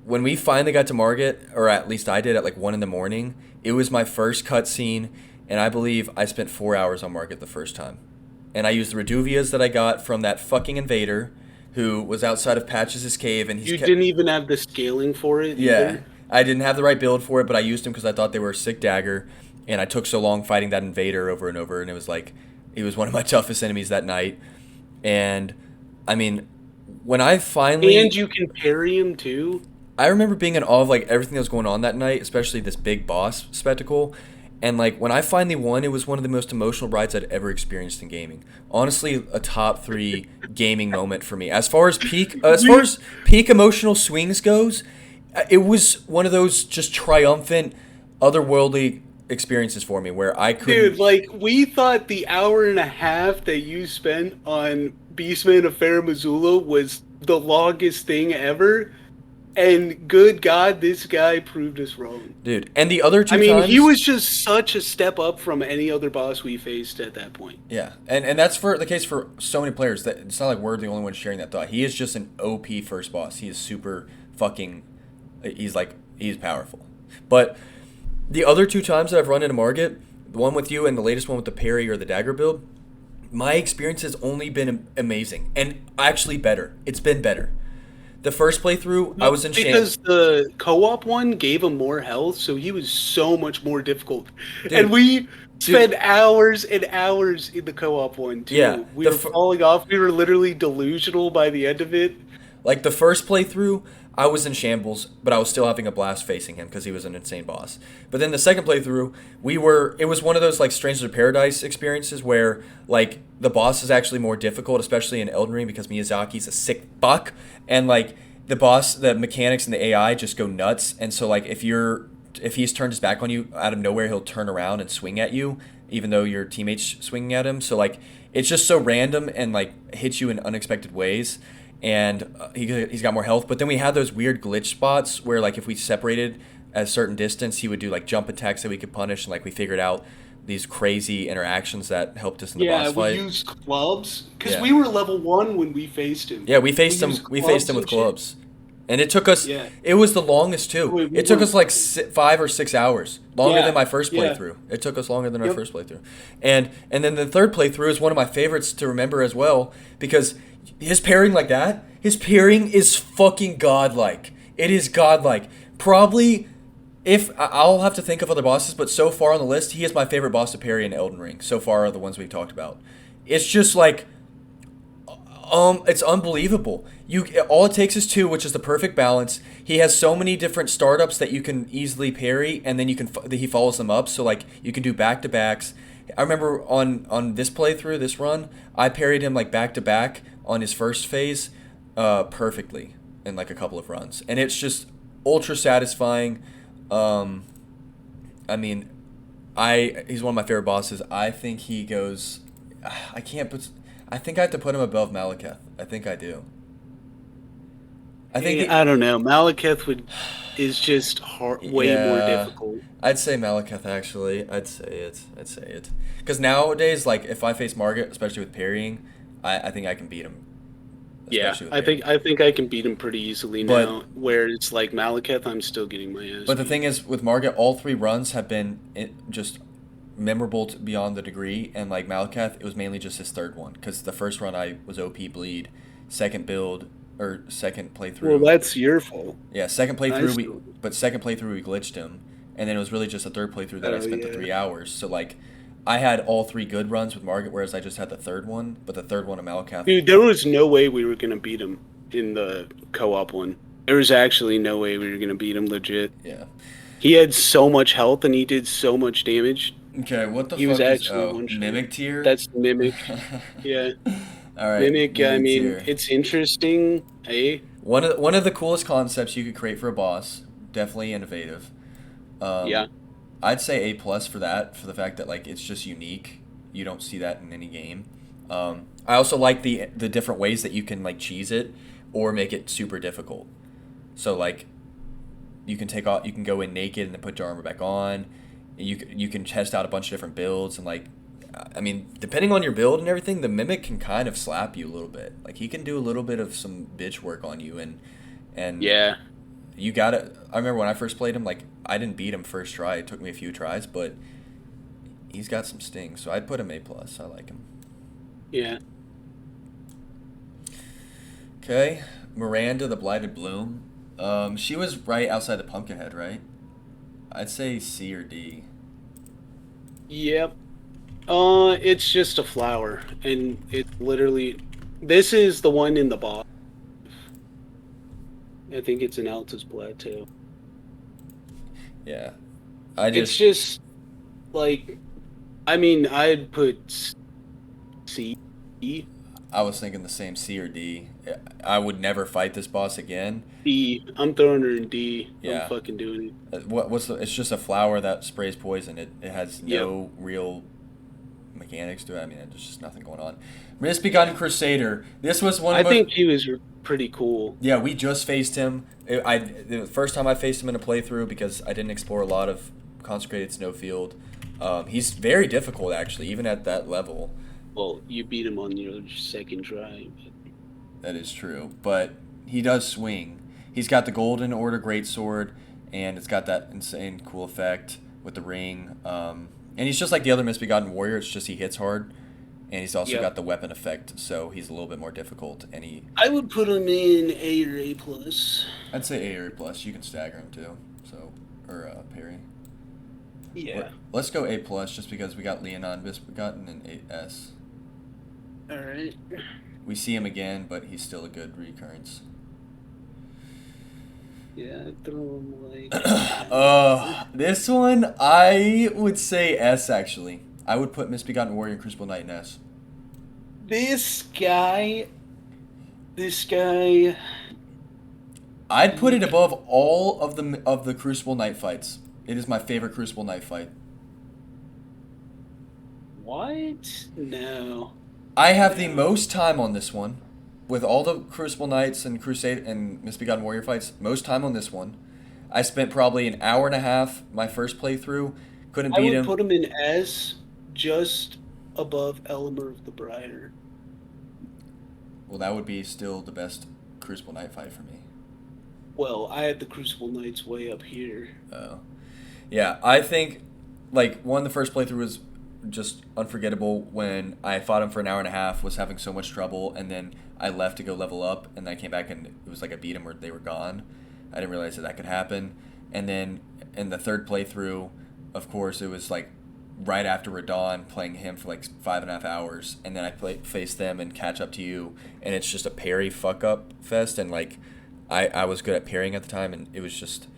when we finally got to Margit, or at least I did at like 1 in the morning, it was my first cutscene, and I believe I spent 4 hours on Margit the first time. And I used the Reduvias that I got from that fucking invader who was outside of Patches' cave, and You didn't even have the scaling for it Yeah, either. I didn't have the right build for it, but I used them because I thought they were a sick dagger, and I took so long fighting that invader over and over, and it was like, he was one of my toughest enemies that night. And, I mean, when I finally... And you can parry him too. I remember being in awe of like everything that was going on that night, especially this big boss spectacle. And like when I finally won, it was one of the most emotional rides I'd ever experienced in gaming. Honestly, a top 3 gaming moment for me. As far as peak emotional swings goes, it was one of those just triumphant, otherworldly experiences for me where I couldn't. Dude, like, we thought the hour and a half that you spent on Beastman of Fair Missoula was the longest thing ever. And good God, this guy proved us wrong. Dude, and the other two I mean, times, he was just such a step up from any other boss we faced at that point. yeah, and that's for the case for so many players. That it's not like we're the only ones sharing that thought. He is just an OP first boss. He is super fucking. He's powerful. But the other 2 times that I've run into Margit, the one with you and the latest one with the parry or the dagger build, my experience has only been amazing and actually better. It's been better. The first playthrough, I was in because the co-op one gave him more health, so he was so much more difficult. Dude, and we spent hours and hours in the co-op one too. Yeah, we were falling off. We were literally delusional by the end of it. Like the first playthrough, I was in shambles, but I was still having a blast facing him because he was an insane boss. But then the second playthrough, it was one of those like Strangers of Paradise experiences where like the boss is actually more difficult, especially in Elden Ring because Miyazaki's a sick fuck, and like the mechanics and the AI just go nuts. And so like if he's turned his back on you out of nowhere, he'll turn around and swing at you, even though your teammate's swinging at him. So like it's just so random and like hits you in unexpected ways. And he's got more health. But then we had those weird glitch spots where, like, if we separated at a certain distance, he would do, like, jump attacks that we could punish. And, like, we figured out these crazy interactions that helped us in the boss fight. Yeah, we used clubs. Because Yeah. we were level 1 when we faced him. Yeah, we faced him with clubs. And it took us, it was the longest, too. It took us, like, 5 or 6 hours. Longer than my first playthrough. It took us longer than our first playthrough. And then the third playthrough is one of my favorites to remember as well, because his parrying like that, his parrying is fucking godlike. It is godlike. Probably, if I'll have to think of other bosses, but so far on the list, he is my favorite boss to parry in Elden Ring. So far, are the ones we've talked about. It's just like, it's unbelievable. All it takes is 2, which is the perfect balance. He has so many different startups that you can easily parry, and then he follows them up. So like you can do back to backs. I remember on this playthrough, this run, I parried him like back to back on his first phase, perfectly in like a couple of runs, and it's just ultra satisfying. I mean, he's one of my favorite bosses. I think he goes. I think I have to put him above Malekith. I think I do. I don't know. Malekith is just way more difficult. I'd say Malekith actually. I'd say it. Because nowadays, like if I face Margit, especially with parrying, I think I can beat him. Yeah, I think I can beat him pretty easily now. Where it's like Malekith, I'm still getting my ass. But the thing is, with Margit, all 3 runs have been just memorable beyond the degree, and like Malekith, it was mainly just his third one because the first run I was OP bleed, second playthrough. Well, that's your fault. Yeah, second playthrough we glitched him, and then it was really just a third playthrough that I spent the 3 hours. So like, I had all 3 good runs with Margit, whereas I just had the third one. But the third one of Malekith, dude, there was no way we were gonna beat him in the co-op one. There was actually no way we were gonna beat him legit. Yeah, he had so much health and he did so much damage. Okay, what the he fuck was actually is Mimic tier? That's Mimic. Yeah. All right. Mimic, I mean, tier. It's interesting. Hey. One of the coolest concepts you could create for a boss. Definitely innovative. Yeah. I'd say A+ for that, for the fact that like it's just unique. You don't see that in any game. I also like the different ways that you can like cheese it or make it super difficult. So like you can go in naked and then put your armor back on. You can test out a bunch of different builds, and like, I mean, depending on your build and everything, the Mimic can kind of slap you a little bit. Like he can do a little bit of some bitch work on you, and yeah, you gotta. I remember when I first played him, like I didn't beat him first try. It took me a few tries, but he's got some stings, so I'd put him A+. I like him. Yeah. Okay, Miranda the Blighted Bloom. She was right outside the Pumpkinhead, right? I'd say C or D. Yep. It's just a flower, and it literally. This is the one in the boss. I think it's an Altus Plateau. Yeah, It's just like, I mean, I'd put C. I was thinking the same, C or D. I would never fight this boss again. D. I'm throwing her in D. I'm Yeah. fucking doing it. It's just a flower that sprays poison. It has Yep. no real mechanics to it. I mean, there's just nothing going on. Misbegotten Crusader. This was one I of think he was pretty cool. Yeah, we just faced him. The first time I faced him in a playthrough because I didn't explore a lot of consecrated snowfield. He's very difficult actually, even at that level. Well, you beat him on your second try. That is true, but he does swing. He's got the Golden Order Greatsword, and it's got that insane cool effect with the ring. And he's just like the other Misbegotten Warrior. It's just he hits hard, and he's also got the weapon effect, so he's a little bit more difficult. And I would put him in A or A plus. I'd say A or A plus. You can stagger him too, or parry. Yeah. Let's go A plus, just because we got Leonon Misbegotten and 8S. All right. We see him again, but he's still a good recurrence. Yeah, I'd throw him like. This one I would say S actually. I would put Misbegotten Warrior and Crucible Knight in S. This guy. I'd put it above all of the Crucible Knight fights. It is my favorite Crucible Knight fight. What? No. I have the most time on this one, with all the Crucible Knights and Crusade and Misbegotten Warrior fights. Most time on this one. I spent probably an hour and a half my first playthrough. Couldn't beat him. I would put him in S, just above Elemer of the Briar. Well, that would be still the best Crucible Knight fight for me. Well, I had the Crucible Knights way up here. Oh. Yeah, I think, like, the first playthrough was just unforgettable when I fought him for an hour and a half, was having so much trouble, and then I left to go level up, and then I came back and it was like I beat him or they were gone. I didn't realize that could happen. And then in the third playthrough, of course, it was like right after Radon, playing him for like 5.5 hours, and then I face them and catch up to you, and it's just a parry fuck up fest, and like I was good at parrying at the time, and it was just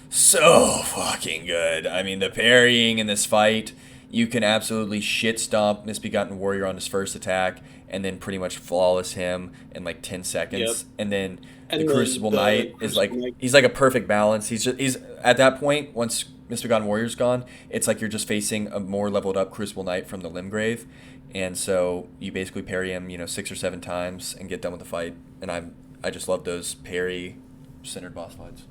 so fucking good. I mean, the parrying in this fight, you can absolutely shit stomp Misbegotten Warrior on his first attack, and then pretty much flawless him in like 10 seconds. Yep. And then And the then Crucible the Knight is like Crucible Knight- he's like a perfect balance. He's at that point, once Misbegotten Warrior's gone, it's like you're just facing a more leveled up Crucible Knight from the Limgrave, and so you basically parry him, 6 or 7 times and get done with the fight. And I just love those parry centered boss fights.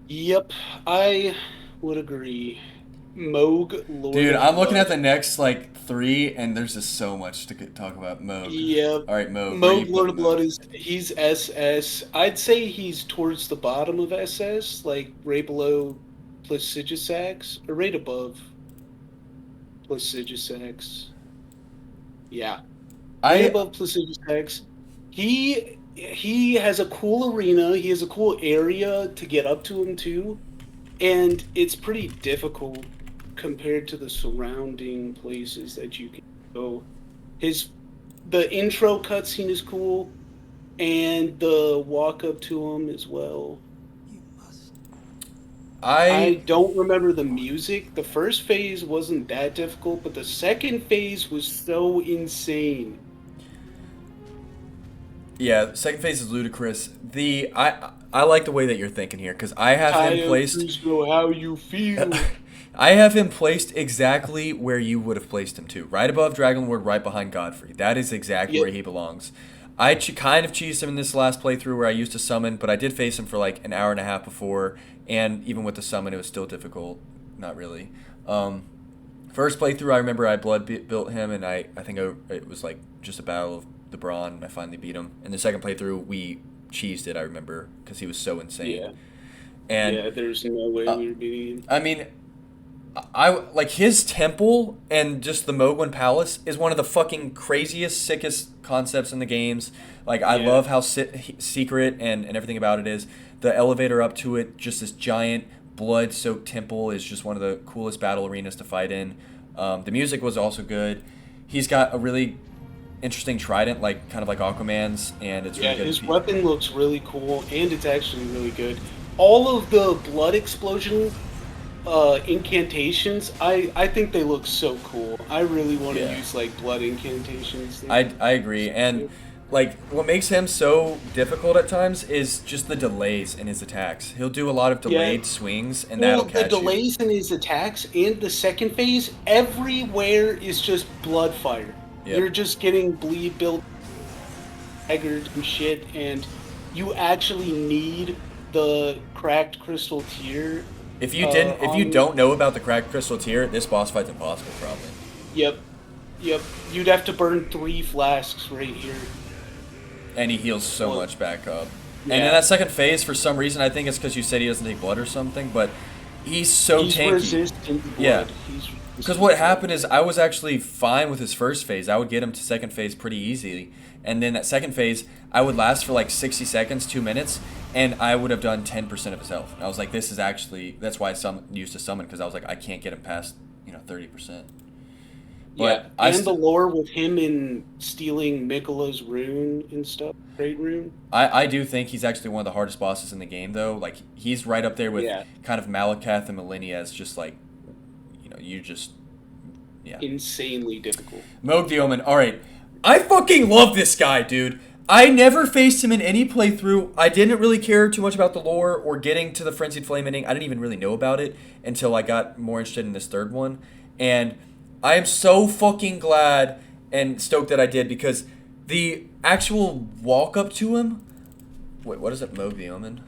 Yep, I would agree. Moog, Lord. Dude, I'm looking of at the next like 3, and there's just so much to talk about. Moog. Yep. All right, Moog. where you Moog, Lord put of Blood he's SS. I'd say he's towards the bottom of SS, like right below Placidusax, or right above Placidusax. Yeah, right above Placidusax. He has a cool arena. He has a cool area to get up to him too, and it's pretty difficult compared to the surrounding places that you can go. The intro cutscene is cool, and the walk up to him as well. I don't remember the music. The first phase wasn't that difficult, but the second phase was so insane. Yeah, second phase is ludicrous. I like the way that you're thinking here, because I have him placed. How you feel? I have him placed exactly where you would have placed him too, right above Dragon Lord, right behind Godfrey. That is exactly where he belongs. I kind of cheesed him in this last playthrough where I used to summon, but I did face him for like an hour and a half before, and even with the summon, it was still difficult. Not really. First playthrough, I remember I built him, and I think it was like just a battle of the Brawn, and I finally beat him. And the second playthrough, we cheesed it, I remember, because he was so insane. Yeah. And There's no way we were beating him. I mean, I like his temple and just the Mogwin Palace is one of the fucking craziest, sickest concepts in the games. Like, I love how secret and everything about it is. The elevator up to it, just this giant blood-soaked temple, is just one of the coolest battle arenas to fight in. The music was also good. He's got a really interesting trident, like kind of like Aquaman's, and it's really good. His weapon looks really cool, and it's actually really good. All of the blood explosion incantations, I think they look so cool. I really want to Yeah. use like blood incantations. I agree, and like what makes him so difficult at times is just the delays in his attacks. He'll do a lot of delayed swings, and Well, that'll the catch you. delays in his attacks and the second phase, everywhere is just blood fire. Yep. You're just getting bleed built, staggered and shit, and you actually need the cracked crystal tier. If you don't know about the cracked crystal tier, this boss fight's impossible, probably. Yep. You'd have to burn 3 flasks right here. And he heals so much back up. Yeah. And in that second phase, for some reason, I think it's because you said he doesn't take blood or something, but he's so tanky. Resistant to blood. Yeah. He's Because what happened is I was actually fine with his first phase. I would get him to second phase pretty easily. And then that second phase, I would last for like 60 seconds, 2 minutes, and I would have done 10% of his health. And I was like, this is actually, that's why I used to summon, because I was like, I can't get him past, 30%. But yeah, and the lore with him in stealing Mikola's rune and stuff, great rune. I do think he's actually one of the hardest bosses in the game, though. Like, he's right up there with kind of Malakath and Millennia as just like, insanely difficult. Moog the Omen. All right. I fucking love this guy, dude. I never faced him in any playthrough. I didn't really care too much about the lore or getting to the Frenzied Flame ending. I didn't even really know about it until I got more interested in this third one. And I am so fucking glad and stoked that I did, because the actual walk up to him... Wait, what is it? Moog the Omen?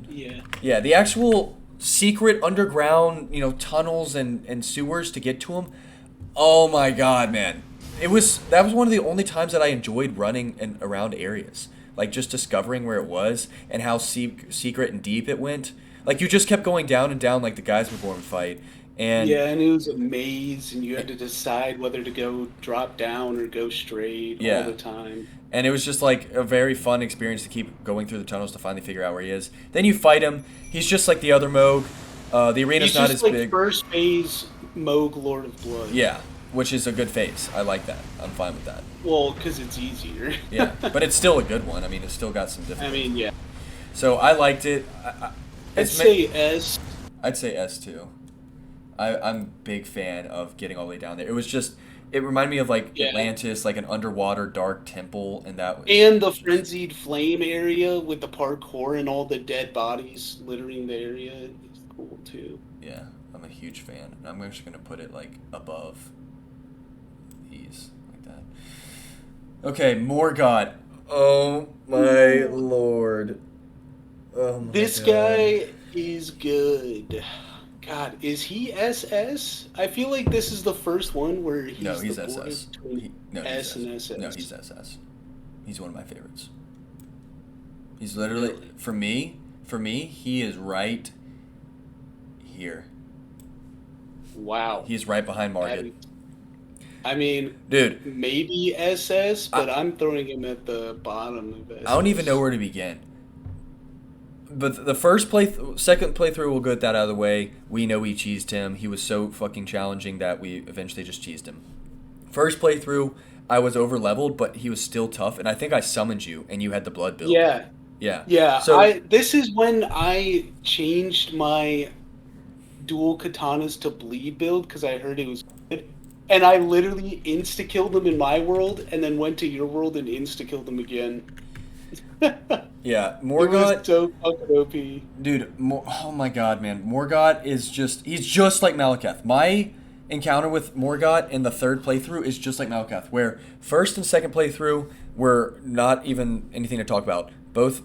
Yeah. Yeah, the actual secret underground, tunnels and sewers to get to him. Oh my god, man. That was one of the only times that I enjoyed running around areas. Like, just discovering where it was and how secret and deep it went. Like, you just kept going down and down like the Geismorborn fight. And it was a maze, and you had to decide whether to go drop down or go straight all the time. And it was just like a very fun experience to keep going through the tunnels to finally figure out where he is. Then you fight him. He's just like the other Moog. The arena's not as big. He's just like first phase Moog Lord of Blood. Yeah, which is a good phase. I like that. I'm fine with that. Well, because it's easier. Yeah, but it's still a good one. I mean, it's still got some difficulty. I mean, yeah. So I liked it. I'd say S. I'd say S too. I'm a big fan of getting all the way down there. It was just, it reminded me of like Atlantis, like an underwater dark temple, and that was... And the Frenzied Flame area with the parkour and all the dead bodies littering the area is cool too. Yeah, I'm a huge fan. And I'm actually going to put it like above these, like that. Okay, Morgott. Oh my lord. Oh my This God. guy is good. God, is he SS? I feel like this is the first one where he's he's the border SS. between S and SS. No, he's SS. He's one of my favorites. He's literally, for me, he is right here. Wow. He's right behind Margit. I mean, dude, maybe SS, but I'm throwing him at the bottom of SS. I don't even know where to begin. But the second playthrough, we'll get that out of the way. We know we cheesed him. He was so fucking challenging that we eventually just cheesed him. First playthrough, I was over leveled, but he was still tough, and I think I summoned you, and you had the blood build. Yeah. Yeah. Yeah. So this is when I changed my dual katanas to bleed build because I heard it was good. And I literally insta-killed them in my world, and then went to your world and insta-killed them again. yeah, Morgott. It was so fucking OP. Dude, oh my god, man. Morgott is he's just like Malakath. My encounter with Morgott in the third playthrough is just like Malakath, where first and second playthrough were not even anything to talk about. Both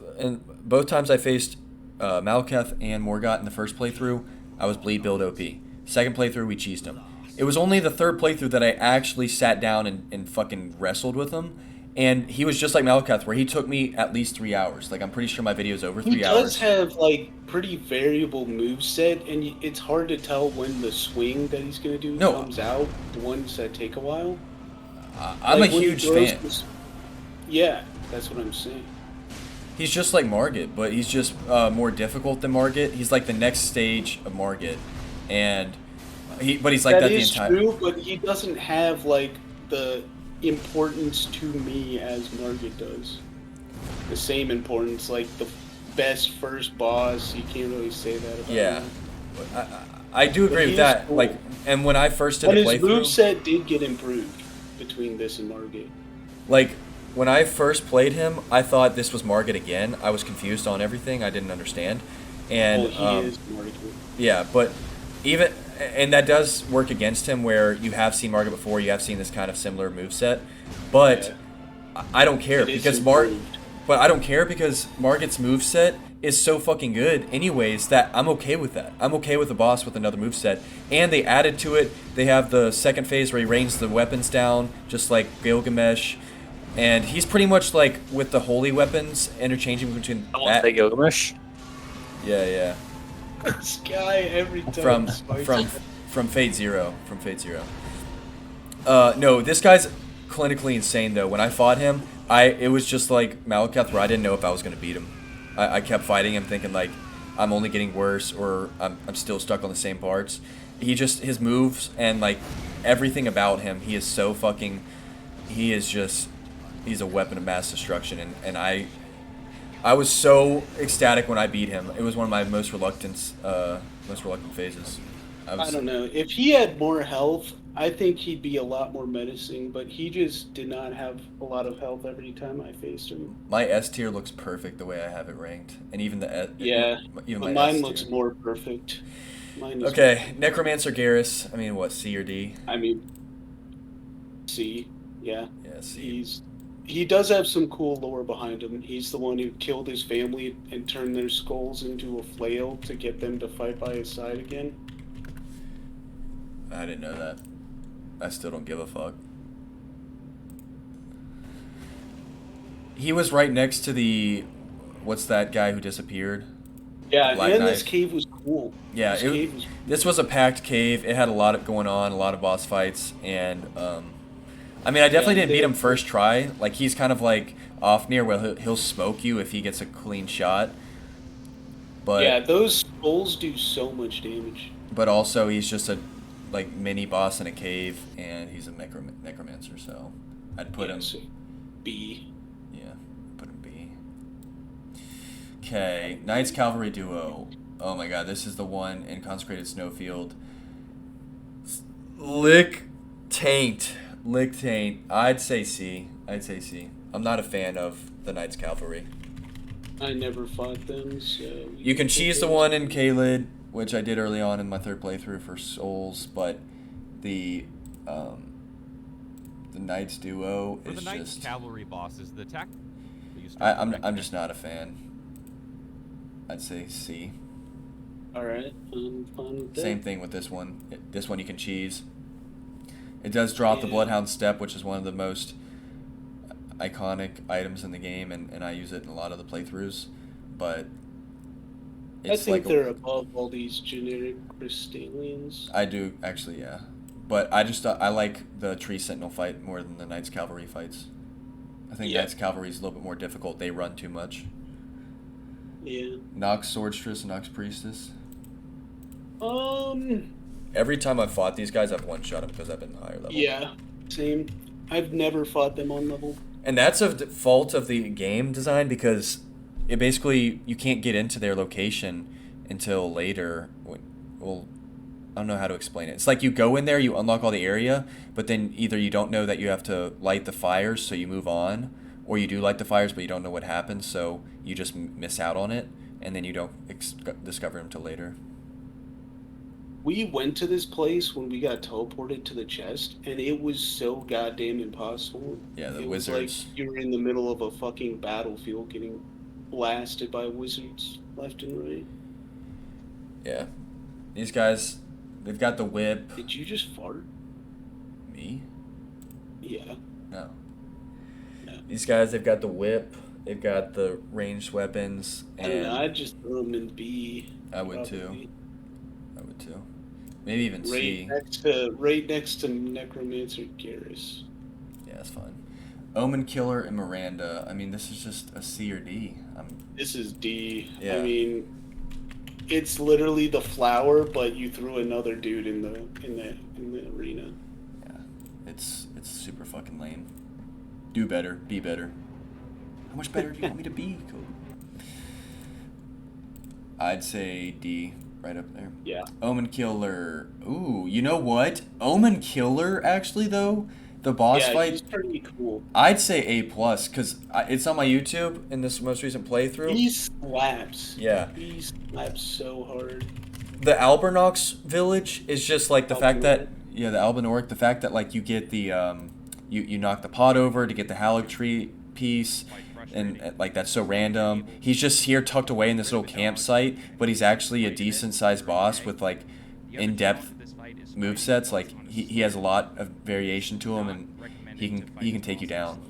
times I faced Malakath and Morgott in the first playthrough, I was bleed build OP. Second playthrough, we cheesed him. It was only the third playthrough that I actually sat down and fucking wrestled with him. And he was just like Malakath, where he took me at least 3 hours. Like, I'm pretty sure my video's over 3 hours. He does have, like, pretty variable moveset, and it's hard to tell when the swing that he's going to do comes out. The ones that take a while. I'm a huge fan. Yeah, that's what I'm saying. He's just like Margit, but he's just more difficult than Margit. He's like the next stage of Margit. And he's like that the entire... That is true, but he doesn't have, like, the importance to me as Margit does. The same importance, like the best first boss. You can't really say that about him. I do agree he with is that. cool. Like, and when I first did And the his playthrough, moveset did get improved between this and Margit. like when I first played him, I thought this was Margit again. I was confused on everything. I didn't understand, and He is Margit. yeah, but even and that does work against him where you have seen Margit before. You have seen this kind of similar moveset, but I don't care It is because improved. But I don't care because Margit's moveset is so fucking good anyways that I'm okay with that. I'm okay with the boss with another moveset. And they added to it, they have the second phase where he rains the weapons down, just like Gilgamesh. And he's pretty much like with the holy weapons, interchanging between I want to say Gilgamesh. Yeah. This guy every time. From spites from Fate Zero. From Fate Zero. No, this guy's clinically insane though. When I fought him, it was just like Malakath where I didn't know if I was gonna beat him. I kept fighting him thinking like I'm only getting worse or I'm still stuck on the same parts. His moves and like everything about him, he's a weapon of mass destruction and I was so ecstatic when I beat him. It was one of my most reluctant phases. I don't know. If he had more health, I think he'd be a lot more menacing, but he just did not have a lot of health every time I faced him. My S tier looks perfect the way I have it ranked, and even even my mine S looks tier. more perfect. Mine is Okay, Necromancer Garrus. I mean, what, C or D? I mean, C, yeah. Yeah, C. He does have some cool lore behind him. He's the one who killed his family and turned their skulls into a flail to get them to fight by his side again. I didn't know that. I still don't give a fuck. He was right next to what's that guy who disappeared? Yeah, Black and Knight. this cave was cool. Yeah, this was a packed cave. It had a lot going on, a lot of boss fights, and I mean, I definitely didn't beat him first try. Like he's kind of like off near where he'll smoke you if he gets a clean shot. But yeah, those skulls do so much damage. But also he's just a like mini boss in a cave, and he's a necromancer. So I'd put him so B. Yeah, put him B. Okay, Knights Cavalry Duo. Oh my god, this is the one in Consecrated Snowfield. Lick Taint. I'd say C. I'm not a fan of the Knights Cavalry. I never fought them, so... You can cheese the one in Caelid, which I did early on in my third playthrough for Souls, but the Knights Duo is the Knights just... Cavalry bosses, the attack... I'm just not a fan. I'd say C. Alright, I'm fine with that. Same thing with this one. This one you can cheese. It does drop the Bloodhound Step, which is one of the most iconic items in the game, and I use it in a lot of the playthroughs. But I think they're above all these generic Crystallians. I do, actually, yeah. But I like the Tree Sentinel fight more than the Knights Cavalry fights. I think Knights Cavalry is a little bit more difficult. They run too much. Yeah. Nox Swordstress and Nox Priestess. Every time I've fought these guys, I've one-shot them because I've been higher level. Yeah, same. I've never fought them on level. And that's a fault of the game design because it basically, you can't get into their location until later. Well, I don't know how to explain it. It's like you go in there, you unlock all the area, but then either you don't know that you have to light the fires, so you move on, or you do light the fires, but you don't know what happens, so you just miss out on it, and then you don't discover them till later. We went to this place when we got teleported to the chest, and it was so goddamn impossible. Yeah, the it wizards. Was like you were in the middle of a fucking battlefield getting blasted by wizards left and right. Yeah. These guys, they've got the whip. Did you just fart? Me? Yeah. No. These guys, they've got the whip. They've got the ranged weapons. And I don't know, I'd just throw them in B. I would too. Maybe even C. Right next to Necromancer Garrus. Yeah, that's fine. Omen Killer and Miranda. I mean, this is just a C or D. This is D. Yeah. I mean, it's literally the flower, but you threw another dude in the arena. Yeah, it's super fucking lame. Do better. Be better. How much better do you want me to be, Kobe? I'd say D. right up there. Yeah. Omen Killer. Ooh, you know what? Omen Killer, actually, though, the boss Yeah, fight, he's pretty cool. I'd say A+, because it's on my YouTube in this most recent playthrough. He slaps. Yeah. He slaps so hard. The Albernox village is just like the fact that, Albenoric. yeah, the Albenoric, the fact that, like, you get the, you knock the pot over to get the Halleck tree piece, and like that's so random. He's just here tucked away in this little campsite, but he's actually a decent sized boss with like in-depth movesets. Like he has a lot of variation to him, and he can take you down.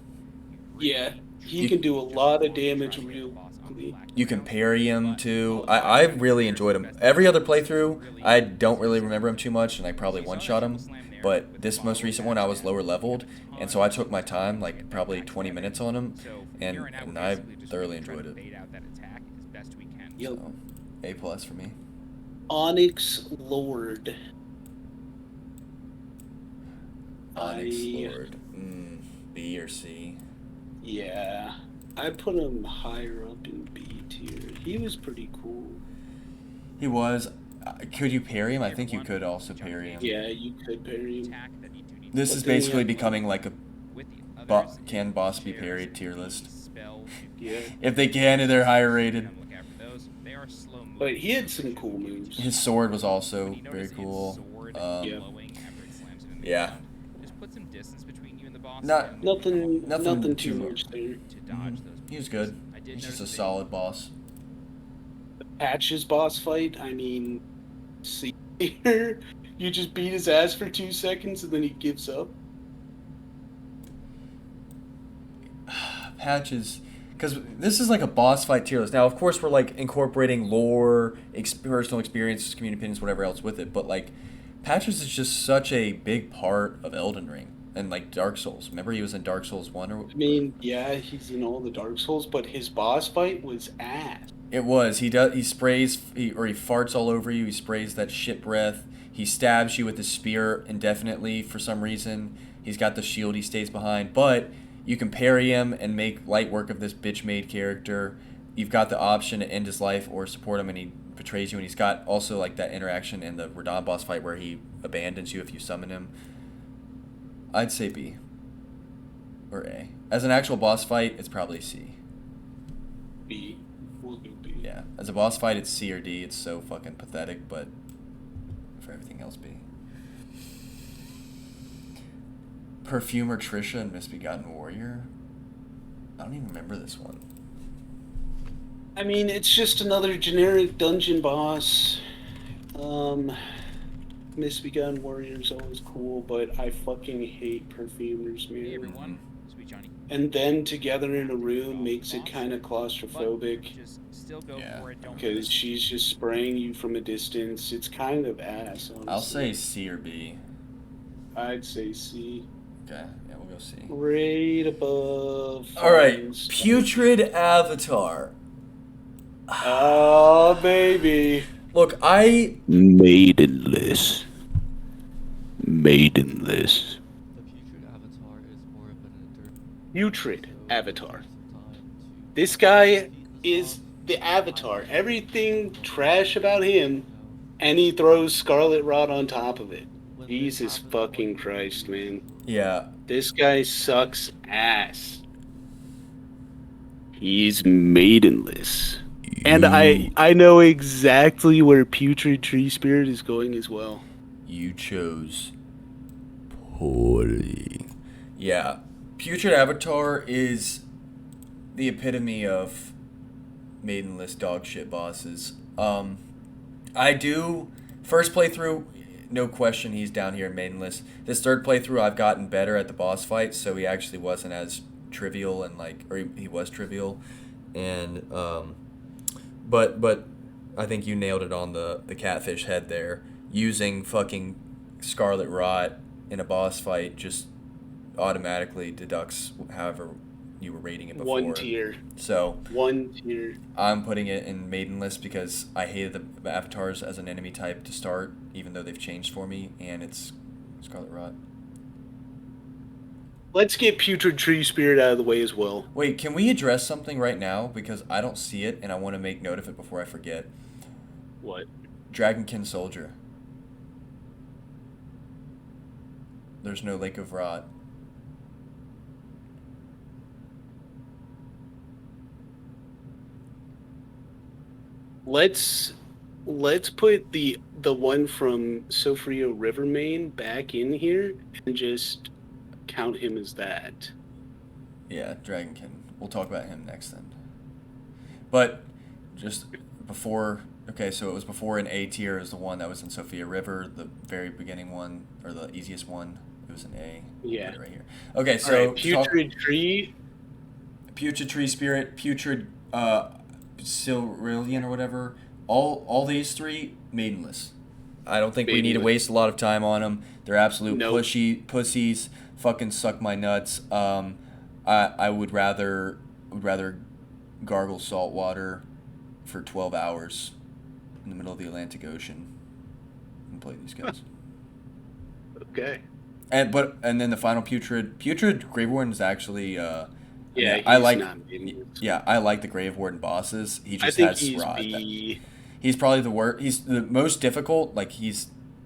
Yeah, he can do a lot of damage real quickly. You can parry him too. I really enjoyed him. Every other playthrough, I don't really remember him too much, and I probably one-shot him. But this most recent one, I was lower leveled, and so I took my time, like probably 20 minutes on him, and I thoroughly enjoyed it. Yep. So, A+ for me. Onyx Lord. Onyx Lord. B or C. Yeah, I put him higher up in B tier. He was pretty cool. He was. Could you parry him? I think you could also parry him. Yeah, you could parry him. This But is then you basically have- becoming like a can boss be parried tier list. Yeah, If they can, they're higher rated. but he had some cool moves. His sword was also very cool. Yeah. Yeah. Just put some distance between you and the boss. Not- Nothing too too much there. to dodge those. He was good. He's just a solid boss. Patch's boss fight, I mean, see here, you just beat his ass for 2 seconds and then he gives up. Patches, because this is like a boss fight tier list. Now, of course, we're like incorporating lore, personal experiences, community opinions, whatever else with it. But like, Patches is just such a big part of Elden Ring and like Dark Souls. Remember, he was in Dark Souls 1 or. I mean, yeah, he's in all the Dark Souls, but his boss fight was ass. It was. He does. He sprays, he farts all over you. He sprays that shit breath. He stabs you with his spear indefinitely for some reason. He's got the shield. He stays behind, but you can parry him and make light work of this bitch-made character. You've got the option to end his life or support him, and he betrays you. And he's got also like that interaction in the Radahn boss fight where he abandons you if you summon him. I'd say B or A. As an actual boss fight, it's probably C. B. We'll do B. Yeah, as a boss fight, it's C or D. It's so fucking pathetic, but for everything else, B. Perfumer Trisha and Misbegotten Warrior. I don't even remember this one. I mean, it's just another generic dungeon boss. Misbegotten Warrior's always cool, but I fucking hate perfumers, man. Hey everyone, Sweet Johnny. And then together in a room makes it kind of claustrophobic. Just still go Yeah. for it. Don't Because she's just spraying you from a distance. It's kind of ass, honestly. I'll say C or B. I'd say C. Okay, yeah, we'll go C. Right above. All right, Fines. Putrid Avatar. Oh, baby. Look, I Maidenless. Maidenless. The putrid avatar is more of an Putrid Avatar. This guy is the Avatar. Everything trash about him, and he throws Scarlet Rot on top of it. Jesus fucking Christ, man. yeah. This guy sucks ass. He's maidenless. And I know exactly where Putrid Tree Spirit is going as well. You chose poorly. Yeah, Putrid Avatar is the epitome of maidenless dog shit bosses. I do first playthrough, no question, he's down here maidenless. This third playthrough, I've gotten better at the boss fights, so he actually wasn't as trivial and like, or he was trivial, and but I think you nailed it on the catfish head there. Using fucking Scarlet Rot in a boss fight just automatically deducts however you were rating it before. One tier. So One tier. I'm putting it in maidenless because I hated the avatars as an enemy type to start, even though they've changed for me, and it's Scarlet Rot. Let's get Putrid Tree Spirit out of the way as well. Wait, can we address something right now? Because I don't see it, and I want to make note of it before I forget. What? Dragonkin Soldier. There's no Lake of Rot. Let's put the one from Sofrio Rivermain back in here and just count him as that. Yeah, Dragonkin. We'll talk about him next then. But just before, okay, so it was before in A tier is the one that was in Sophia River, the very beginning one, or the easiest one. It was an A. Yeah. Put it right here. Okay, so All right, Putrid Tree. Putrid Tree Spirit, Putrid Silrillion or whatever. All these three maidenless. I don't think we need to waste a lot of time on them. They're absolute pussies. Fucking suck my nuts. I would rather gargle salt water for 12 hours in the middle of the Atlantic Ocean and play these guys. Okay. And then the final Putrid Grave Warden is actually I like the Grave Warden bosses. He just I think has he's rot. B. He's probably the worst. He's the most difficult. Like he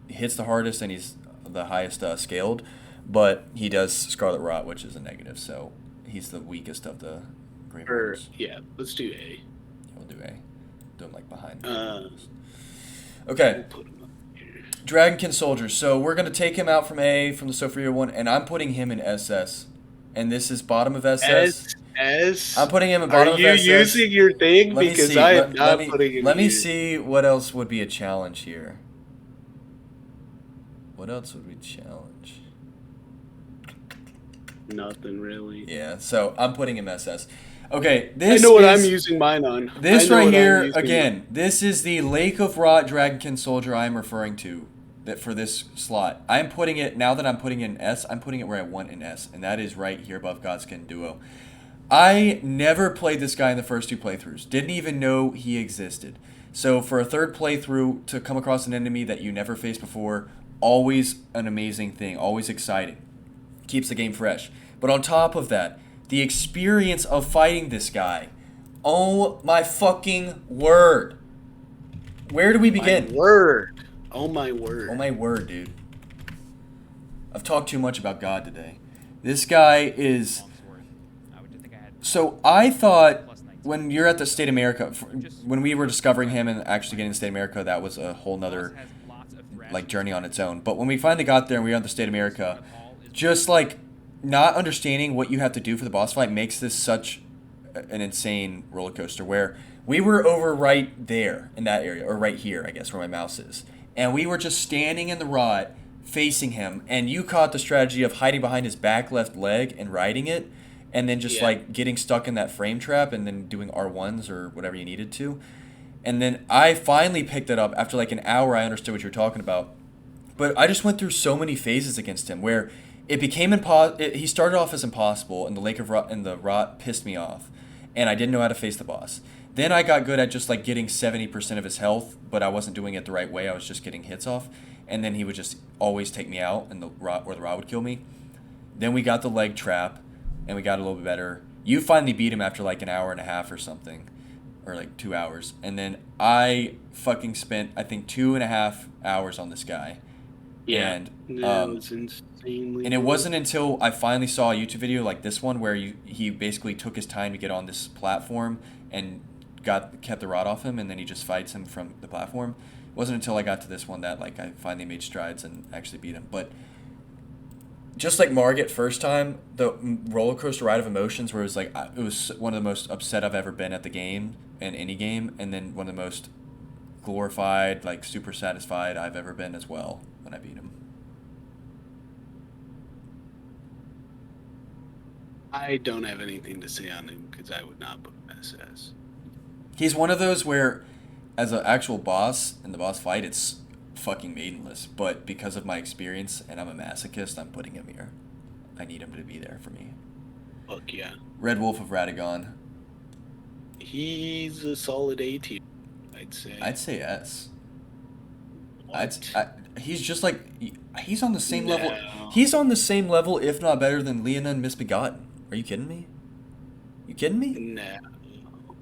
hits the hardest and he's the highest scaled, but he does Scarlet Rot, which is a negative. So he's the weakest of the Grave Wardens. Yeah, let's do A. Yeah, we'll do A. Do him like behind. Okay. Okay. Dragonkin Soldier. So we're gonna take him out from A from the Sophia one, and I'm putting him in SS. And this is bottom of SS. I'm putting him in bottom of SS. Are you using your thing? Because I am not putting it. Let me see what else would be a challenge here. What else would we challenge? Nothing really. Yeah, so I'm putting him SS. Okay, this I know what I'm using mine on. This right here, again, this is the Lake of Rot Dragonkin Soldier I'm referring to for this slot. I'm putting it, now that I'm putting it in S, I'm putting it where I want in S, and that is right here above Godskin Duo. I never played this guy in the first two playthroughs. Didn't even know he existed. So for a third playthrough to come across an enemy that you never faced before, always an amazing thing, always exciting. Keeps the game fresh. But on top of that, the experience of fighting this guy. Oh my fucking word. Where do we begin? My word. Oh my word. Oh my word, dude. I've talked too much about God today. This guy is... So I thought when you're at the State of America, when we were discovering him and actually getting to State of America, that was a whole nother like journey on its own. But when we finally got there and we were at the State of America, just like not understanding what you have to do for the boss fight makes this such an insane roller coaster where we were over right there in that area, or right here, I guess, where my mouse is. And we were just standing in the rot facing him, and you caught the strategy of hiding behind his back left leg and riding it, and then just like getting stuck in that frame trap and then doing R1s or whatever you needed to. And then I finally picked it up. After like an hour, I understood what you were talking about. But I just went through so many phases against him where it became he started off as impossible, and the Lake of Rot and the Rot pissed me off, and I didn't know how to face the boss. Then I got good at just like getting 70% of his health, but I wasn't doing it the right way. I was just getting hits off, and then he would just always take me out, and the Rot would kill me. Then we got the leg trap, and we got a little bit better. You finally beat him after like an hour and a half or something, or like 2 hours, and then I fucking spent I think 2.5 hours on this guy. Yeah, and that was insanely. And it wasn't until I finally saw a YouTube video like this one where he basically took his time to get on this platform and kept the rod off him, and then he just fights him from the platform. It wasn't until I got to this one that like I finally made strides and actually beat him. But just like Margit first time, the roller coaster ride of emotions where it was one of the most upset I've ever been at the game in any game, and then one of the most glorified, like super satisfied I've ever been as well when I beat him. I don't have anything to say on him because I would not put him SS. He's one of those where, as an actual boss in the boss fight, it's fucking maidenless. But because of my experience and I'm a masochist, I'm putting him here. I need him to be there for me. Fuck yeah. Red Wolf of Radagon. He's a solid A tier, I'd say. I'd say S. He's just like he's on the same level. He's on the same level, if not better, than Leonin Misbegotten. Are you kidding me? You kidding me? No.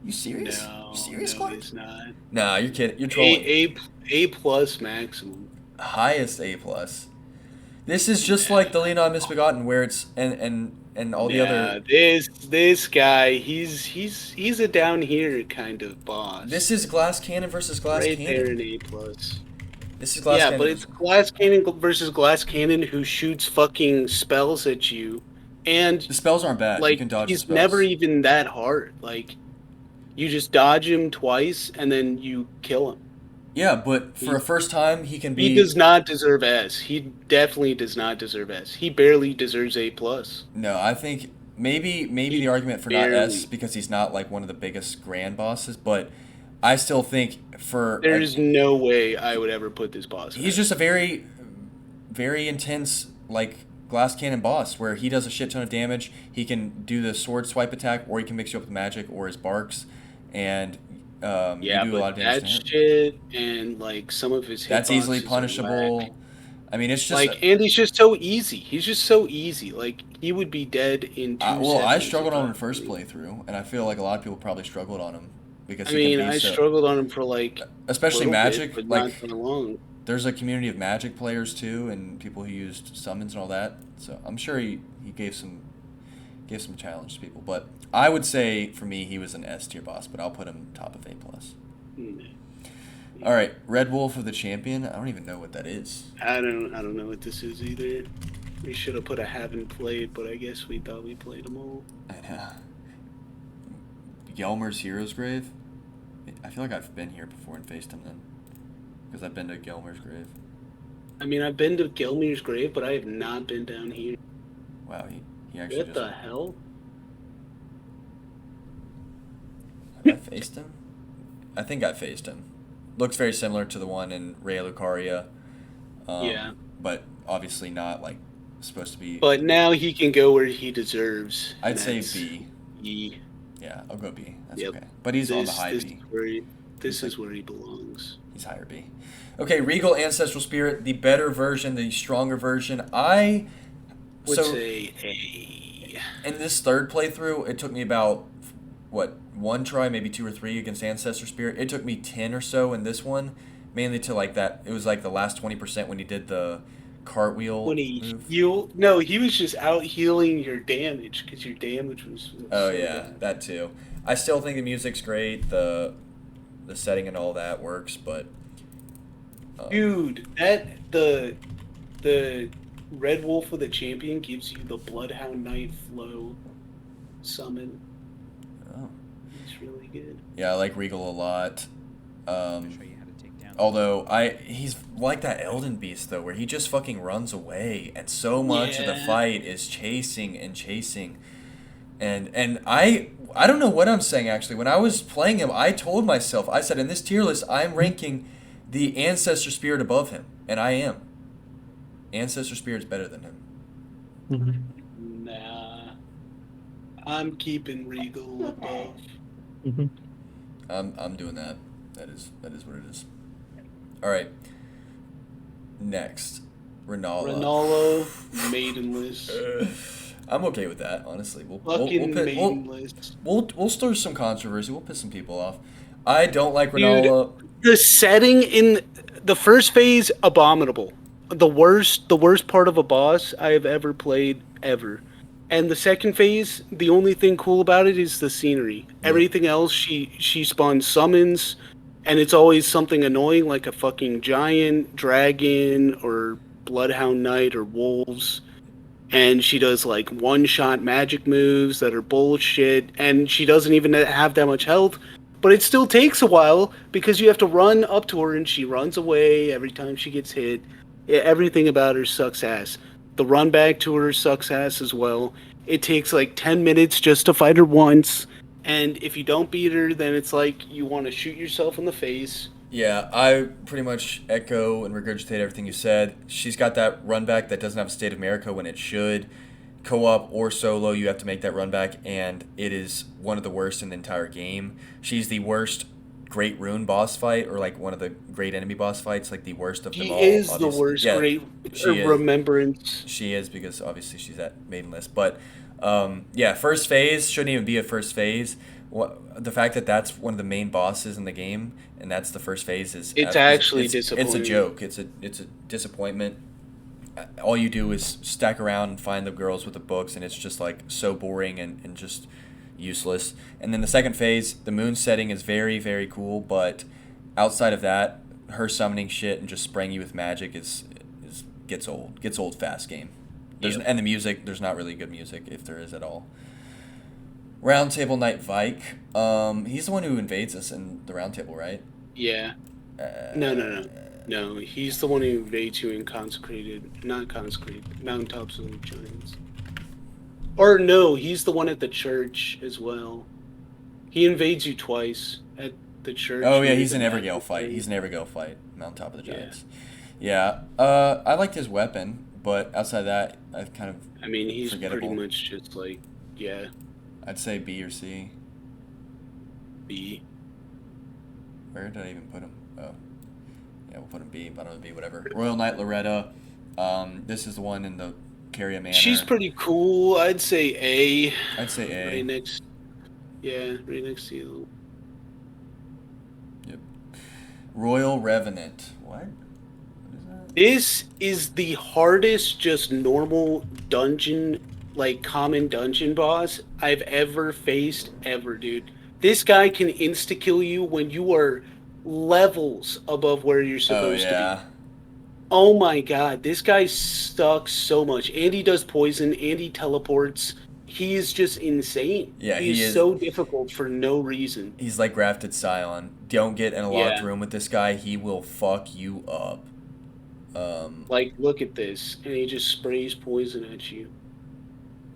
You serious? No, You serious, no, Clark? he's not. Nah, you're kidding. You're trolling. A plus maximum. Highest A plus. This is just like the Leon Misbegotten, where it's and all the other. This guy, he's a down here kind of boss. This is Glass Cannon versus Glass right Cannon. there in A plus. This is Glass Yeah, Cannon. but it's Glass Cannon versus Glass Cannon who shoots fucking spells at you, and The spells aren't bad. like You can dodge the he's spells. never even that hard. Like you just dodge him twice and then you kill him. Yeah, but for a first time, he can be. He does not deserve S. He definitely does not deserve S. He barely deserves A plus. No, I think maybe the argument for not S because he's not like one of the biggest grand bosses, but I still think for There's no way I would ever put this boss. he's just a very, very intense like glass cannon boss where he does a shit ton of damage. He can do the sword swipe attack, or he can mix you up with magic or his barks, and yeah, you do a lot of damage that to him. shit and like some of his That's easily hitboxes are punishable. whack. I mean, it's just Like, and he's just so easy. He's just so easy. Like, he would be dead in 2 seconds. well, I struggled on him in first playthrough, and I feel like a lot of people probably struggled on him because I he mean, can be I so, struggled on him for like especially a little magic. bit, but like not for long. there's a community of magic players too, and people who used summons and all that. So I'm sure he gave some challenge to people. But I would say for me he was an S tier boss, but I'll put him top of A plus. All right, Red Wolf of the Champion. I don't even know what that is. I don't know what this is either. We should have put a haven't played, but I guess we thought we played them all. I know. Gelmer's Hero's Grave. I feel like I've been here before and faced him then, because I've been to Gelmer's Grave. I mean, I've been to Gilmir's grave, but I have not been down here. Wow, he actually What just. the hell? Have I faced him? I think I faced him. Looks very similar to the one in Rea Lucaria. Yeah. But obviously not like supposed to be. But now he can go where he deserves. I'd and say that's B. E. Yeah, I'll go B. That's Yep. okay. But he's on the high this B. is where he belongs. He's higher B. Okay, Regal Ancestral Spirit, the better version, the stronger version. I Would so say A. in this third playthrough, it took me about one try, maybe 2 or 3 against Ancestor Spirit. It took me 10 or so in this one, mainly to like that. It was like the last 20% when he did the cartwheel When he move. healed, no, he was just out healing your damage because your damage was. Oh so yeah, bad. that too. I still think the music's great. The setting and all that works, but Dude, the Red Wolf of the Champion gives you the Bloodhound Knight flow summon. oh. It's really good. Yeah, I like Regal a lot. I'll show you how to take down. Although he's like that Elden Beast though, where he just fucking runs away, and so much of the Yeah. fight is chasing, and I don't know what I'm saying actually. When I was playing him, I told myself, I said in this tier list, I'm ranking the Ancestor Spirit above him, and I am. Ancestor Spirit's better than him. Mm-hmm. Nah. I'm keeping Regal above. Mm-hmm. I'm doing that. That is what it is. All right. Next, Renala. Renalo, Maidenless. I'm okay with that, honestly. Fucking Maidenless. We'll stir some controversy. We'll piss some people off. I don't like Renala. The setting in the first phase, abominable. The worst part of a boss I have ever played ever. And the second phase, the only thing cool about it is the scenery. Everything else, she spawns summons, and it's always something annoying like a fucking giant, dragon, or bloodhound knight, or wolves. And she does like one-shot magic moves that are bullshit, and she doesn't even have that much health. But it still takes a while because you have to run up to her and she runs away every time she gets hit. Everything about her sucks ass. The run back to her sucks ass as well. It takes like 10 minutes just to fight her once. And if you don't beat her, then it's like you want to shoot yourself in the face. Yeah, I pretty much echo and regurgitate everything you said. She's got that run back that doesn't have a State of America when it should. Co-op or solo, you have to make that run back, and it is one of the worst in the entire game. She's the worst Great Rune boss fight, or like one of the great enemy boss fights, like the worst of them She all. is obviously. the worst Yeah, great she is. remembrance. She is, because obviously she's at Maidenless. But yeah, first phase shouldn't even be a first phase. the fact that that's one of the main bosses in the game, and that's the first phase It's actually it's a disappointing. joke. It's a disappointment. All you do is stack around and find the girls with the books, and it's just like so boring and just useless. And then the second phase, the moon setting is very, very cool, but outside of that, her summoning shit and just spraying you with magic is gets old fast game. Yep. And the music, there's not really good music if there is at all. Roundtable Knight Vike, he's the one who invades us in the roundtable, right? Yeah. No, he's the one who invades you in Mountaintops of the Giants. Or no, he's the one at the church as well. He invades you twice at the church. Oh yeah, he's an Evergale fight. Mountaintop of the Giants. Yeah. I liked his weapon, but outside of that, I've kind of I mean, he's forgettable. pretty much just like, yeah, I'd say B or C. B. Where did I even put him? Oh. Yeah, we'll put him B, bottom of B, whatever. Royal Knight Loretta. This is the one in the Carrier Manor. She's pretty cool. I'd say A. I'd say A. Right next. Yeah, right next to you. Yep. Royal Revenant. What? What is that? This is the hardest, just normal dungeon, like common dungeon boss I've ever faced, dude. This guy can insta-kill you when you are levels above where you're supposed to be. Oh my god, this guy sucks so much. And he does poison, and he teleports. He is just insane. Yeah, he's so difficult for no reason. He's like Grafted Scion. Don't get in a locked room with this guy. He will fuck you up. Like, look at this. And he just sprays poison at you.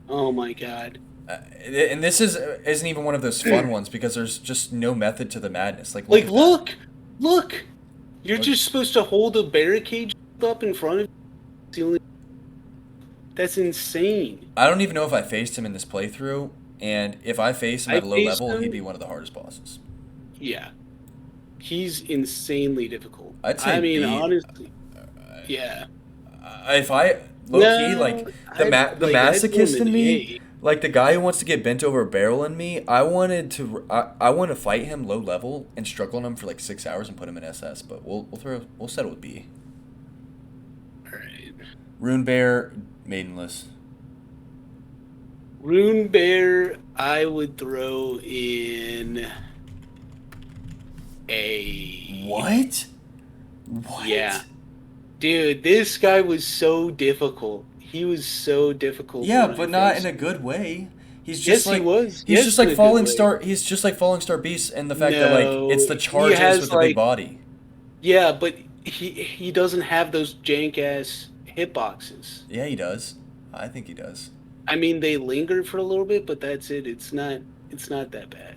Oh my god. And this isn't even one of those fun ones because there's just no method to the madness. Like look! You're just supposed to hold a barricade up in front of you. That's insane. I don't even know if I faced him in this playthrough, and if I faced him at a low level, he'd be one of the hardest bosses. Yeah. He's insanely difficult. I'd say B. Honestly. Yeah. If I low-key, like, the masochist in me, like the guy who wants to get bent over a barrel in me, I want to fight him low level and struggle on him for like 6 hours and put him in SS, but we'll settle with B. Alright. Rune Bear, Maidenless. Rune Bear, I would throw in A. What? Yeah. Dude, this guy was so difficult. He was so difficult. Yeah, but not in a good way. He's just he was. He's just like Falling Star. He's just like Falling Star Beast, and the fact that like it's the charges with the big body. Yeah, but he doesn't have those jank ass hitboxes. Yeah, he does. I think he does. I mean, they linger for a little bit, but that's it. It's not that bad.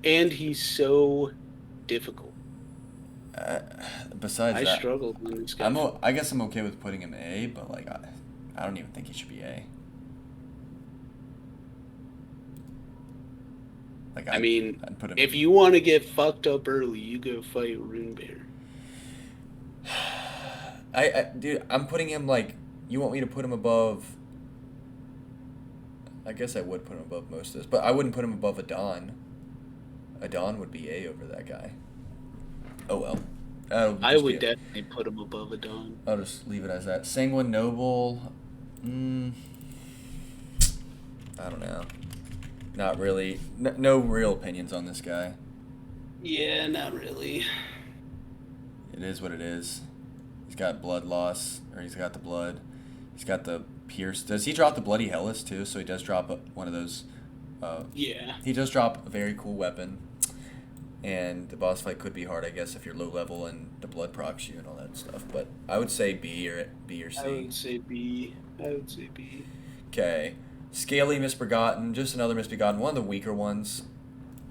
And he's so difficult. Besides I that, struggled with this guy. I guess I'm okay with putting him A, but like I don't even think he should be A. Like I mean, I'd put him if you want to get fucked up early, you go fight Rune Bear. Dude, I'm putting him like. You want me to put him above? I guess I would put him above most of this, but I wouldn't put him above Adon. Adon would be A over that guy. Oh well. I would definitely put him above Adon. I'll just leave it as that. Sanguine Noble. I don't know. Not really. No real opinions on this guy. Yeah, not really. It is what it is. He's got blood loss, or he's got the blood. He's got the pierce. Does he drop the Bloody Hellas too? So he does drop one of those. Yeah. He does drop a very cool weapon. And the boss fight could be hard, I guess, if you're low level and the blood procs you and all that stuff. But I would say B or C. I would say B. Okay. Scaly Misbegotten, just another Misbegotten, one of the weaker ones.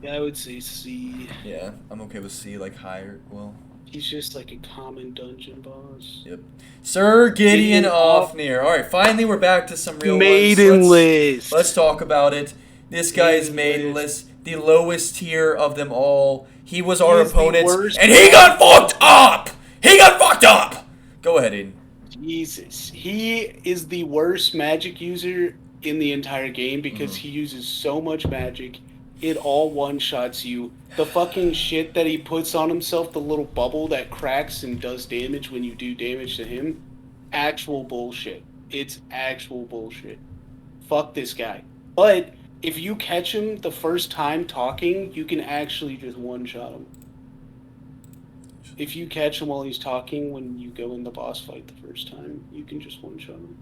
Yeah, I would say C. Yeah, I'm okay with C, like higher. Well, he's just like a common dungeon boss. Yep. Sir Gideon Ofnir. All right, finally we're back to some real Maidenless. Let's talk about it. This guy is Maidenless. The lowest tier of them all. He was our opponent, and he got fucked up! Go ahead, Aiden. Jesus. He is the worst magic user in the entire game because he uses so much magic. it all one-shots you. The fucking shit that he puts on himself, the little bubble that cracks and does damage when you do damage to him, actual bullshit. It's actual bullshit. Fuck this guy. But if you catch him the first time talking, you can actually just one-shot him. If you catch him while he's talking when you go in the boss fight the first time, you can just one-shot him.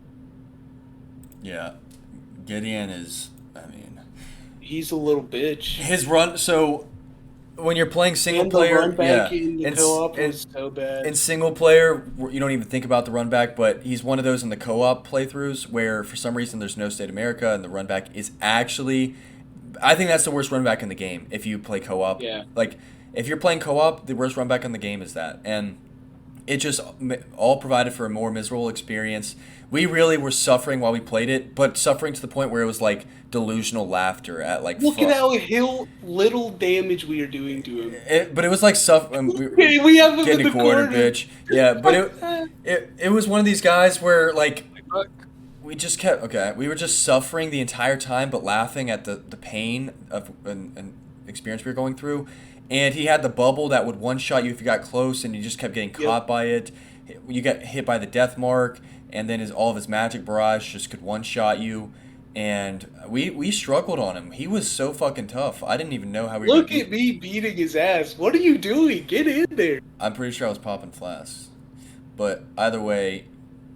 Yeah. Gideon is, I mean... He's a little bitch. His run, so when you're playing single And player, the run back yeah, in the co-op was so bad. in single player, you don't even think about the run back, but he's one of those in the co-op playthroughs where for some reason there's no State America and the run back is actually, I think that's the worst run back in the game if you play co-op. Yeah. Like, if you're playing co-op, the worst run back in the game is that. And it just all provided for a more miserable experience. We really were suffering while we played it, but suffering to the point where it was like delusional laughter at like. Look at how little damage we are doing to him. But it was like We have him getting in a the quarter, corner. bitch. Yeah, but it was one of these guys where like we just kept we were just suffering the entire time, but laughing at the pain of an experience we were going through. And he had the bubble that would one-shot you if you got close, and you just kept getting caught by it. You got hit by the death mark, and then all of his magic barrage just could one-shot you. And we struggled on him. He was so fucking tough. I didn't even know how we were Look at me beating his ass. What are you doing? Get in there. I'm pretty sure I was popping flasks. But either way,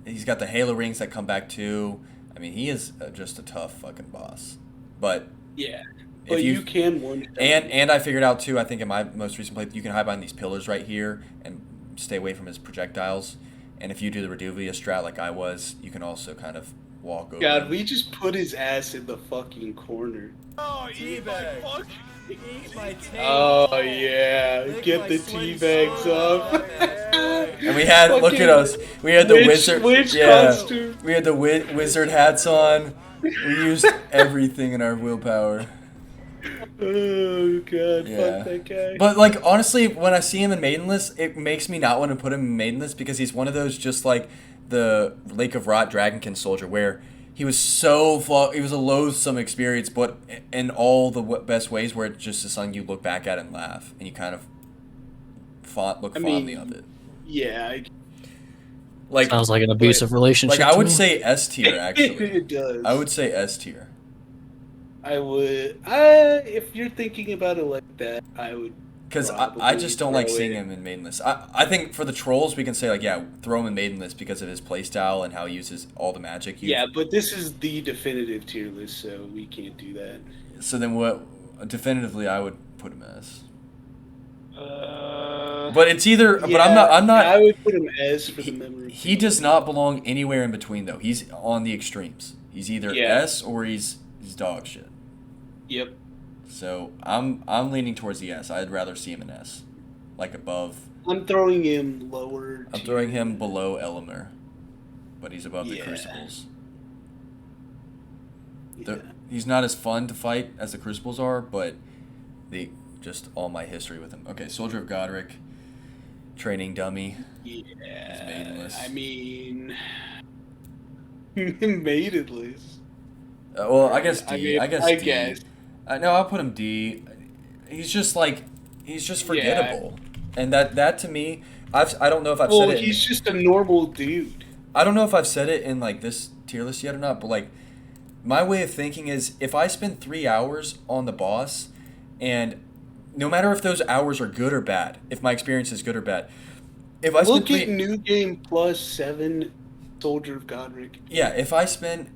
he's got the Halo rings that come back too. I mean, he is just a tough fucking boss. But yeah. But you can one. And I figured out too, I think in my most recent playthrough, you can hide behind these pillars right here and stay away from his projectiles. And if you do the Reduvia strat like I was, you can also kind of walk over. God, we just put his ass in the fucking corner. Oh, eBay. Oh yeah, get the tea bags up. And we had look at us. We had the wizard. Costume. We had the wizard hats on. We used everything in our willpower. Oh god, fuck that guy. But like honestly, when I see him in Maidenless, it makes me not want to put him in Maidenless because he's one of those just like the Lake of Rot Dragonkin soldier where he was he was a loathsome experience, but in all the best ways where it's just something you look back at and laugh and you kind of look fondly of it. Yeah. Like sounds like an abusive relationship. Like I would say S tier actually. It does. I would say S tier. I would. If you're thinking about it like that, I would. Because I just don't like seeing him in Maidenless. I think for the trolls, we can say, like, yeah, throw him in Maidenless because of his playstyle and how he uses all the magic. Yeah, but this is the definitive tier list, so we can't do that. So then what, definitively, I would put him as. But it's either, yeah, but I'm not. I would put him as for the memory. He does not belong anywhere in between, though. He's on the extremes. He's either S or he's dog shit. Yep. So I'm leaning towards the S. I'd rather see him in S, like above. I'm throwing him lower. I'm throwing him below Elmer, but he's above the Crucibles. Yeah. He's not as fun to fight as the Crucibles are, but just all my history with him. Okay, Soldier of Godric, training dummy. Yeah. I mean, Maidenless. Well, I guess D. I guess D. No, I'll put him D. He's just forgettable, and that to me, I don't know if I've said it. He's just a normal dude. I don't know if I've said it in like this tier list yet or not, but like my way of thinking is if I spend 3 hours on the boss, and no matter if those hours are good or bad, if my experience is good or bad, if I look at New Game Plus 7, Soldier of Godric. Yeah, if I spend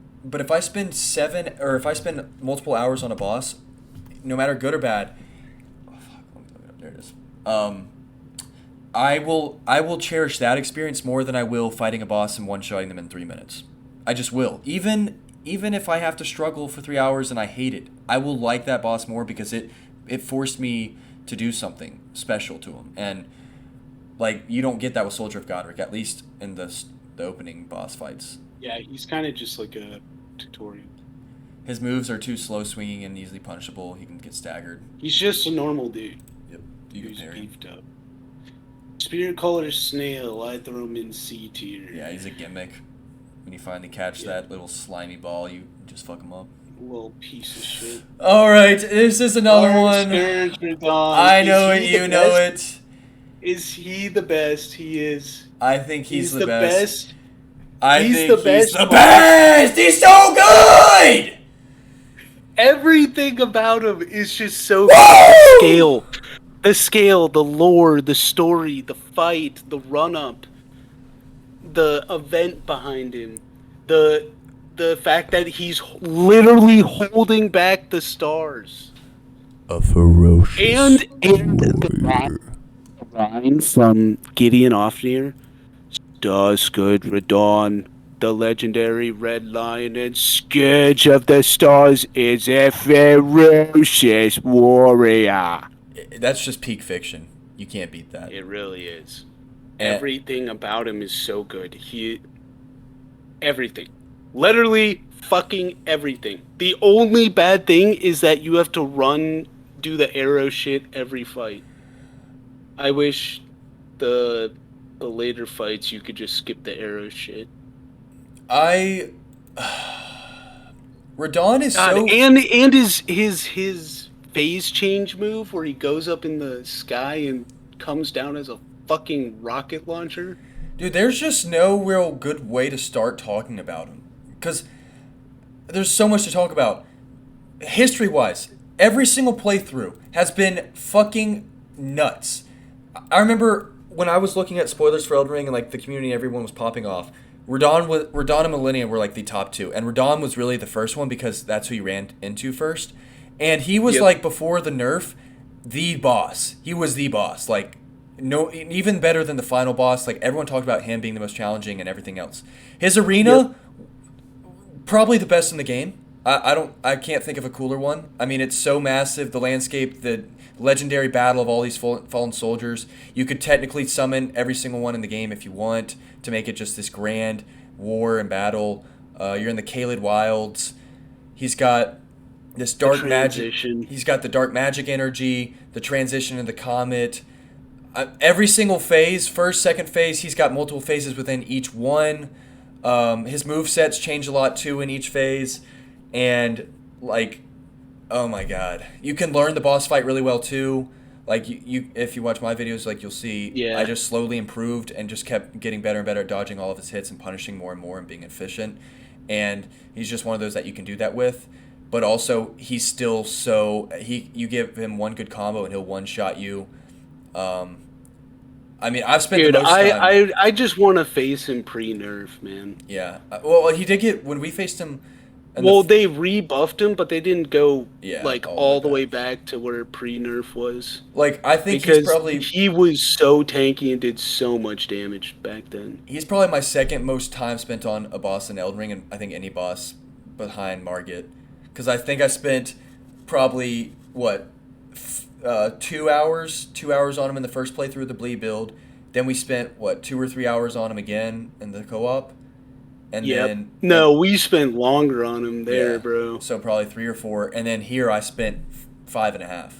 7 or if I spend multiple hours on a boss, no matter good or bad, there it is. I will cherish that experience more than I will fighting a boss and one-shotting them in 3 minutes. I just will. Even if I have to struggle for 3 hours and I hate it, I will like that boss more because it forced me to do something special to him. And like you don't get that with Soldier of Godric, at least in the opening boss fights. Yeah, he's kind of just like a tutorial. His moves are too slow swinging and easily punishable. He can get staggered. He's just a normal dude. Yep. Who's beefed up. Spirit Caller Snail, I throw him in C tier. Yeah, he's a gimmick. When you finally catch that little slimy ball, you just fuck him up. Little piece of shit. All right, this is another Lawrence one. Stearns Radon. I Is know he it. the You know best? it. Is he the best? He is. I think he's the best. best. I He's think the he's best the boss. best. He's so good. Everything about him is just so Woo! good. The scale, the lore, the story, the fight, the run-up, the event behind him, the fact that he's literally holding back the stars. A ferocious And the line from Gideon Ofnir, Starscourge Radon, the legendary Red Lion and Scourge of the Stars, is a ferocious warrior. That's just peak fiction. You can't beat that. It really is. And- Everything about him is so good. Everything. Literally fucking everything. The only bad thing is that you have to do the arrow shit every fight. I wish the later fights you could just skip the arrow shit. Radon is God, so. and his phase change move where he goes up in the sky and comes down as a fucking rocket launcher. Dude, there's just no real good way to start talking about him. Because there's so much to talk about. History-wise, every single playthrough has been fucking nuts. I remember when I was looking at spoilers for Elden Ring and like the community, everyone was popping off. Radon and Millennia were like the top two. And Radon was really the first one because that's who you ran into first. And he was like, before the nerf, the boss. He was the boss. Like, no, even better than the final boss. Like, everyone talked about him being the most challenging and everything else. His arena, probably the best in the game. I can't think of a cooler one. I mean, it's so massive. The landscape, the legendary battle of all these fallen soldiers. You could technically summon every single one in the game if you want to make it just this grand war and battle. You're in the Caelid Wilds. He's got this dark magic. He's got the dark magic energy, the transition in the comet. Every single phase, first, second phase, he's got multiple phases within each one. His movesets change a lot too in each phase. And, like, oh my god. You can learn the boss fight really well too. Like, you if you watch my videos, like, you'll see I just slowly improved and just kept getting better and better at dodging all of his hits and punishing more and more and being efficient. And he's just one of those that you can do that with. But also, he's still so... You give him one good combo and he'll one-shot you. I mean, I've spent the most time... I just want to face him pre-nerf, man. Yeah. Well, he did get... When we faced him... They rebuffed him, but they didn't go all the way back to where pre-nerf was. Like, I think he's probably... he was so tanky and did so much damage back then. He's probably my second most time spent on a boss in Elden Ring, and I think any boss behind Margit. Because I think I spent probably, 2 hours on him in the first playthrough of the Bleed build. Then we spent, 2 or 3 hours on him again in the co-op. And then... No, we spent longer on him there, bro. So probably 3 or 4. And then here I spent 5.5.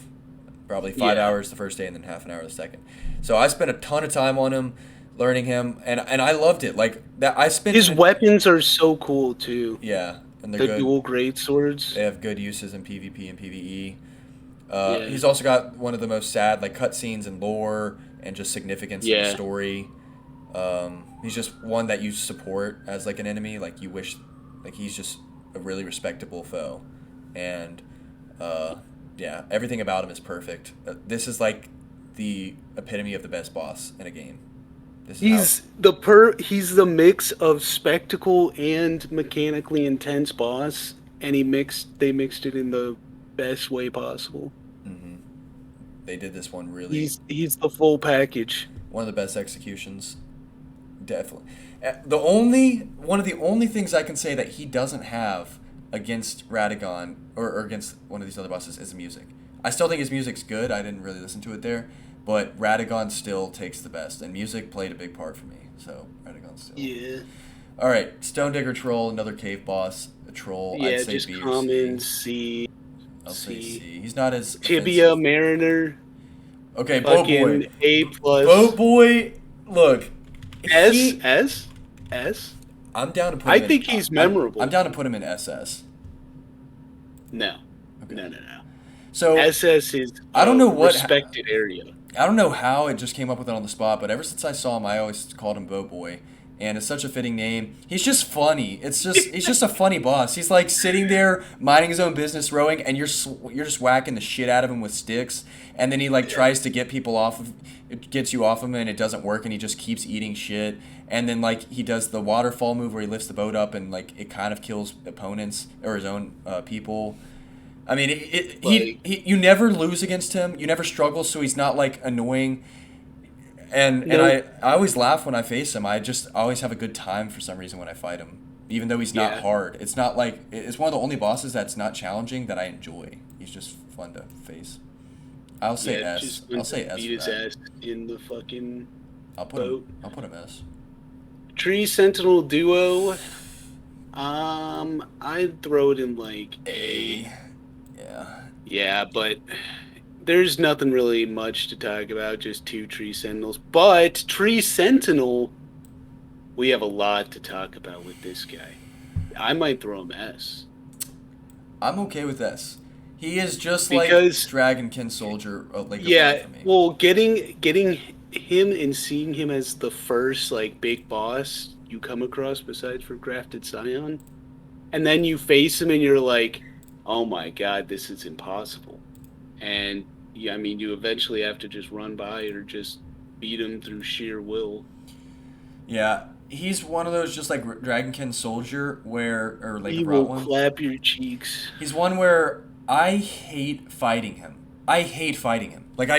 Probably 5 hours the first day and then half an hour the second. So I spent a ton of time on him, learning him, and I loved it. Like, that I spent... His weapons are so cool, too. Yeah, and they're good. The dual great swords. They have good uses in PvP and PvE. He's also got one of the most sad, like, cutscenes and lore and just significance in the story. He's just one that you support as, like, an enemy. Like, you wish... Like, he's just a really respectable foe. And, everything about him is perfect. This is, like, the epitome of the best boss in a game. He's the mix of spectacle and mechanically intense boss, and they mixed it in the best way possible. Mm-hmm. They did this one really... He's the full package. One of the best executions. Definitely. One of the only things I can say that he doesn't have against Radagon or against one of these other bosses is the music. I still think his music's good. I didn't really listen to it there, but Radagon still takes the best, and music played a big part for me. So Radagon still. Yeah. All right, Stone Digger Troll, another cave boss, a troll. Yeah, I'd say just B or common C. C. I'll say C. He's not as Tibia offensive. Mariner. Okay, Boat Boy. A+. Boat Boy. Look. S. I'm down to put him I think he's memorable. I'm down to put him in SS. No. Okay. No. So SS is I don't know what respected area. I don't know how it just came up with it on the spot, but ever since I saw him, I always called him Boat Boy, and it's such a fitting name. He's just funny. He's just a funny boss. He's like sitting there minding his own business, rowing, and you're just whacking the shit out of him with sticks, and then he like tries to get people off of, it gets you off him, and it doesn't work, and he just keeps eating shit, and then like he does the waterfall move where he lifts the boat up, and like it kind of kills opponents or his own people. I mean, you never lose against him. You never struggle, so he's not like annoying. And I always laugh when I face him. I always have a good time for some reason when I fight him, even though he's not hard. It's not like it's one of the only bosses that's not challenging that I enjoy. He's just fun to face. I'll say S. I'll say S. Beat his ass in the fucking boat. I'll put him S. Tree Sentinel duo. I'd throw it in like A. Yeah, but there's nothing really much to talk about, just 2 Tree Sentinels. But Tree Sentinel, we have a lot to talk about with this guy. I might throw him S. I'm okay with S. He is just like Dragonkin Soldier, like yeah. For me. Well, getting him and seeing him as the first like big boss you come across besides for Grafted Scion, and then you face him and you're like, oh my god, this is impossible. And yeah, I mean, you eventually have to just run by or just beat him through sheer will. Yeah, he's one of those just like Dragonkin Soldier or like he will clap your cheeks. He's one where I hate fighting him. Like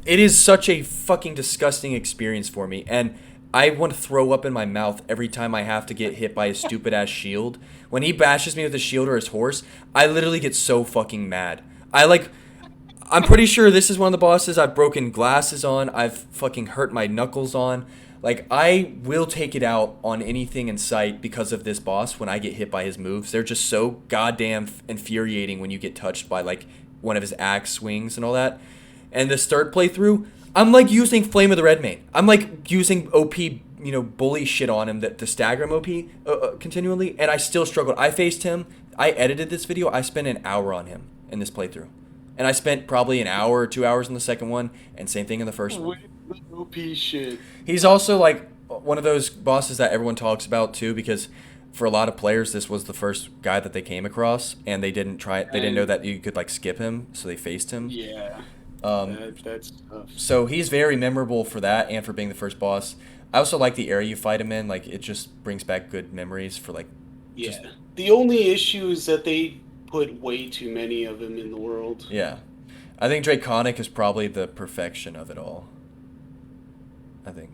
it is such a fucking disgusting experience for me, and I want to throw up in my mouth every time I have to get hit by his stupid ass shield. When he bashes me with his shield or his horse, I literally get so fucking mad. I'm pretty sure this is one of the bosses I've broken glasses on. I've fucking hurt my knuckles on. Like, I will take it out on anything in sight because of this boss when I get hit by his moves. They're just so goddamn infuriating when you get touched by, like, one of his axe swings and all that. And this third playthrough, I'm, like, using Flame of the Red Mane. I'm, like, using OP, bully shit on him to stagger him OP continually, and I still struggled. I faced him. I edited this video. I spent an hour on him in this playthrough. And I spent probably an hour or 2 hours in the second one, and same thing in the first one. OP shit. He's also like one of those bosses that everyone talks about too, because for a lot of players, this was the first guy that they came across, and they didn't try it. They didn't know that you could like skip him, so they faced him. Yeah. That's tough. So he's very memorable for that and for being the first boss. I also like the area you fight him in. Like, it just brings back good memories for like. Yeah. The only issue is that they put way too many of them in the world. Yeah. I think Draconic is probably the perfection of it all. I think.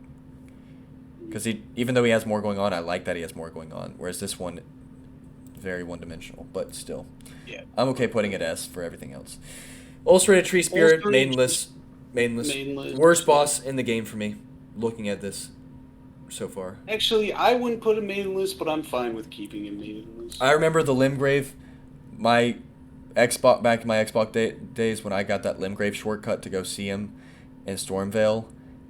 Because even though he has more going on, I like that he has more going on. Whereas this one, very one-dimensional, but still. Yeah. I'm okay putting it S for everything else. Ulcerated Tree Spirit, maidenless. Worst boss in the game for me, looking at this so far. Actually, I wouldn't put him maidenless, but I'm fine with keeping him maidenless. I remember the Limgrave. Back in my Xbox days when I got that Limgrave shortcut to go see him in Stormvale,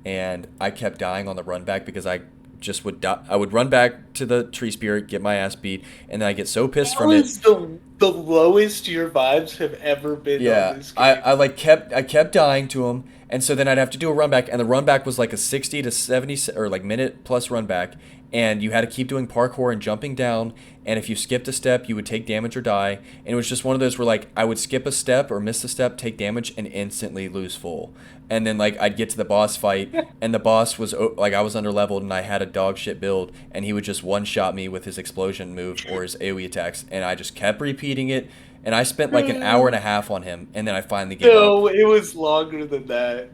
and I kept dying on the run back because I just would die. I would run back to the Tree Spirit, get my ass beat, and then I get so pissed from it. That was the lowest your vibes have ever been. Yeah, on this game. I kept dying to him, and so then I'd have to do a run back, and the run back was like a 60 to 70 or like minute plus run back, and you had to keep doing parkour and jumping down, and if you skipped a step, you would take damage or die, and it was just one of those where like I would skip a step or miss a step, take damage, and instantly lose full. And then like I'd get to the boss fight, and the boss was like I was under leveled, and I had a dog shit build, and he would just one shot me with his explosion move or his AoE attacks, and I just kept repeating it, and I spent like an hour and a half on him, and then I finally gave up. No, it was longer than that,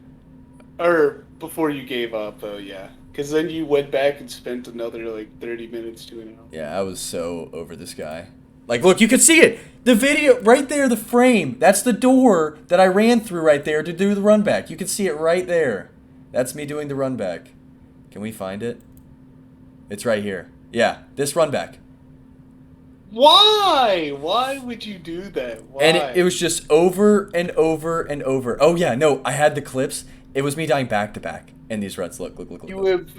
or before you gave up. Oh yeah, because then you went back and spent another like 30 minutes to an hour. Yeah, I was so over this guy. Like, look, you can see it. The video right there, the frame. That's the door that I ran through right there to do the run back. You can see it right there. That's me doing the run back. Can we find it? It's right here. Yeah, this run back. Why? Why would you do that? Why? And it was just over and over and over. Oh, yeah, no, I had the clips, It was me dying back to back, and these reds look. You have,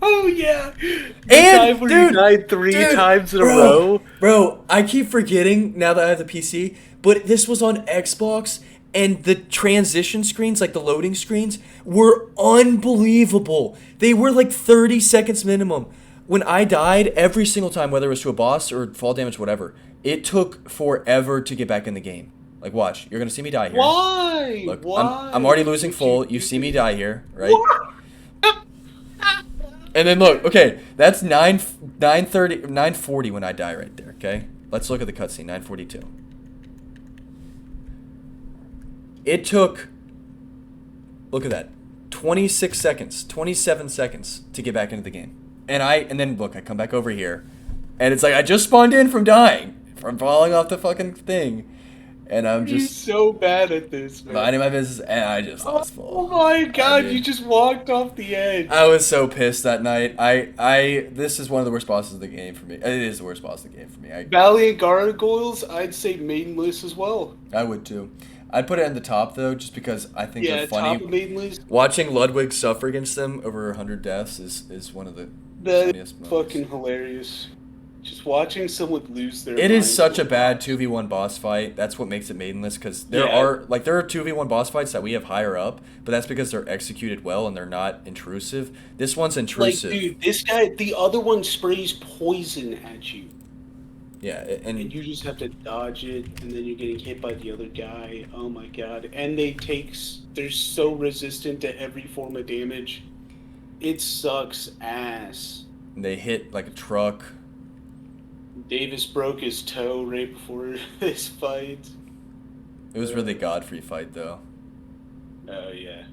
oh yeah, the And time where dude, you died three dude, times in a bro, row. Bro, I keep forgetting now that I have the PC, but this was on Xbox, and the transition screens, like the loading screens, were unbelievable. They were like 30 seconds minimum. When I died, every single time, whether it was to a boss or fall damage, whatever, it took forever to get back in the game. Like, watch, you're gonna see me die here. Why? Look, Why? I'm already losing would full. do You see me this? die here, right? What? And then look, okay, that's 940 when I die right there, okay? Let's look at the cutscene, 942. It took, look at that, 26 seconds, 27 seconds to get back into the game. And then look, I come back over here, and it's like I just spawned in from dying, from falling off the fucking thing, and I'm He's just so bad at this, man. minding my business, and I just lost full. Oh my god, did. you just walked off the edge. I was so pissed that night. This is one of the worst bosses of the game for me. It is the worst boss of the game for me. Valiant Gargoyles, I'd say main list as well. I would too. I'd put it in the top though, just because I think Yeah, they're funny. top of main list. Watching Ludwig suffer against them over 100 deaths is one of the That's funniest moments. fucking hilarious. Just watching someone lose their It is mind. such a bad 2v1 boss fight. That's what makes it maidenless, because there Yeah. are 2v1 boss fights that we have higher up, but that's because they're executed well and they're not intrusive. This one's Like, intrusive. dude, this guy, the other one sprays poison at you. Yeah, And and you just have to dodge it, and then you're getting hit by the other guy. Oh my god. And they're so resistant to every form of damage. It sucks ass. they hit like a truck. Davis broke his toe right before this fight. It was really Godfrey fight though. Oh yeah.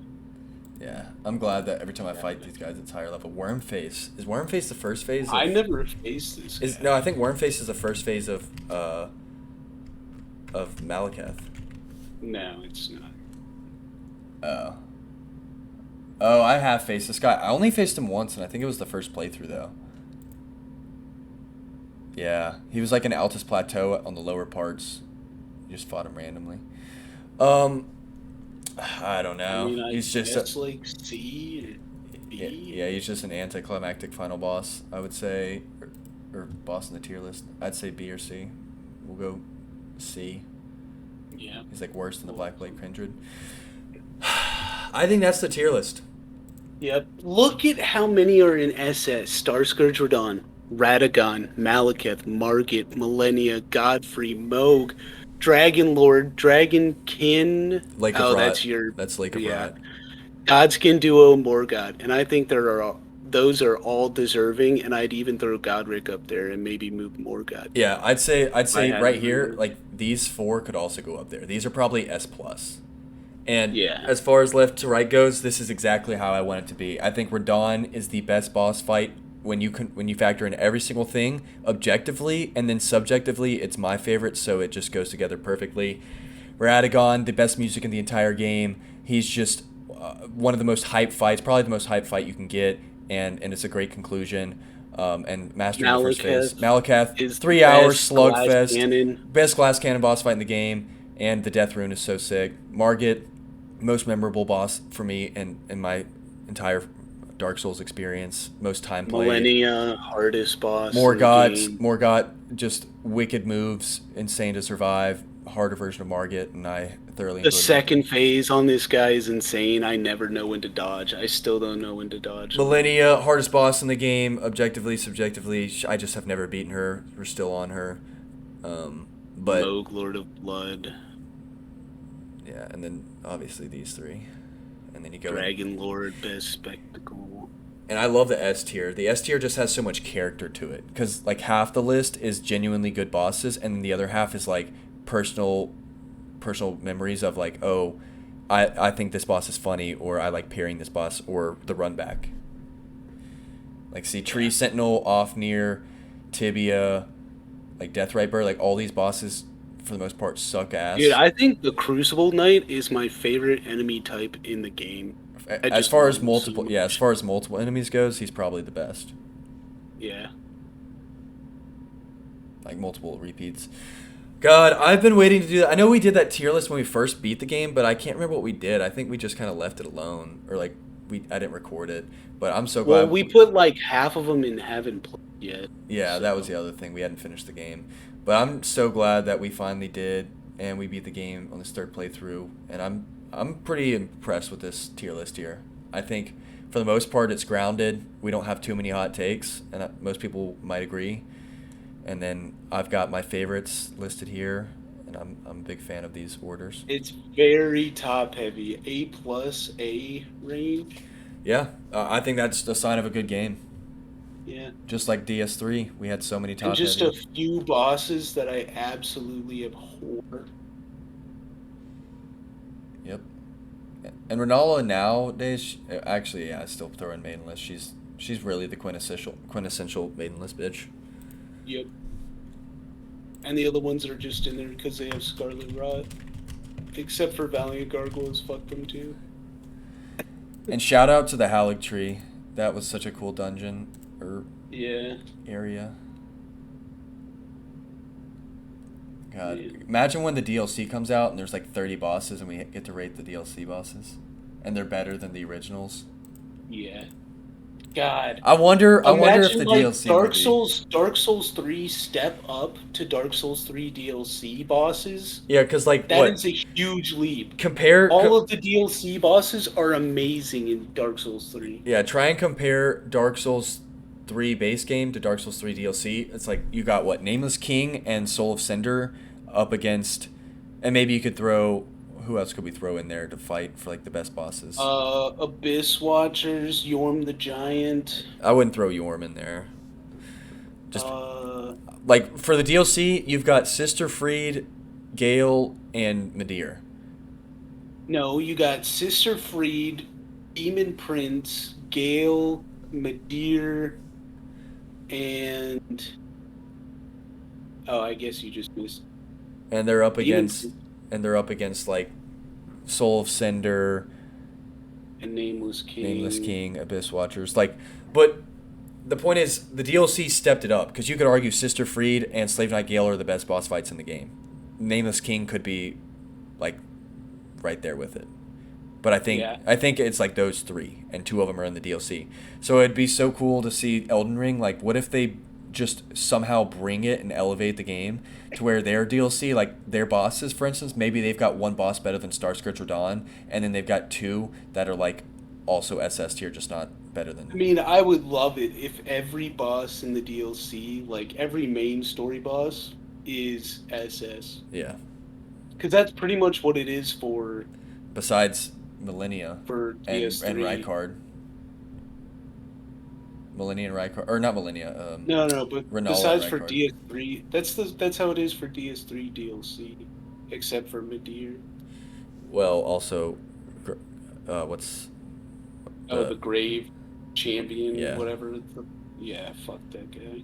Yeah, I'm glad that every time I fight these guys, it's higher level. Wormface. Is Wormface the first phase? I never faced this guy. No, I think Wormface is the first phase of Malekith. No, it's not. Oh. Oh, I have faced this guy. I only faced him once, and I think it was the first playthrough, though. Yeah, he was like an Altus Plateau on the lower parts. You just fought him randomly. I don't know. I mean, He's just guess like C and B. yeah, he's just an anticlimactic final boss, I would say, or boss in the tier list. I'd say B or C. We'll go C. Yeah. He's like worse than the Black Blade Kindred. I think that's the tier list. Yep. Look at how many are in SS. Starscourge Radon, Radagon, Malekith, Margit, Millennia, Godfrey, Moog, Dragon Lord, Dragonkin. Lake of Rot. That's Lake of Rot. Godskin Duo, Morgott. And I think those are all deserving, and I'd even throw Godric up there and maybe move Morgott. Yeah, I'd say I right have here, heard. like these four could also go up there. These are probably S plus. And Yeah. as far as left to right goes, this is exactly how I want it to be. I think Radon is the best boss fight when you factor in every single thing objectively, and then subjectively, it's my favorite, so it just goes together perfectly. Radagon, the best music in the entire game. He's just one of the most hype fights, probably the most hype fight you can get, and it's a great conclusion. And mastering the first phase. Malekith is 3 the hours best glass slugfest, cannon. best glass cannon boss fight in the game, and the death rune is so sick. Margit, most memorable boss for me in my entire Dark Souls experience, most time played. Millennia, hardest boss. Morgott, just wicked moves, insane to survive, harder version of Margit, and I thoroughly The enjoyed it. second phase on this guy is insane. I never know when to dodge. I still don't know when to dodge. Millennia, hardest boss in the game, objectively, subjectively. I just have never beaten her. We're still on her. But Moog, Lord of Blood, yeah, and then obviously these three. And then you go Dragon Lord, best spectacle. And I love the S tier. The S tier just has so much character to it, because like half the list is genuinely good bosses, and then the other half is like personal memories of like, oh, I think this boss is funny, or I like parrying this boss, or the run back. Like, see, Tree Sentinel, Off Near, Tibia, like Death Riper, like all these bosses for the most part suck ass. Dude, I think the Crucible Knight is my favorite enemy type in the game. As far as multiple enemies goes, he's probably the best. Yeah. Like multiple repeats. God, I've been waiting to do that. I know we did that tier list when we first beat the game, but I can't remember what we did. I think we just kind of left it alone, or like I didn't record it. But I'm so glad. Well, we put like half of them in haven't played yet. Yeah, so. that was the other thing. We hadn't finished the game, but I'm so glad that we finally did, and we beat the game on this third playthrough. And I'm pretty impressed with this tier list here. I think for the most part it's grounded. We don't have too many hot takes, and most people might agree. And then I've got my favorites listed here, and I'm a big fan of these orders. It's very top heavy, A+ range. Yeah, I think that's a sign of a good game. Yeah. Just like DS3, we had so many top And just heavy. a few bosses that I absolutely abhor. Yep. And Renala nowadays, actually, yeah, I still throw in Maidenless. She's really the quintessential Maidenless bitch. Yep. And the other ones are just in there because they have Scarlet Rot. Except for Valiant Gargoyles, fuck them too. And shout out to the Halig Tree. That was such a cool dungeon or Yeah. area. God, Yeah. imagine when the DLC comes out and there's like 30 bosses and we get to rate the DLC bosses, and they're better than the originals. Yeah. God. I wonder if Imagine, the like, DLC would be. Dark Souls 3 step up to Dark Souls 3 DLC bosses. Yeah, because like That is a huge leap. compare All of the DLC bosses are amazing in Dark Souls 3. Yeah, try and compare Dark Souls 3 base game to Dark Souls 3 DLC. It's like you got what, Nameless King and Soul of Cinder up against, and maybe you could throw, who else could we throw in there to fight for like the best bosses? Abyss Watchers, Yorm the Giant. I wouldn't throw Yorm in there. Just Uh, like for the DLC, you've got Sister Freed, Gale, and Midir. no, you got Sister Freed, Demon Prince, Gale, Midir, and I guess you just missed. And they're up Demon against like Soul of Cinder, and Nameless King. Nameless King, Abyss Watchers. Like, but the point is, the DLC stepped it up because you could argue Sister Freed and Slave Knight Gale are the best boss fights in the game. Nameless King could be like right there with it. But I think it's like those three, and two of them are in the DLC. So it'd be so cool to see Elden Ring. Like, what if they just somehow bring it and elevate the game to where their DLC, like their bosses, for instance, maybe they've got one boss better than Starscourge or Dawn, and then they've got two that are like also SS tier, just not better than. I mean, I would love it if every boss in the DLC, like every main story boss, is SS. Yeah. Because that's pretty much what it is for. Besides Millennia For DS3. and Rykard. Millennia and Rykard, or not Millennia. No, but Renala besides and for Rykard. DS3, that's how it is for DS3 DLC, except for Midir. Well, also, what's The Grave Champion, Yeah. whatever. Yeah, fuck that guy.